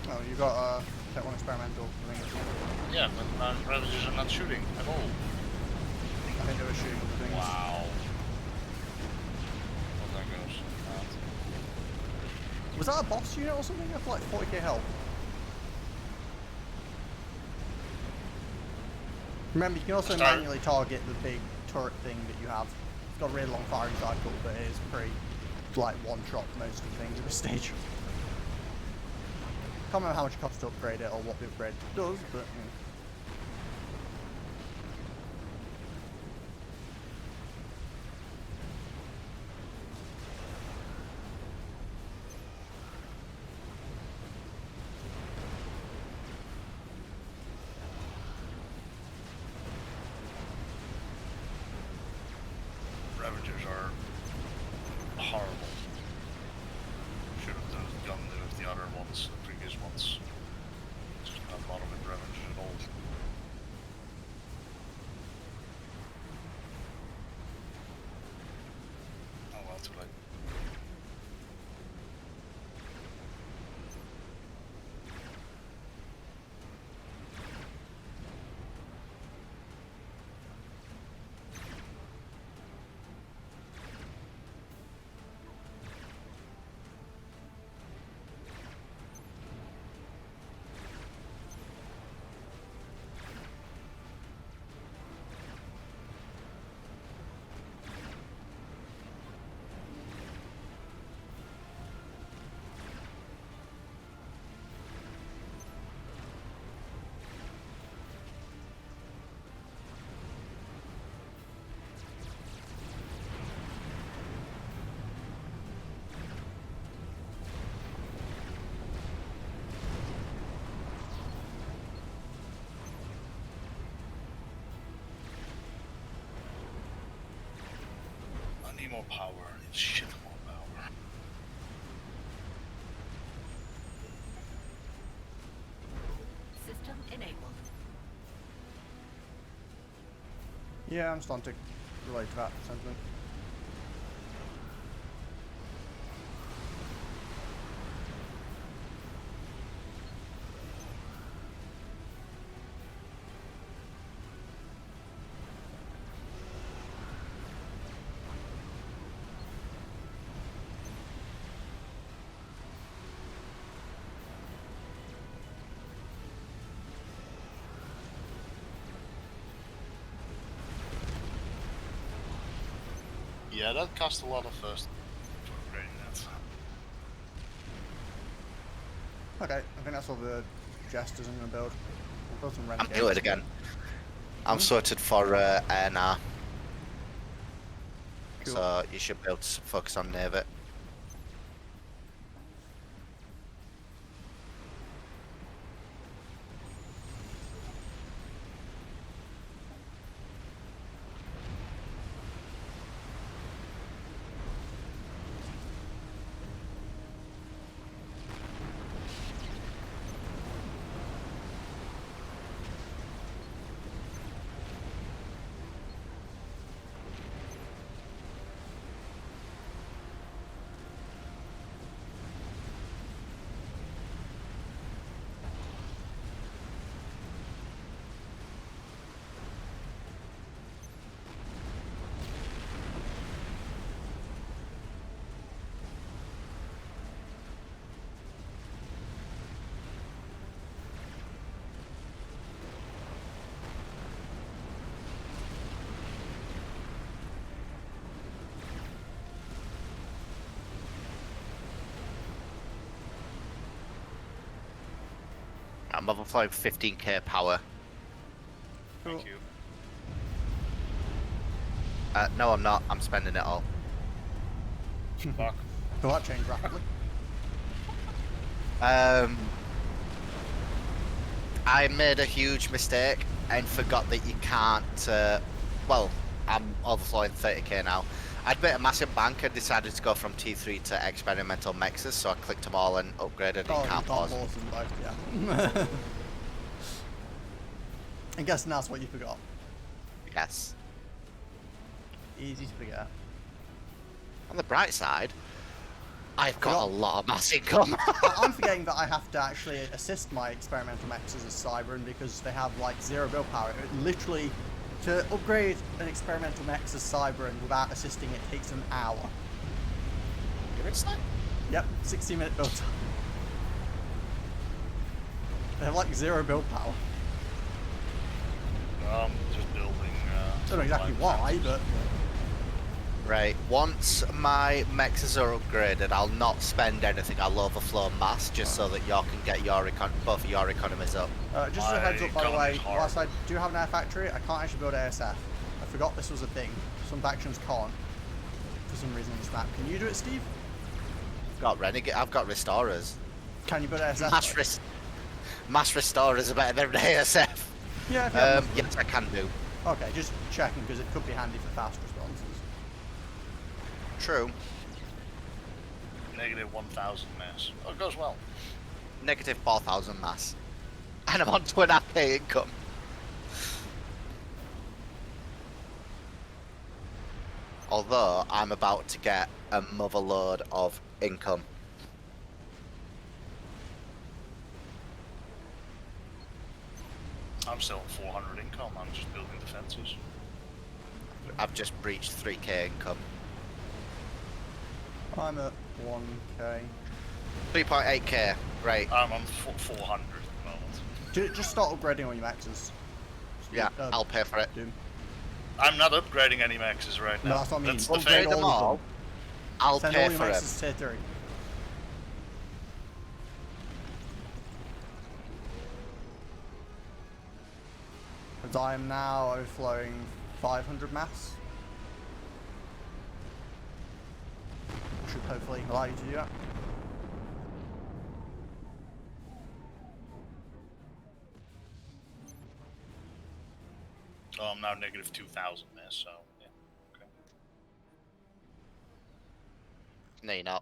Oh, you got that one experimental thing. Yeah, but my Ravagers are not shooting at all. I think they were shooting the things. Wow. Well, there goes. Was that a boss unit or something? I feel like 40k health. Remember, you can also manually target the big turret thing that you have. It's got a really long firing cycle, but it is pretty, like, one-shot most of the things at this stage. Can't remember how much it costs to upgrade it or what the upgrade does, but... Ravagers are horrible. Should have gone with the other ones, the previous ones. Just not bother with Ravagers at all. Oh well, too late. need more power. I need shit more power. System enabled. Yeah, I'm starting to relate to that sentiment. Yeah, that cost a lot of first for upgrading that. Okay, I think that's all the jesters I'm going to build. I'll build some I'm renegades. sorted again. I'm sorted for air now. Cool. So you should be able to focus on Navy. I'm overflowing 15k power. Thank you. No, I'm not. I'm spending it all. Fuck. Will that change rapidly? I made a huge mistake and forgot that you can't. Well, I'm overflowing 30k now. I'd made a massive bank and decided to go from T3 to experimental mexes, so I clicked them all and upgraded. Oh, and you can't can't pause. pause them both, yeah. I'm guessing that's what you forgot. Yes. Easy to forget. On the bright side, I've got Forgot. a lot of mass income. I'm forgetting that I have to actually assist my experimental mexes as Cybern because they have like 0 build power. It literally, to upgrade an experimental mex as Cybern without assisting it takes an hour. Yep, 60-minute build time. They have like 0 build power. Just building. Don't know exactly why, but Right, once my mexes are upgraded, I'll not spend anything. I'll overflow mass just so that you can get your both of your economies up. just as a heads up, by the My way, economy's whilst I horrible. do have an air factory, I can't actually build ASF. I forgot this was a thing. Some factions can't for some reason on this map. Can you do it, Steve? I've got restorers. Can you build ASF? Mass restorers are better than ASF. Yeah, if you have enough of them. Yes, I can do. Okay, just checking because it could be handy for fast responses. True. Negative 1,000 mass. Oh, it goes well. Negative 4,000 mass. And I'm on 2.5k income. Although I'm about to get a mother load of income. I'm still at 400 income. I'm just building defenses. I've just breached 3k income. I'm at 1k. 3.8k, right. I'm on 400 at the moment. Just start upgrading all your maxes. Yeah, I'll pay for it. Doom. I'm not upgrading any maxes right No, now. that's what I mean. That's the Upgrade thing. them all of all. them. I'll Send pay all your for it. maxes to tier 3. Because I am now overflowing 500 mass. Should hopefully allow you to do that. Oh, I'm now negative 2,000 mass, so yeah. Okay. No, you're not.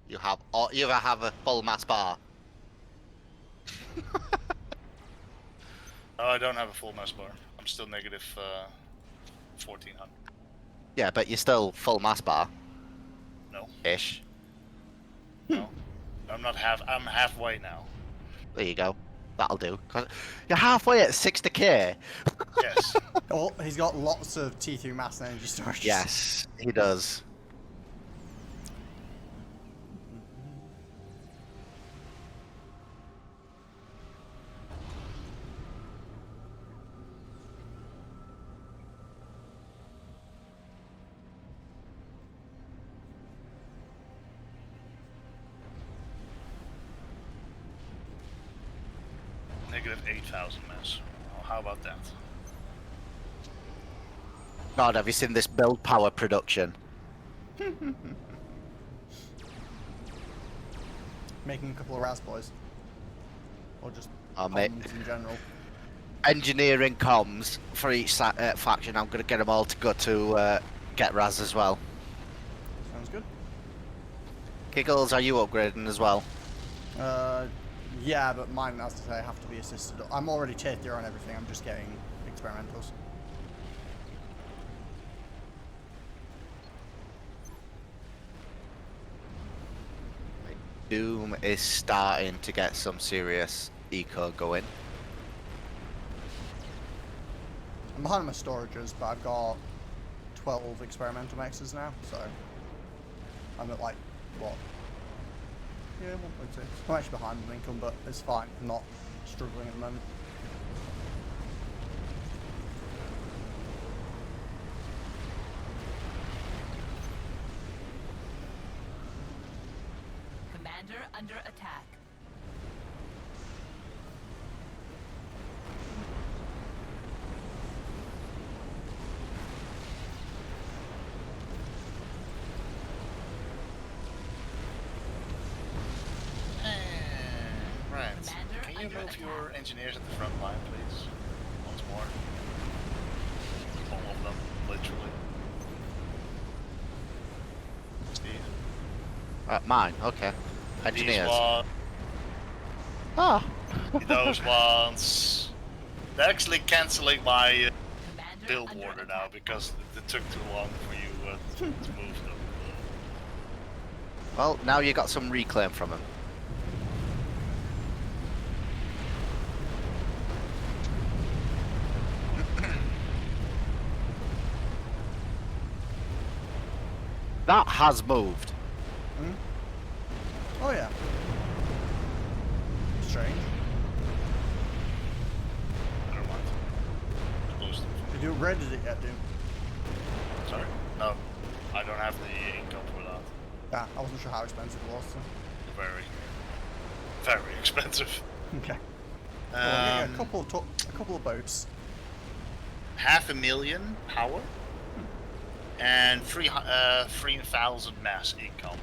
You have, or you either have a full mass bar. Oh, I don't have a full mass bar. I'm still negative 1400. Yeah, but you're still full mass bar. No, Ish. no. I'm not half. I'm halfway now. There you go. That'll do. 'Cause you're halfway at 60k. Yes. Oh, he's got lots of T3 mass and energy storage. Yes, he does. Negative 8,000 mass. Oh, how about that? God, have you seen this build power production? Making a couple of Raz boys. Or just Oh, mate. bombs in general. Engineering comms for each faction. I'm gonna get them all to go to get Raz as well. Sounds good. Giggles, are you upgrading as well? Yeah, but mine, as I say, have to be assisted. I'm already tier 3 on everything, I'm just getting experimentals. Doom is starting to get some serious eco going. I'm behind my storages, but I've got 12 experimental mexes now, so I'm at like, what? Yeah, 1.6. I'm actually behind with income, but it's fine. I'm not struggling at the moment. Commander under attack. Right. Commander Can you under move attack. your engineers at the front line, please? Once more. All of them, literally. Steve. Mine, okay. Engineers. These ones. Ah. Those ones. They're actually cancelling my Commander build under order now attack. because it took too long for you to move them. Well, now you got some reclaim from him. That has moved. Hmm? Oh yeah. Strange. Never mind. Close them. Did you upgraded it yet, dude? Sorry? No. I don't have the income for that. Yeah, I wasn't sure how expensive it was. So. Very, very expensive. Okay. Well, yeah, Um, a couple of boats. 500,000 power and 3,000 mass income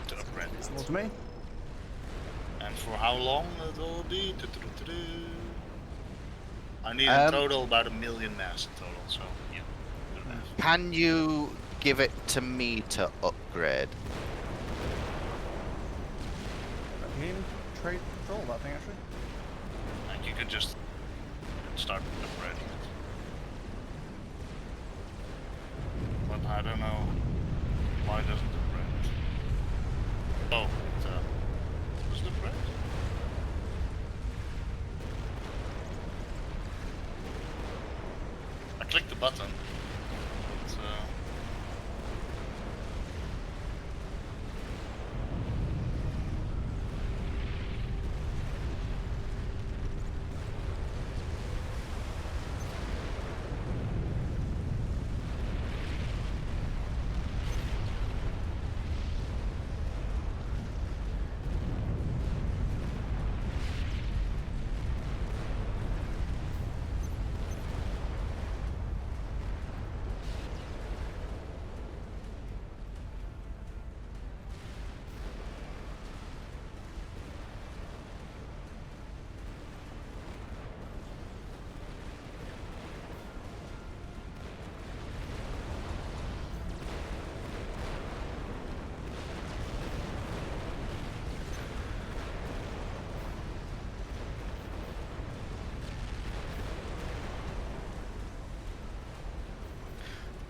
to upgrade It's that. to me. And for how long it will be? I need in total about 1 million mass in total, so yeah. Good enough. Can you give it to me to upgrade? You can trade control that thing actually. And you can just start upgrading it. But I don't know why it doesn't upgrade it. Oh, does it upgrade? I clicked the button. But,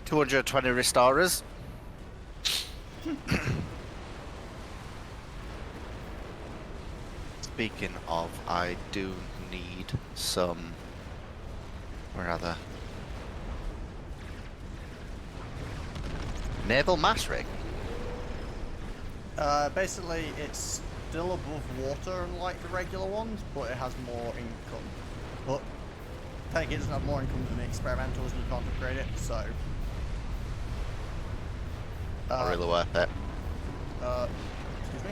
220 restorers. Speaking of, I do need some. Where are they? Naval mass rig. Basically, it's still above water unlike the regular ones, but it has more income. But I think it doesn't have more income than the experimentals, and you can't upgrade it, so... Not really worth it. Excuse me?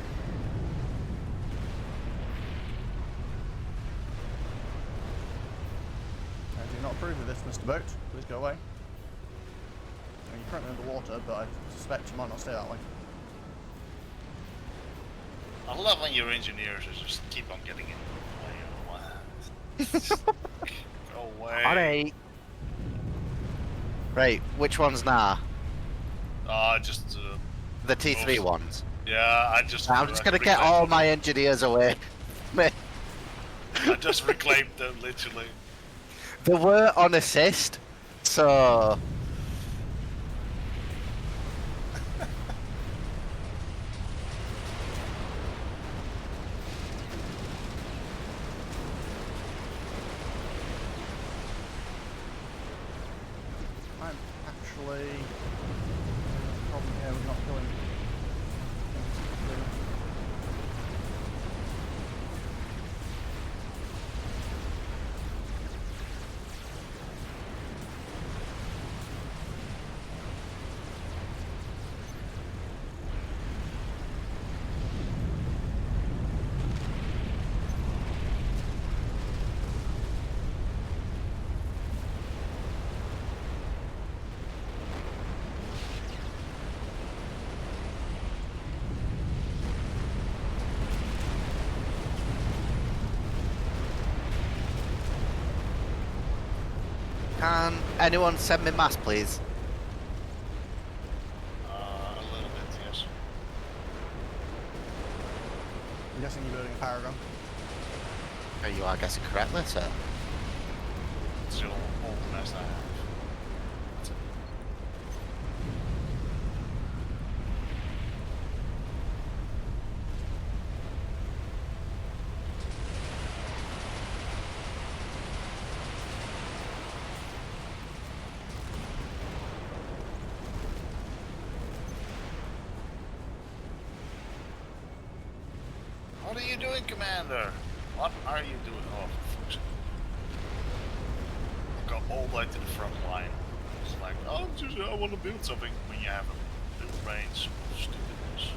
I do not approve of this, Mr. Boat. Please go away. I mean, you're currently underwater, but I suspect you might not stay that way. I love when your engineers just keep on getting in the way. Go away. Alright. Right, which ones now? Just The T3 Oops. ones. yeah. I'm just gonna get all my engineers away. I just reclaimed them literally. They were on assist, so I'm actually... Problem here with not going... can anyone send me mass, please? A little bit, yes. I'm guessing you're building a Paragon. Oh, you are guessing correctly, sir. Still all the mess I have. That's it. What are you doing, Commander? What are you doing? Oh, for fuck's sake. Go all the way to the front line. It's like, oh, I want to build something when you have a build range. Stupidness.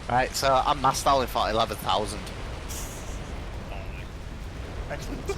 Right, so I'm mass stalling for 11,000. Only. Excellent.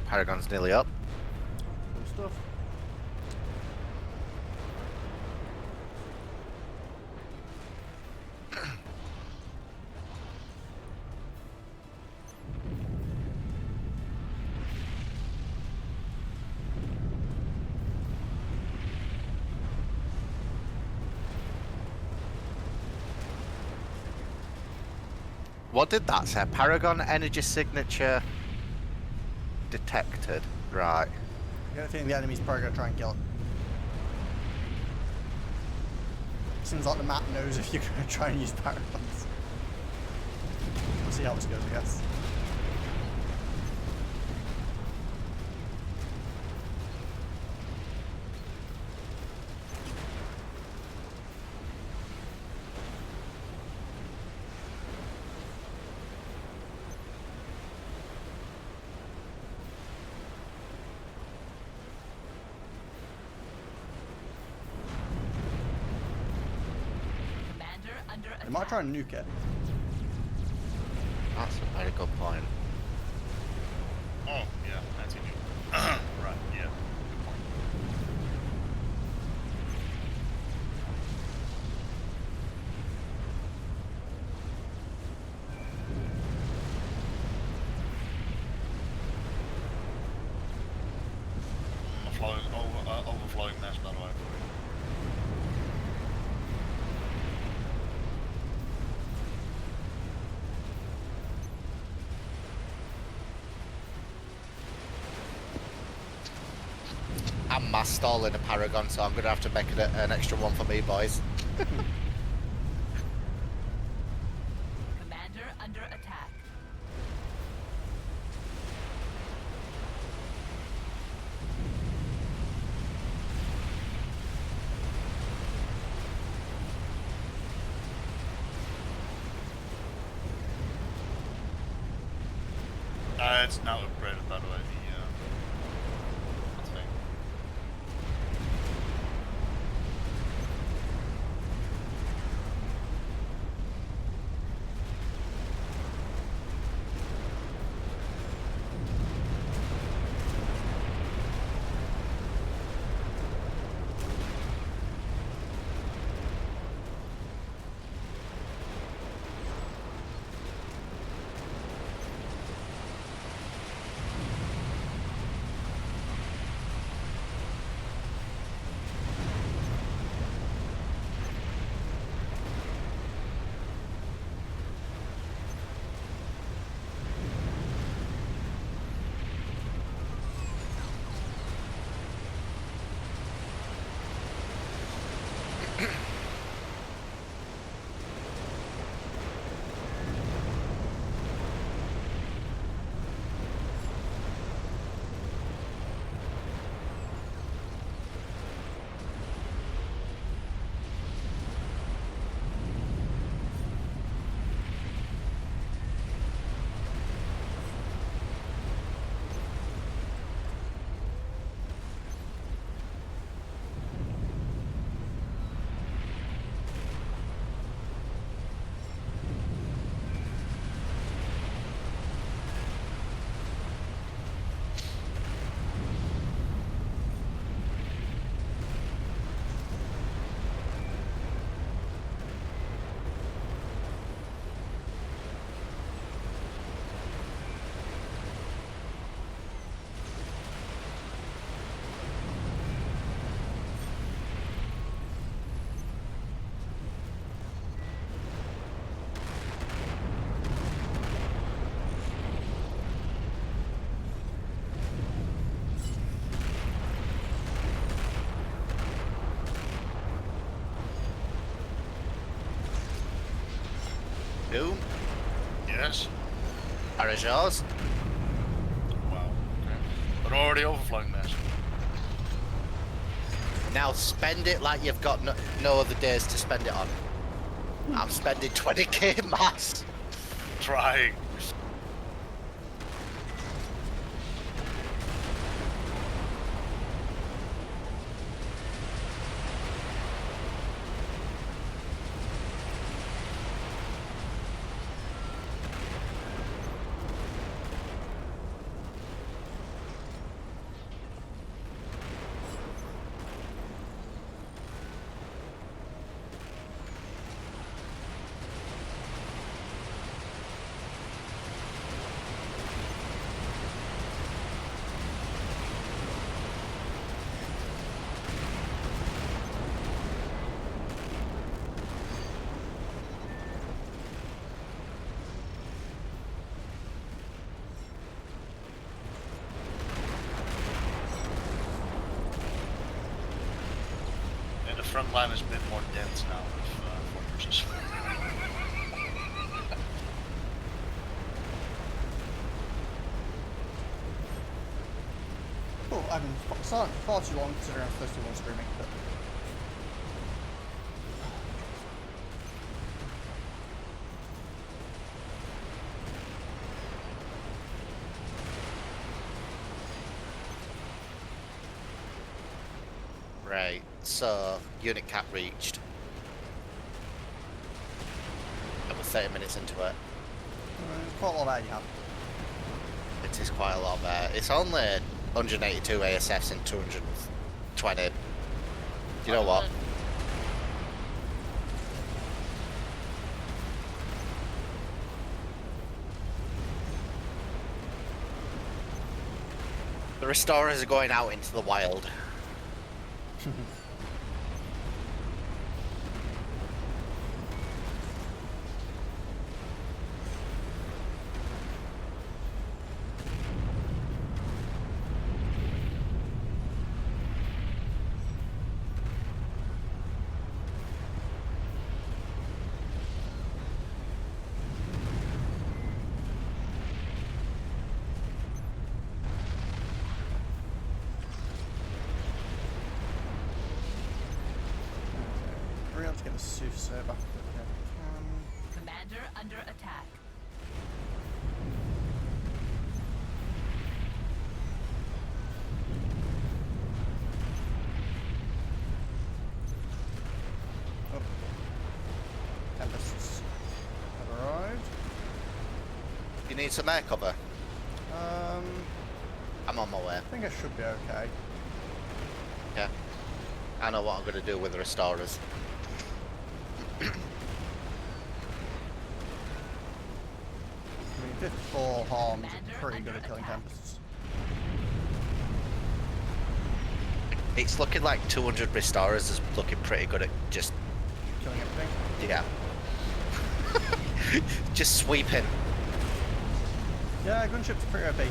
Paragon's nearly up. Good stuff. What did that say? Paragon energy signature detected. Right. I don't think the enemy's probably going to try and kill it. Seems like the map knows if you're going to try and use Paragons. We'll see how this goes, I guess. under They might try attack. and nuke it. That's a very good point. Oh, yeah, that's it. Right, yeah. Good point. Overflowing mess, by the way. I'm mass stalling a Paragon, so I'm gonna have to make it an extra one for me, boys. Commander under attack. It's now upgraded, by the way, the thing. Doom, Yes? are is yours? Wow, okay. But already overflowing mess. Now spend it like you've got no other days to spend it on. I'm spending 20k mass. Trying. And the front line is a bit more dense now with fortresses. Oh, I've been silent for far too long considering I'm supposed to be on streaming, but... Right, so unit cap reached. we're 30 minutes into it. Quite a lot of air you have. It is quite a lot of air. It's only 182 ASFs and 220. You know what? The restorers are going out into the wild. We're going to get a soothsayer back. Commander under attack. Oh. Tempests have arrived. You need some air cover? Um, I'm on my way. I think I should be okay. Yeah. I know what I'm going to do with the restorers. I mean, 54 harms are pretty good at killing tempests. It's looking like 200 restorers is looking pretty good at just, Killing everything. yeah. Just sweeping. Yeah, gunships are pretty OP.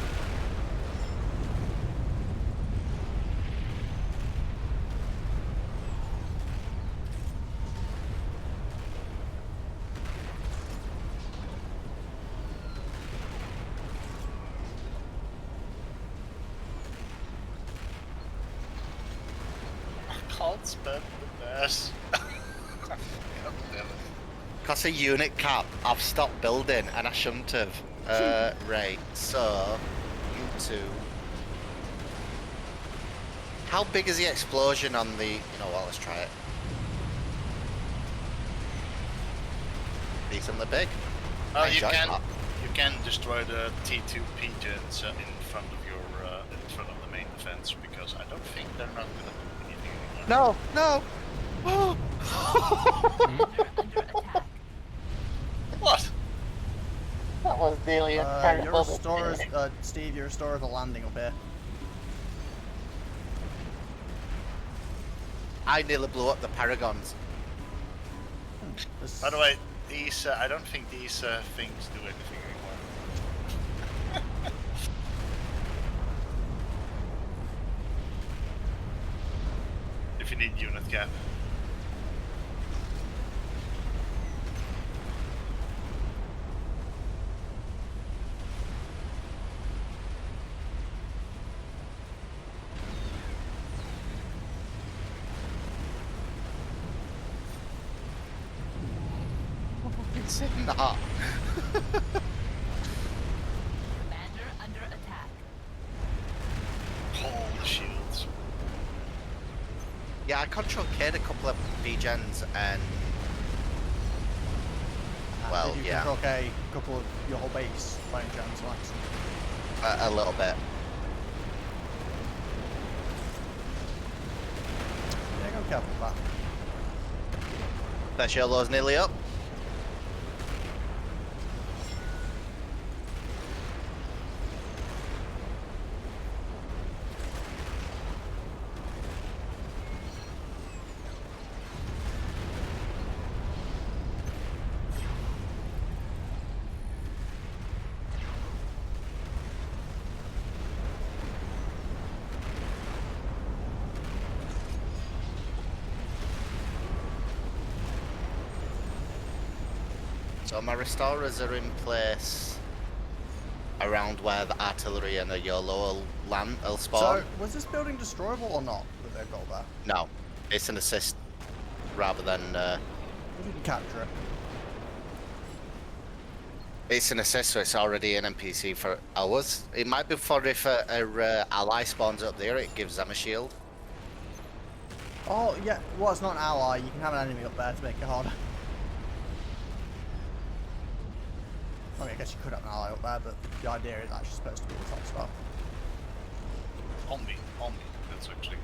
I can't spend the best. God damn it. Because of unit cap, I've stopped building and I shouldn't have. Right, so, you two. How big is the explosion on the... You know what, let's try it. Decently big. Oh, I you enjoyed can that. you can destroy the T2 pigeons in front of your in front of the main defense because I don't think they're not gonna do anything anymore. No, no! Commander under attack. What? That was nearly Your restorers, Steve, your restorers are landing up here. I nearly blew up the Paragons. This- By the way, these I don't think these things do anything anymore. If you need unit cap. It's not. Commander under attack. All the shields. Yeah, I control K'd a couple of V-gens and... Well, did you yeah, control a couple of your whole base by any chance, Max? a little bit. Yeah, go careful with that. That yellow's nearly up. So my restorers are in place around where the artillery and the YOLO will spawn. So, was this building destroyable or not that they've got there? No, it's an assist rather than... If you can capture it. It's an assist, so it's already an NPC for hours. It might be for if a ally spawns up there, it gives them a shield. Oh, yeah, well, it's not an ally. You can have an enemy up there to make it harder. I mean, I guess you could have an ally up there, but the idea is actually supposed to be the top spot. On me. That's actually good.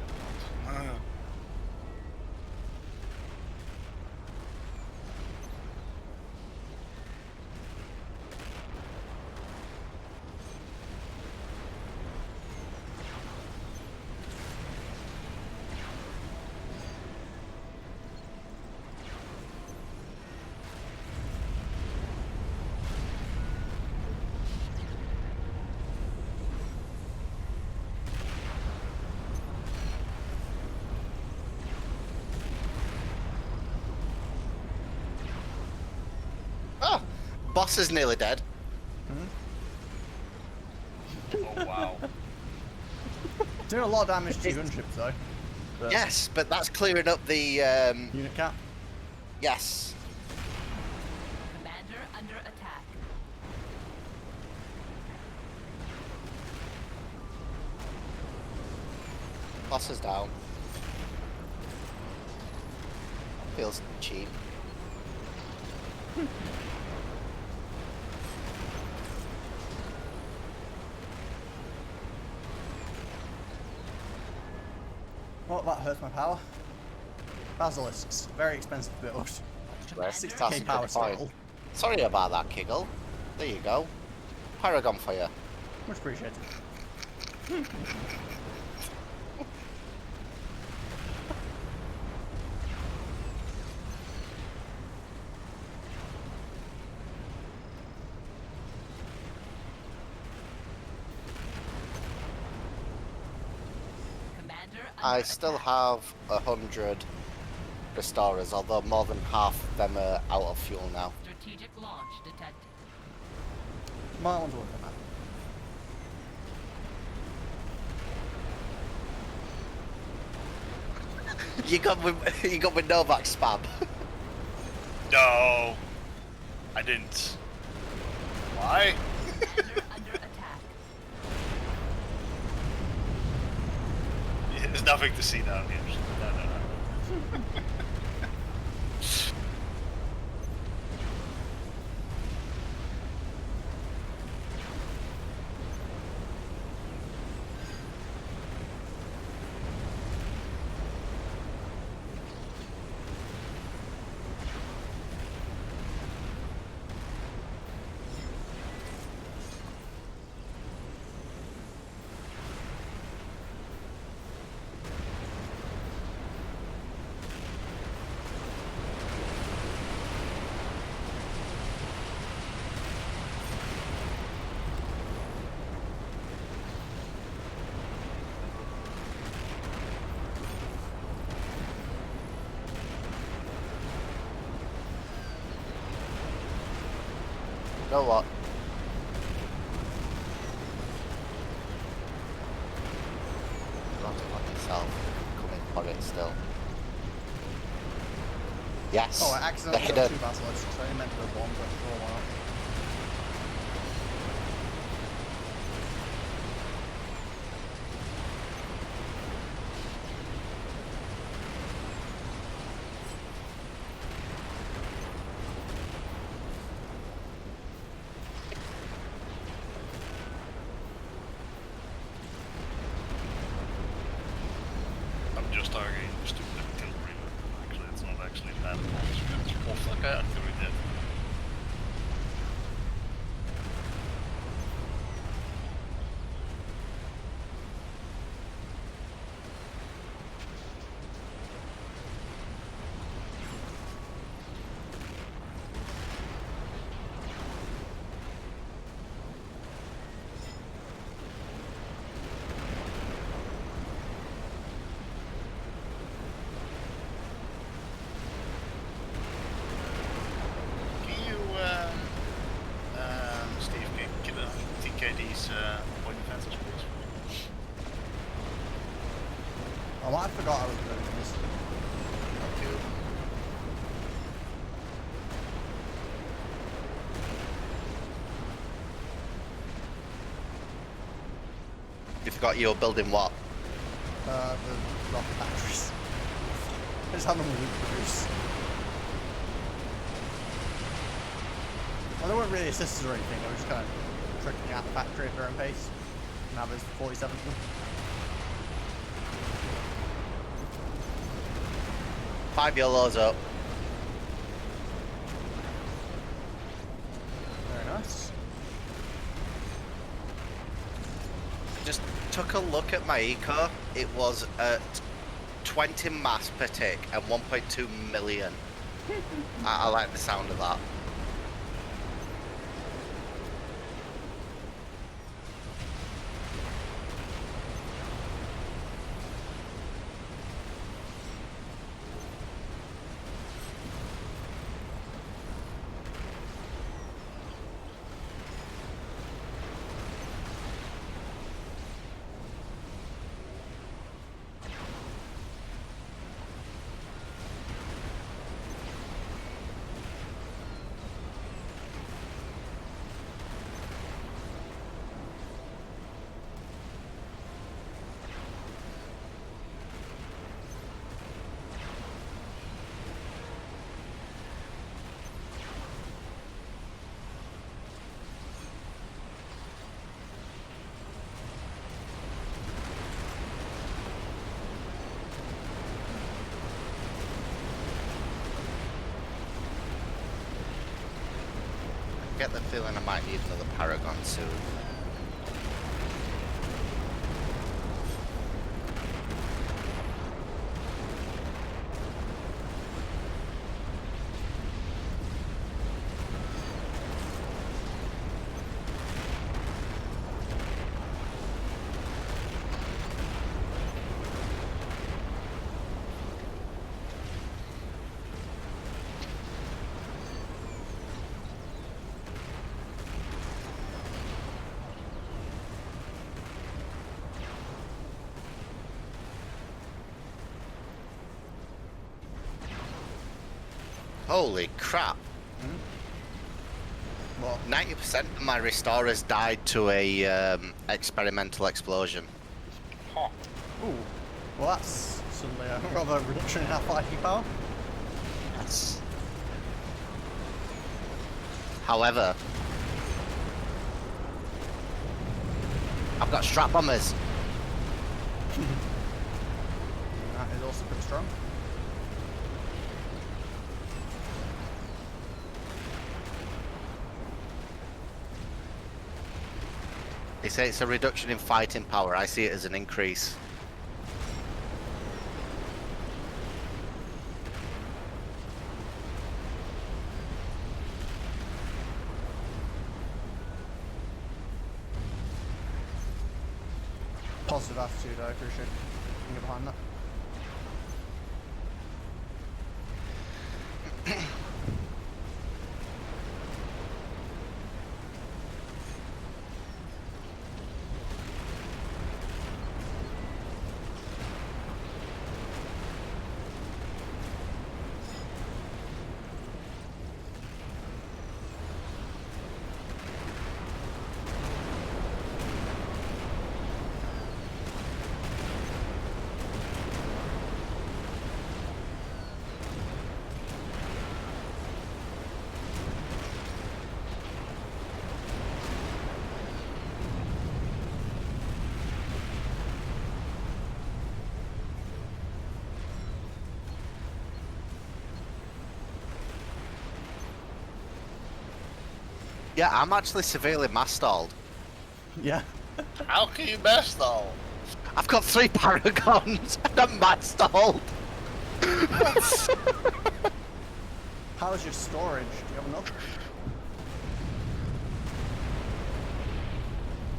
Oh, boss is nearly dead. Oh wow. Doing a lot of damage to gunships though. But Yes, but that's clearing up the. Unit cap. Yes. Commander under attack. Boss is down. Feels cheap. Well, that hurts my power. Basilisks, very expensive build. That's 60k a power good point. total. Sorry about that, Kiggle. There you go. Paragon for you. Much appreciated. Commander under I still attack. have 100 restorers, although more than half of them are out of fuel now. Strategic launch detected. Might want to look at that. You got with Novak spam. No, I didn't. Why? Commander under attack. There's nothing to see down here. No. You know what? Don't like yourself. Coming for it still. Yes. Oh, I accidentally they got did. 2 basilisks, so I meant to go 1, but for a while. I'm just targeting the stupid artillery. Actually, it's not actually bad at all. Oh fuck, I activated that. Can you, Steve, can you TK these point defenses, please? I might have forgot I was doing this. Thank you. You forgot you were building what? The rocket batteries. I just had them reproduce. Well, they weren't really assisters or anything, they were just kind of trickling out the factory at their own pace. Now there's 47 of them. 5 YOLOs up. Very nice. Just took a look at my eco. It was at 20 mass per tick and 1.2 million. I like the sound of that. I get the feeling I might need another Paragon soon. Holy crap. What? 90% of my restorers died to a experimental explosion. Huh. Ooh. Well, that's suddenly a rather reduction in our fighting power. Yes. However, I've got strap bombers. That is also pretty strong. They say it's a reduction in fighting power. I see it as an increase. Positive attitude, I appreciate you behind that. Yeah, I'm actually severely mass stalled. Yeah. How can you mess though? I've got 3 Paragons and I'm mass stalled. How's your storage? Do you have enough?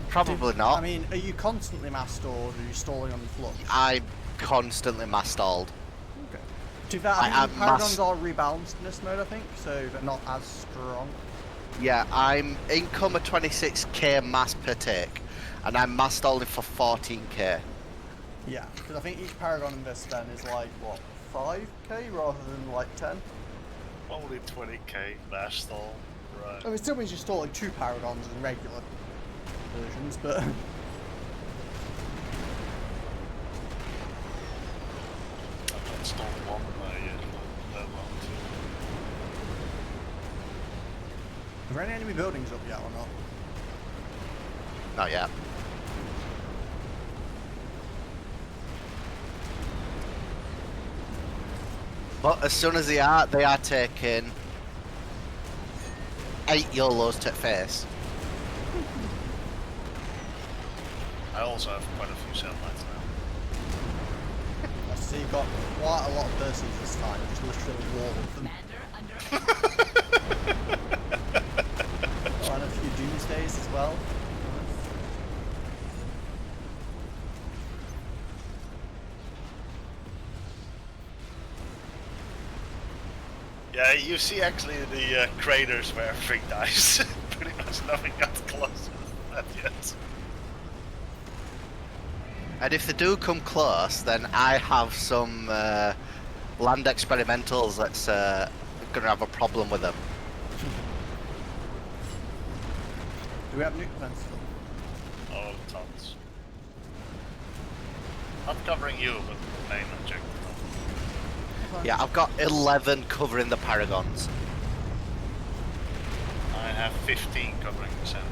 Probably not. I mean, are you constantly mass stored or are you stalling on the floor? I'm constantly mass stalled. Okay. To be fair, I I think am the Paragons mass- are rebalanced in this mode, I think, so they're not as strong. Yeah, I'm income of 26k mass per tick, and I'm mass stalling for 14k. Yeah, because I think each Paragon in this then is like, what, 5k rather than like 10? Only 20k mass stall. Right. I mean, it still means you're stalling 2 Paragons in regular versions, but... I've not stalled one yet, let alone Are there any enemy buildings up yet or not? Not yet. But as soon as they are taking 8 YOLOs to face. I also have quite a few satellites now. I see you've got quite a lot of Perseus this time, just literally a wall of them. Commander under attack. Oh, and a few Doomsdays as well. Yeah, you see actually the craters where everything dies. Pretty much nothing got close to that yet. And if they do come close, then I have some land experimentals that's going to have a problem with them. Do we have nuke plans still? Oh, tons. Not covering you, but the main objective. Yeah, I've got 11 covering the Paragons. I have 15 covering the center.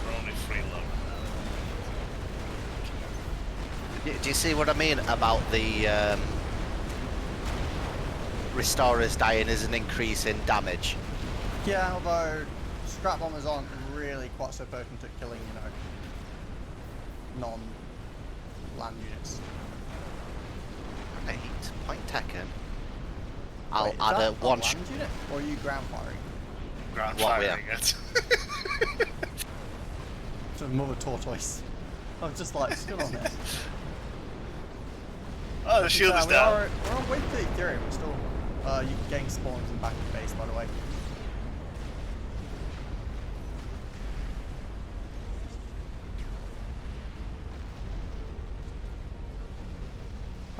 We're only 3 low. Do you see what I mean about the Restorers dying as an increase in damage? Yeah, although scrap bombers aren't really quite so potent at killing, you know, non-land units. 8 point taken. I'll Wait, is add that a one. land unit, or are you ground firing? Ground What we firing it. It's a mother tortoise. I'm just like, still on there. Oh, the shield is down. We're on way to the Ethereum, we're still, you can gain spawns in back of base, by the way.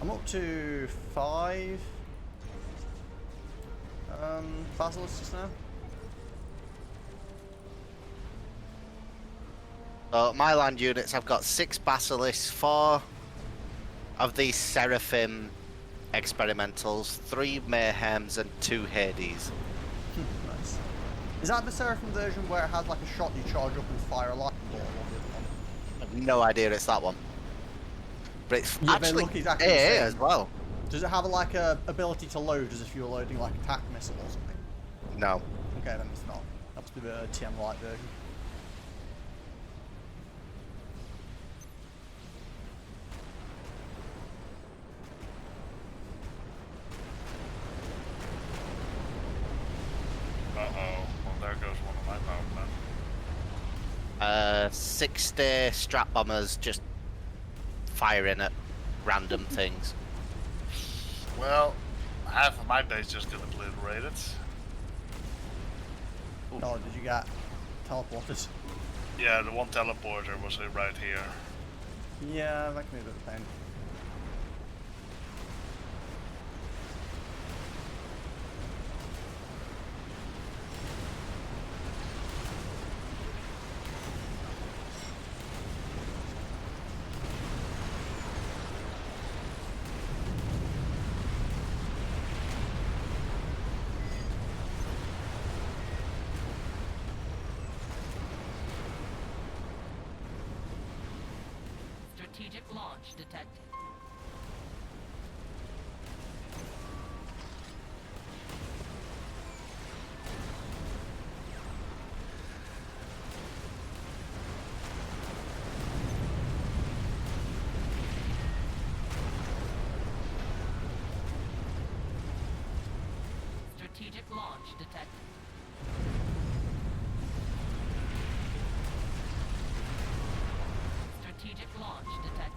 I'm up to 5 basilisks now. So my land units, I've got 6 basilisks, 4 of these Seraphim experimentals, 3 mayhems, and 2 Hades. Nice. Is that the Seraphim version where it has like a shot you charge up and fire a lightning ball, or the other one? I've no idea it's that one. But it's Yeah, they actually look exactly the AA same. as well. Does it have like a ability to load as if you were loading like a tac missile or something? No. Okay, then it's not. That's the TM Lite version. Uh-oh. Well, there goes one of my power plants. 60 strap bombers just firing at random things. Well, half of my base just got obliterated. Oh, did you get teleported? Yeah, the one teleporter was right here. Yeah, that can be a bit of a pain. Strategic launch detected. Strategic launch detected. Strategic launch detected.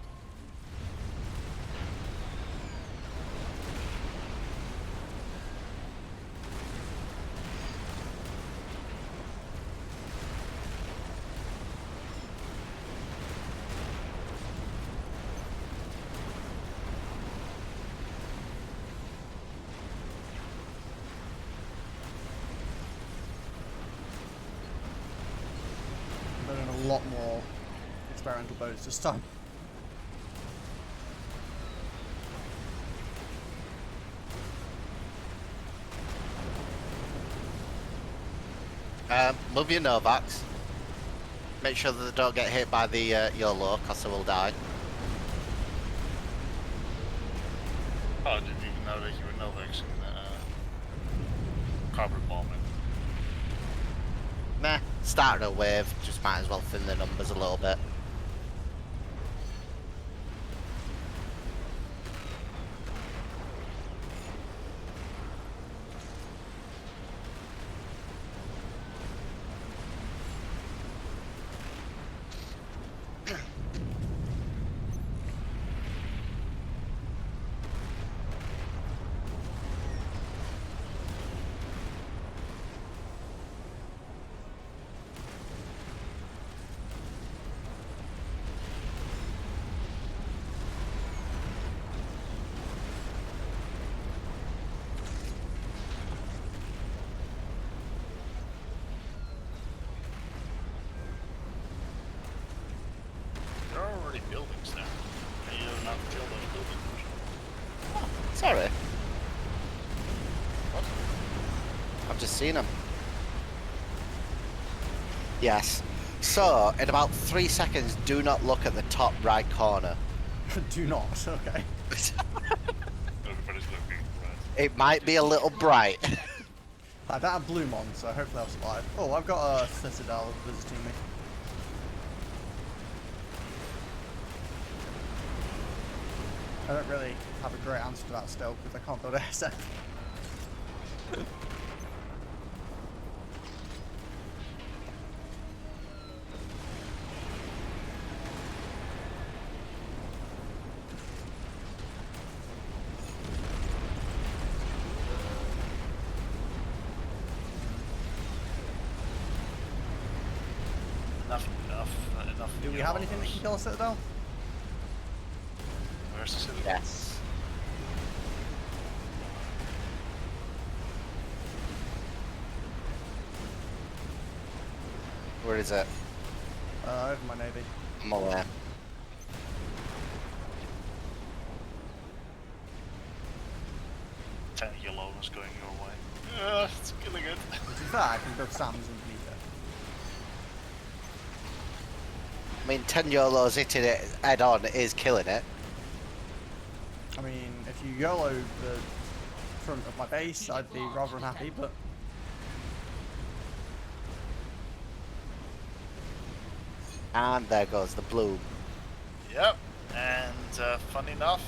I'm doing a lot more experimental boats this time. Move your Novaks. Make sure that they don't get hit by the YOLO, cause they will die. Oh, I didn't even know that you were Novexing carbon bombing. Meh. Starting a wave, just might as well thin the numbers a little bit. There are already buildings there. And you don't have to kill those buildings. Sorry, What? I've just seen them. Yes. So, in about 3 seconds, do not look at the top right corner. Do not. Okay. Everybody's looking, right? It might be a little bright. I don't have Bloom on, so hopefully I'll survive. Oh, I've got a Citadel visiting me. I don't really have a great answer to that still, because I can't build a SF. Enough. Do we have anything that can kill a Citadel? Where's the city? Yes. Where is it? Over my navy. I'm aware. Ten yellow is going your way. It's killing it. To be fair, I can build Sams underneath it. I mean, 10 YOLOs hitting it head on is killing it. I mean, if you YOLO the front of my base, I'd be rather unhappy, but... And there goes the bloom. Yep. And fun enough,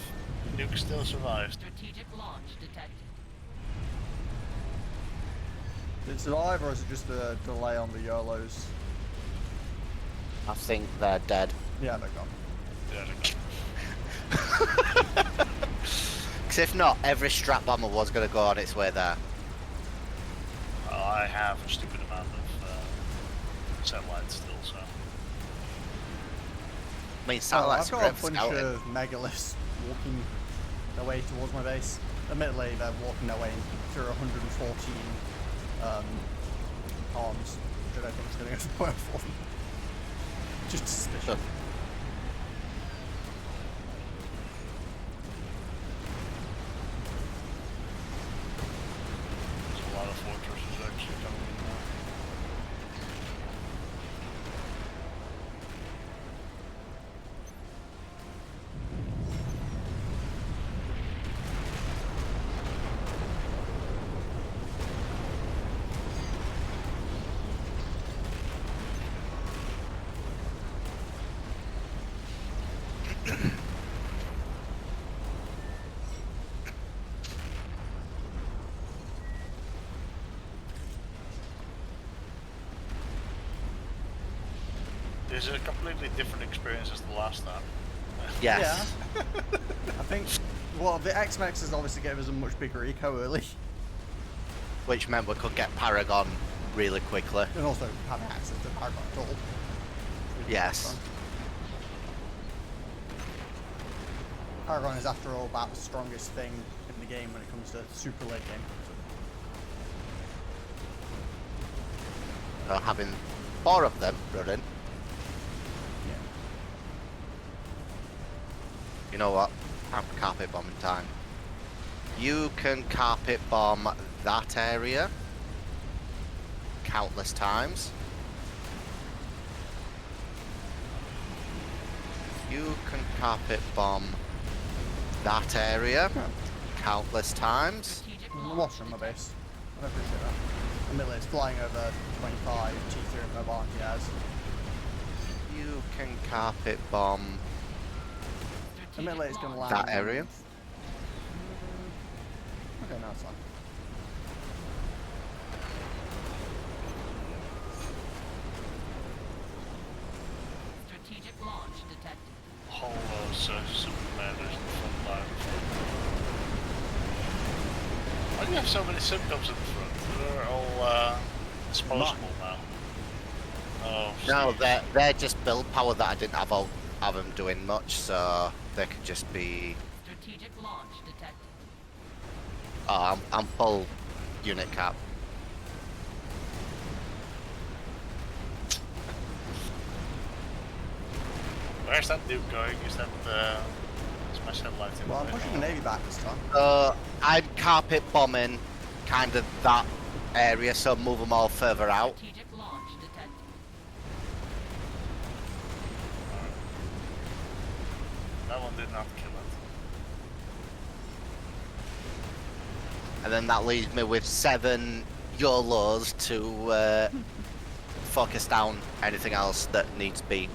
Nuke still survives. Strategic launch detected. Did it survive, or is it just a delay on the YOLOs? I think they're dead. Yeah, they're gone. Yeah, Because if not, every strap bomber was going to go on its way there. I have a stupid amount of satellites still, so. I mean, Oh, satellites I've are got a great for bunch scouting. of megaliths walking their way towards my base. Admittedly, they're walking their way through 114 arms, which I don't think is going to go so well for them. Just suspicious. Sure. There's a lot of fortresses actually coming in now. This is a completely different experience as the last time. Yes. Yeah. I think, well, the X-Mexes obviously gave us a much bigger eco early, Which meant we could get Paragon really quickly. and also having access to Paragon at all. Yes. Paragon is, after all, about the strongest thing in the game when it comes to super late game. So having 4 of them running, Yeah. you know what? I'm carpet bombing time. You can carpet bomb that area. countless times. You can carpet bomb that area countless times. Strategic I'm launch watching my detected. base. I appreciate that. Admittedly, it's flying over 25 T3 and mobile anti-airs. You can carpet bomb Admittedly, it's going to land that area. Okay, now it's fine. Strategic launch detected. Whole super commanders in the front line. Why do you have so many SupComs in the front? They're all disposable now. Oh, No, Steve. they're just build power that I didn't have them doing much, so they could just be. Strategic launch detected. Oh, I'm full unit cap. Where's that dude going? Is that smash headlights in Well, I'm the way? pushing the Navy back this time. I'm carpet bombing kind of that area, so move them all further out. Strategic launch detected. That one did not kill it. And then that leaves me with 7 YOLOs to focus down anything else that needs be.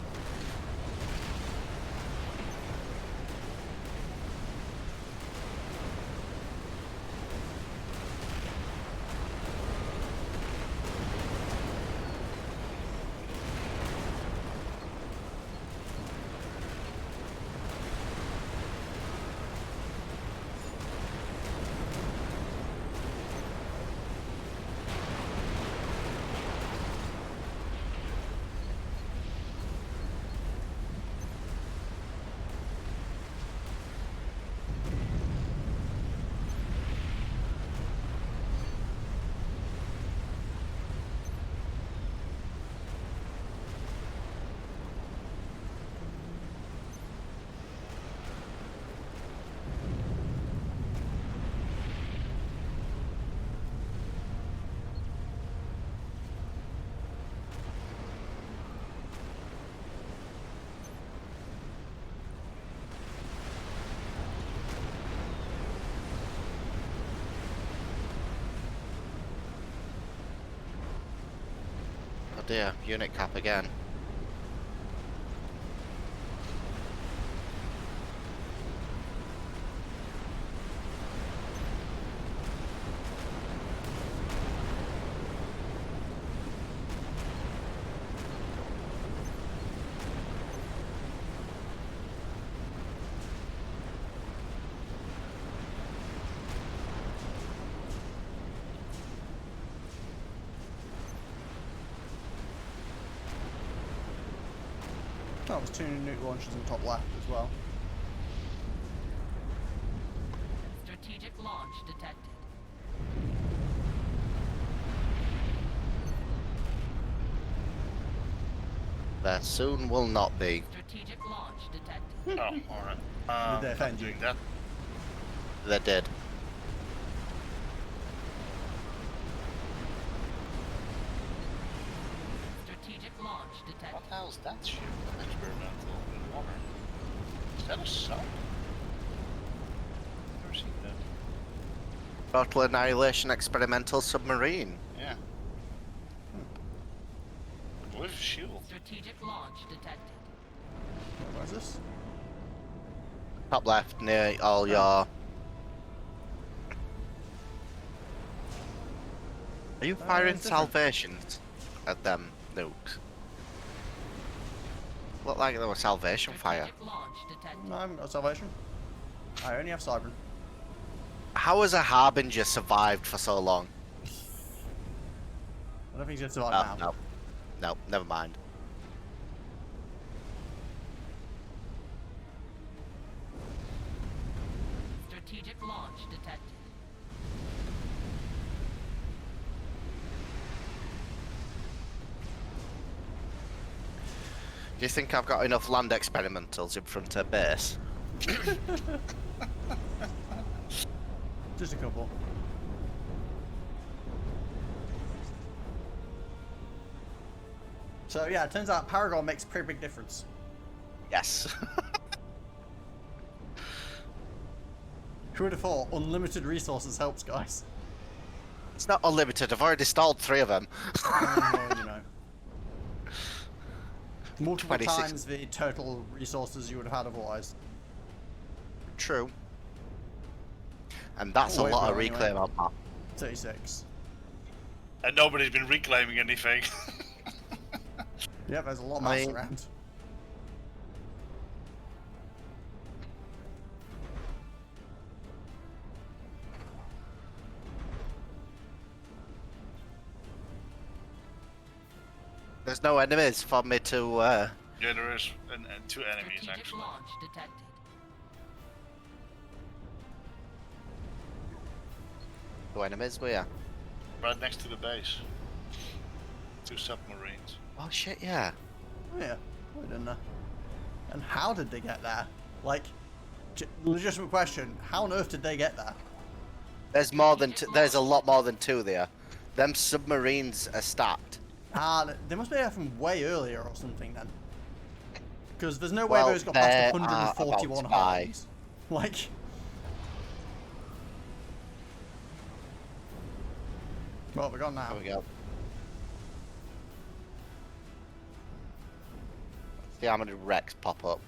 Oh dear, unit cap again. That was 2 nuke launchers on top left as well. Strategic launch detected. There soon will not be. Strategic launch detected. Oh, alright. Did they offend you? Doing that. They did. Strategic launch detected. What the hell is that ship? Experimental in water. Is that a sub? Never seen that. Total Annihilation Experimental Submarine. Yeah. With a shield. Strategic launch detected. Where's this? Top left near all your. Are you firing it's different. salvations at them nukes? Looked like there was salvation fire. Strategic launch detected. No, I haven't got salvation. I only have Cybern. How has a Harbinger survived for so long? I don't think he's going to survive Oh, now. no, never mind. Strategic launch detected. Do you think I've got enough land experimentals in front of base? Just a couple. So yeah, it turns out Paragon makes a pretty big difference. Yes. Who would have thought unlimited resources helps, guys? It's not unlimited. I've already stalled 3 of them. Well, you know. Multiple 26. times the total resources you would have had otherwise. True. And that's Oh, a wait, lot well, of anyway. reclaim on that. 36. And nobody's been reclaiming anything. Yeah, there's a lot of I mass mean- around. There's no enemies for me to. Yeah, there is and 2 enemies Strategic actually. launch detected. Do enemies where? Right next to the base. 2 submarines. Oh shit! Yeah. Oh yeah, I didn't know. And how did they get there? Like, legitimate question, how on earth did they get there? There's more than. There's a lot more than 2 there. Them submarines are stacked. Ah, they must be there from way earlier or something then. Because there's no way Well, those got past there are 141 about 5. homes. Like... Well, we're gone now. There we go. See how many wrecks pop up.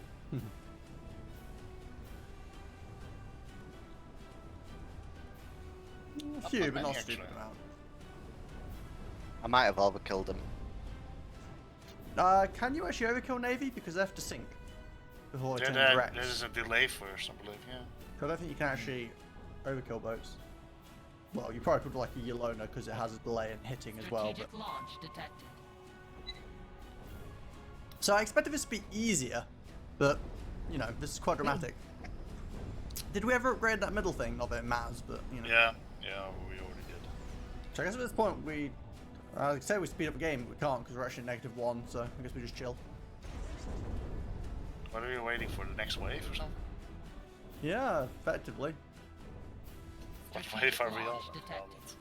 A few, but many, not actually. stupid amount. I might have overkilled them. Can you actually overkill Navy? Because they have to sink before it Yeah, turns direct. there's a delay first, I believe, yeah. I don't think you can actually overkill boats. Well, you probably could like a Yelona because it has a delay in hitting as well. But Strategic launch detected. so I expected this to be easier, but you know this is quite dramatic. Did we ever upgrade that middle thing? Not that it matters, but you know. Yeah, we already did. So I guess at this point we, I'd say we speed up the game, but we can't because we're actually -1. So I guess we just chill. What are you waiting for? The next wave or something? Yeah, effectively. What Strategic wave are we on? launch detected.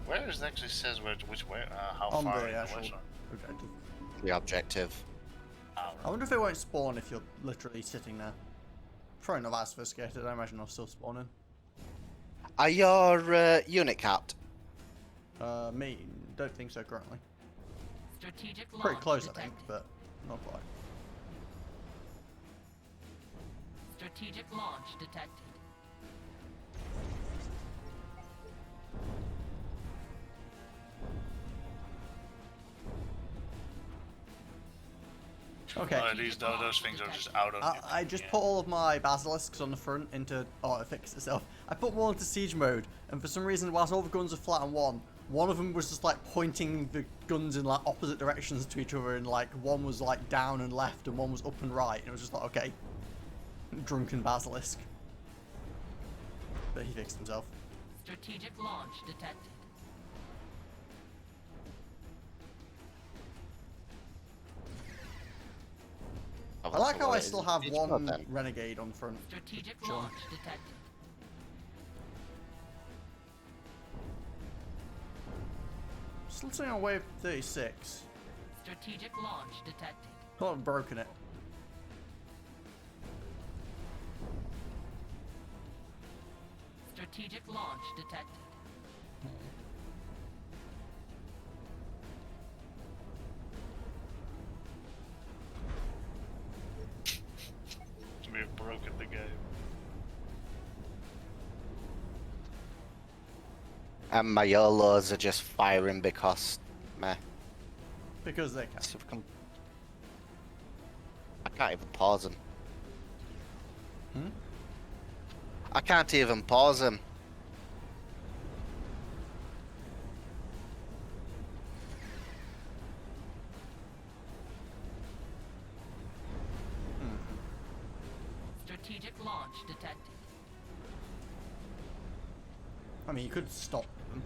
Where does it actually says which way? How On far the in the actual west? objective. The objective. I wonder if it won't spawn if you're literally sitting there. Probably not that sophisticated. I imagine I'll still spawn in. Are your unit capped? Me, don't think so currently. Strategic launch Pretty close, I detected. think, but not quite. Strategic launch detected. Okay. Those things are just out on you. I just Yeah. put all of my basilisks on the front into. Oh, it fixed itself. I put them all into siege mode, and for some reason, whilst all the guns are flat on one of them was just like pointing the guns in like opposite directions to each other, and like one was like down and left, and one was up and right. And it was just like, okay, drunken basilisk. But he fixed himself. Strategic launch detected. I like how I still have It's one not them. renegade on front. Strategic Sure. launch detected. Still sitting on wave 36. Strategic launch detected. Not broken it. Strategic launch detected. We've broken the game. And my YOLOs are just firing because, meh. Because they can. SupCom. I can't even pause them. Hmm? I can't even pause them. Strategic launch detected. I mean, you could stop them.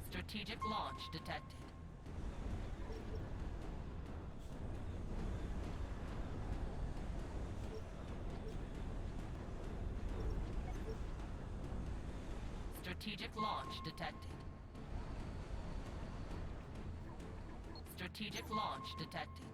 Strategic launch detected. Strategic launch detected. Strategic launch detected.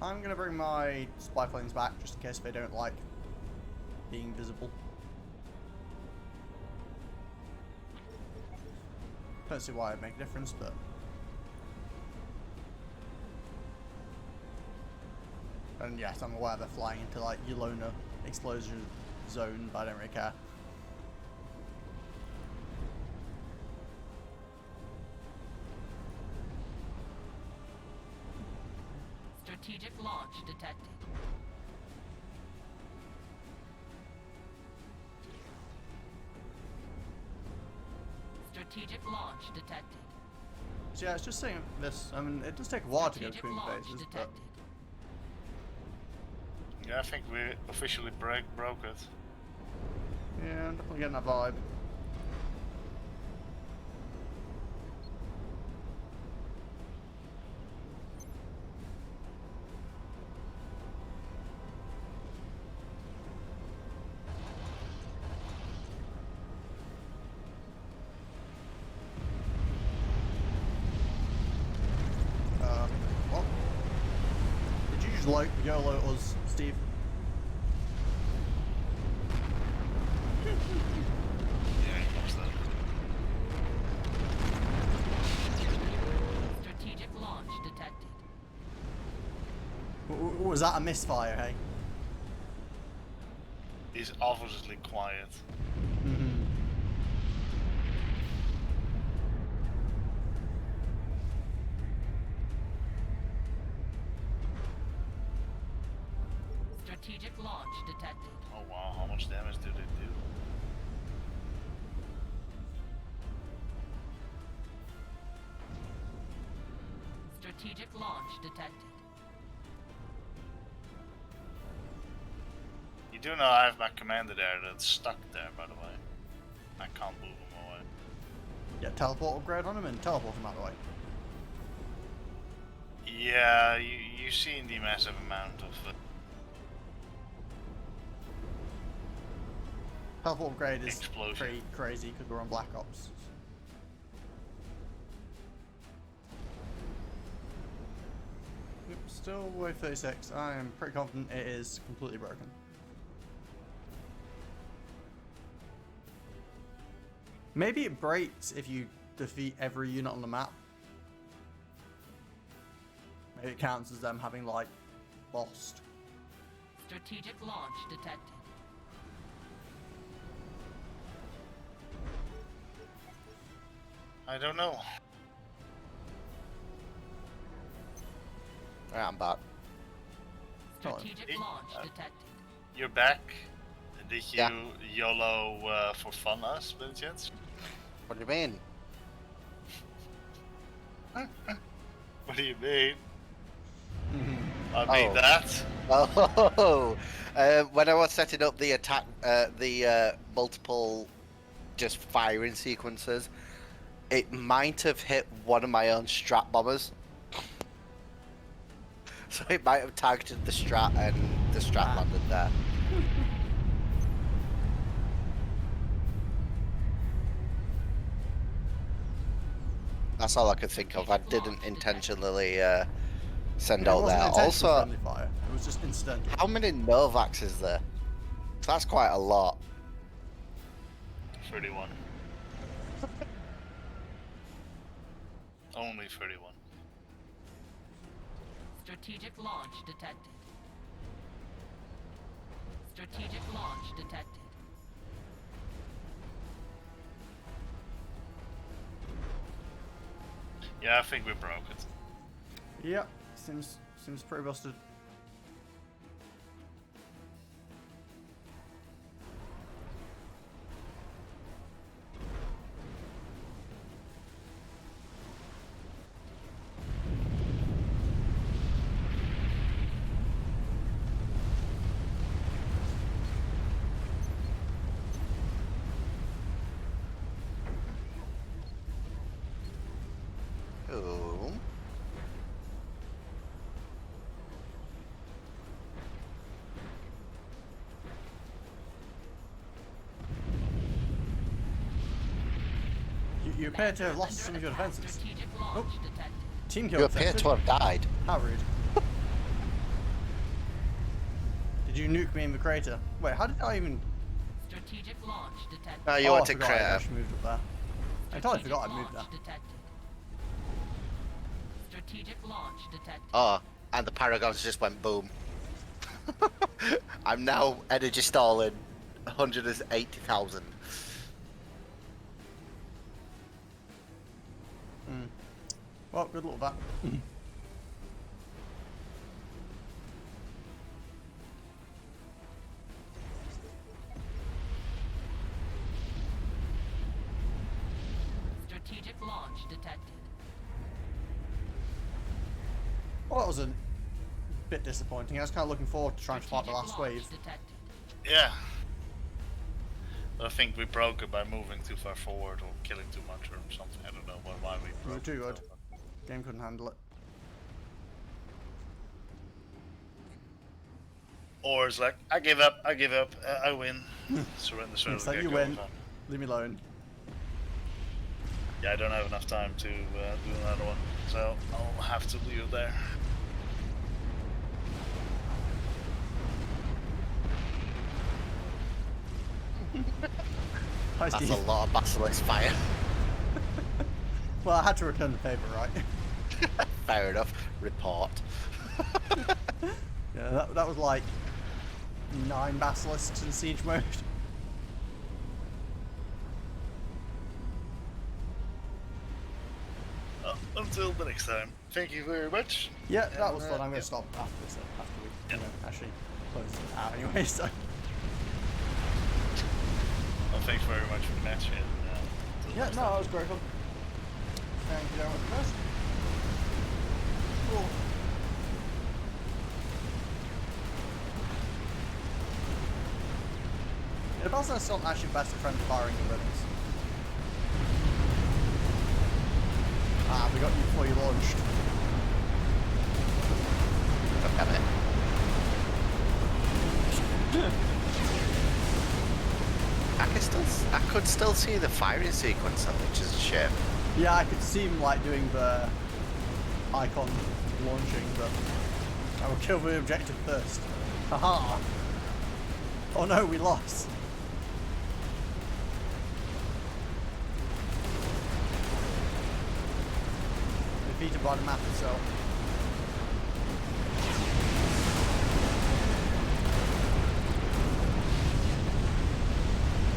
I'm gonna bring my spy planes back just in case they don't like being visible. Don't see why it'd make a difference, but and yes, I'm aware they're flying into like Yelona explosion zone, but I don't really care. Strategic launch detected. Strategic launch detected. So yeah, it's just saying this. I mean, it does take a while to go Strategic between launch phases, but detected. Yeah, I think we officially broke it. yeah, I'm definitely getting that vibe. What? Did you just like YOLO us, Steve? Yeah, he lost that. Strategic launch detected. Was that a misfire, hey? He's obviously quiet. Mm-hmm. Strategic launch detected. Oh wow, how much damage do they do? Strategic launch detected. You do know I have my commander there that's stuck there, by the way. I can't move him away. Yeah, teleport upgrade on him and teleport him out of the way. Yeah, you've seen the massive amount of... Teleport upgrade is Explosion. pretty crazy because we're on Black Ops. Yep, still wave 36. I am pretty confident it is completely broken. Maybe it breaks if you defeat every unit on the map. Maybe it counts as them having like lost. Strategic launch detected. I don't know. Right, I'm back. Strategic Hey, launch detected. You're back. Did you Yeah. YOLO for fun us, by any chance? What do you mean? What do you mean? I Oh. made that. Oh, when I was setting up the attack, the multiple just firing sequences, it might have hit one of my own strat bombers. So it might have targeted the strat and the strat landed there. That's all I could think of. I didn't intentionally send It out wasn't there. intentional Also, friendly fire. It was just incidental. how many Novaks is there? That's quite a lot. 31. Only 31. Strategic launch detected. Strategic launch detected. Yeah, I think we broke it. Yep, seems pretty busted. You appear to have lost some of your defences. Strategic launch detected. Team kill You appear detected. to have died. How rude. Did you nuke me in the crater? Wait, how did I even... Strategic launch detected. No, you oh, I went to forgot I crater. actually moved up there. I totally forgot I moved there. Launch detected. Strategic launch detected. Oh, and the paragons just went boom. I'm now energy stalling 180,000. Well, good luck with that. Strategic launch detected. Well, that was a bit disappointing. I was kind of looking forward to trying to fight the last Strategic wave. launch detected. Yeah. I think we broke it by moving too far forward or killing too much or something. I don't know why we We were broke too it, good. so- Game couldn't handle it. Or it's like, I give up, I win. Surrender, It's surrender, like you get win. going. Leave me alone. Yeah, I don't have enough time to do another one, so I'll have to leave it there. Hi, That's Steve. a lot of basilisk fire. Well, I had to return the favour, right? Fair enough. Report. Yeah, that was like 9 basilisks in siege mode. Until the next time. Thank you very much. Yeah, that was And, fun. I'm going yeah. to stop after this, after we Yeah. actually close it out anyway, so. Well, thanks very much for the match. And, until Yeah, next no, time. that was great fun. Thank you very much, guys. Cool. Yeah, the Basilisks aren't actually best at friend firing the ribbons. Ah, we got you before you launched. Look at it. I could still see the firing sequence, which is a shame. Yeah, I could see him like doing the icon launching, but I will kill the objective first. Haha! Oh no, we lost. Defeated by the map itself.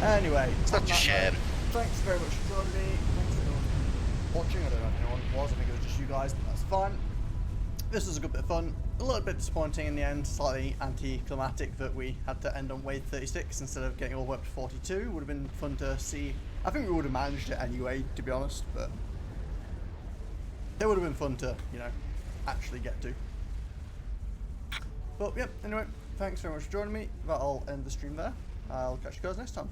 Anyway, Such on a that shame. note, thanks very much for joining me. Thanks for everyone watching. I don't know if anyone was. I think it was just you guys, but that's fine. This was a good bit of fun. A little bit disappointing in the end. Slightly anticlimactic that we had to end on wave 36 instead of getting all the way up to 42. Would have been fun to see. I think we would have managed it anyway, to be honest, but it would have been fun to, you know, actually get to. But, yep, anyway, thanks very much for joining me. That'll end the stream there. I'll catch you guys next time.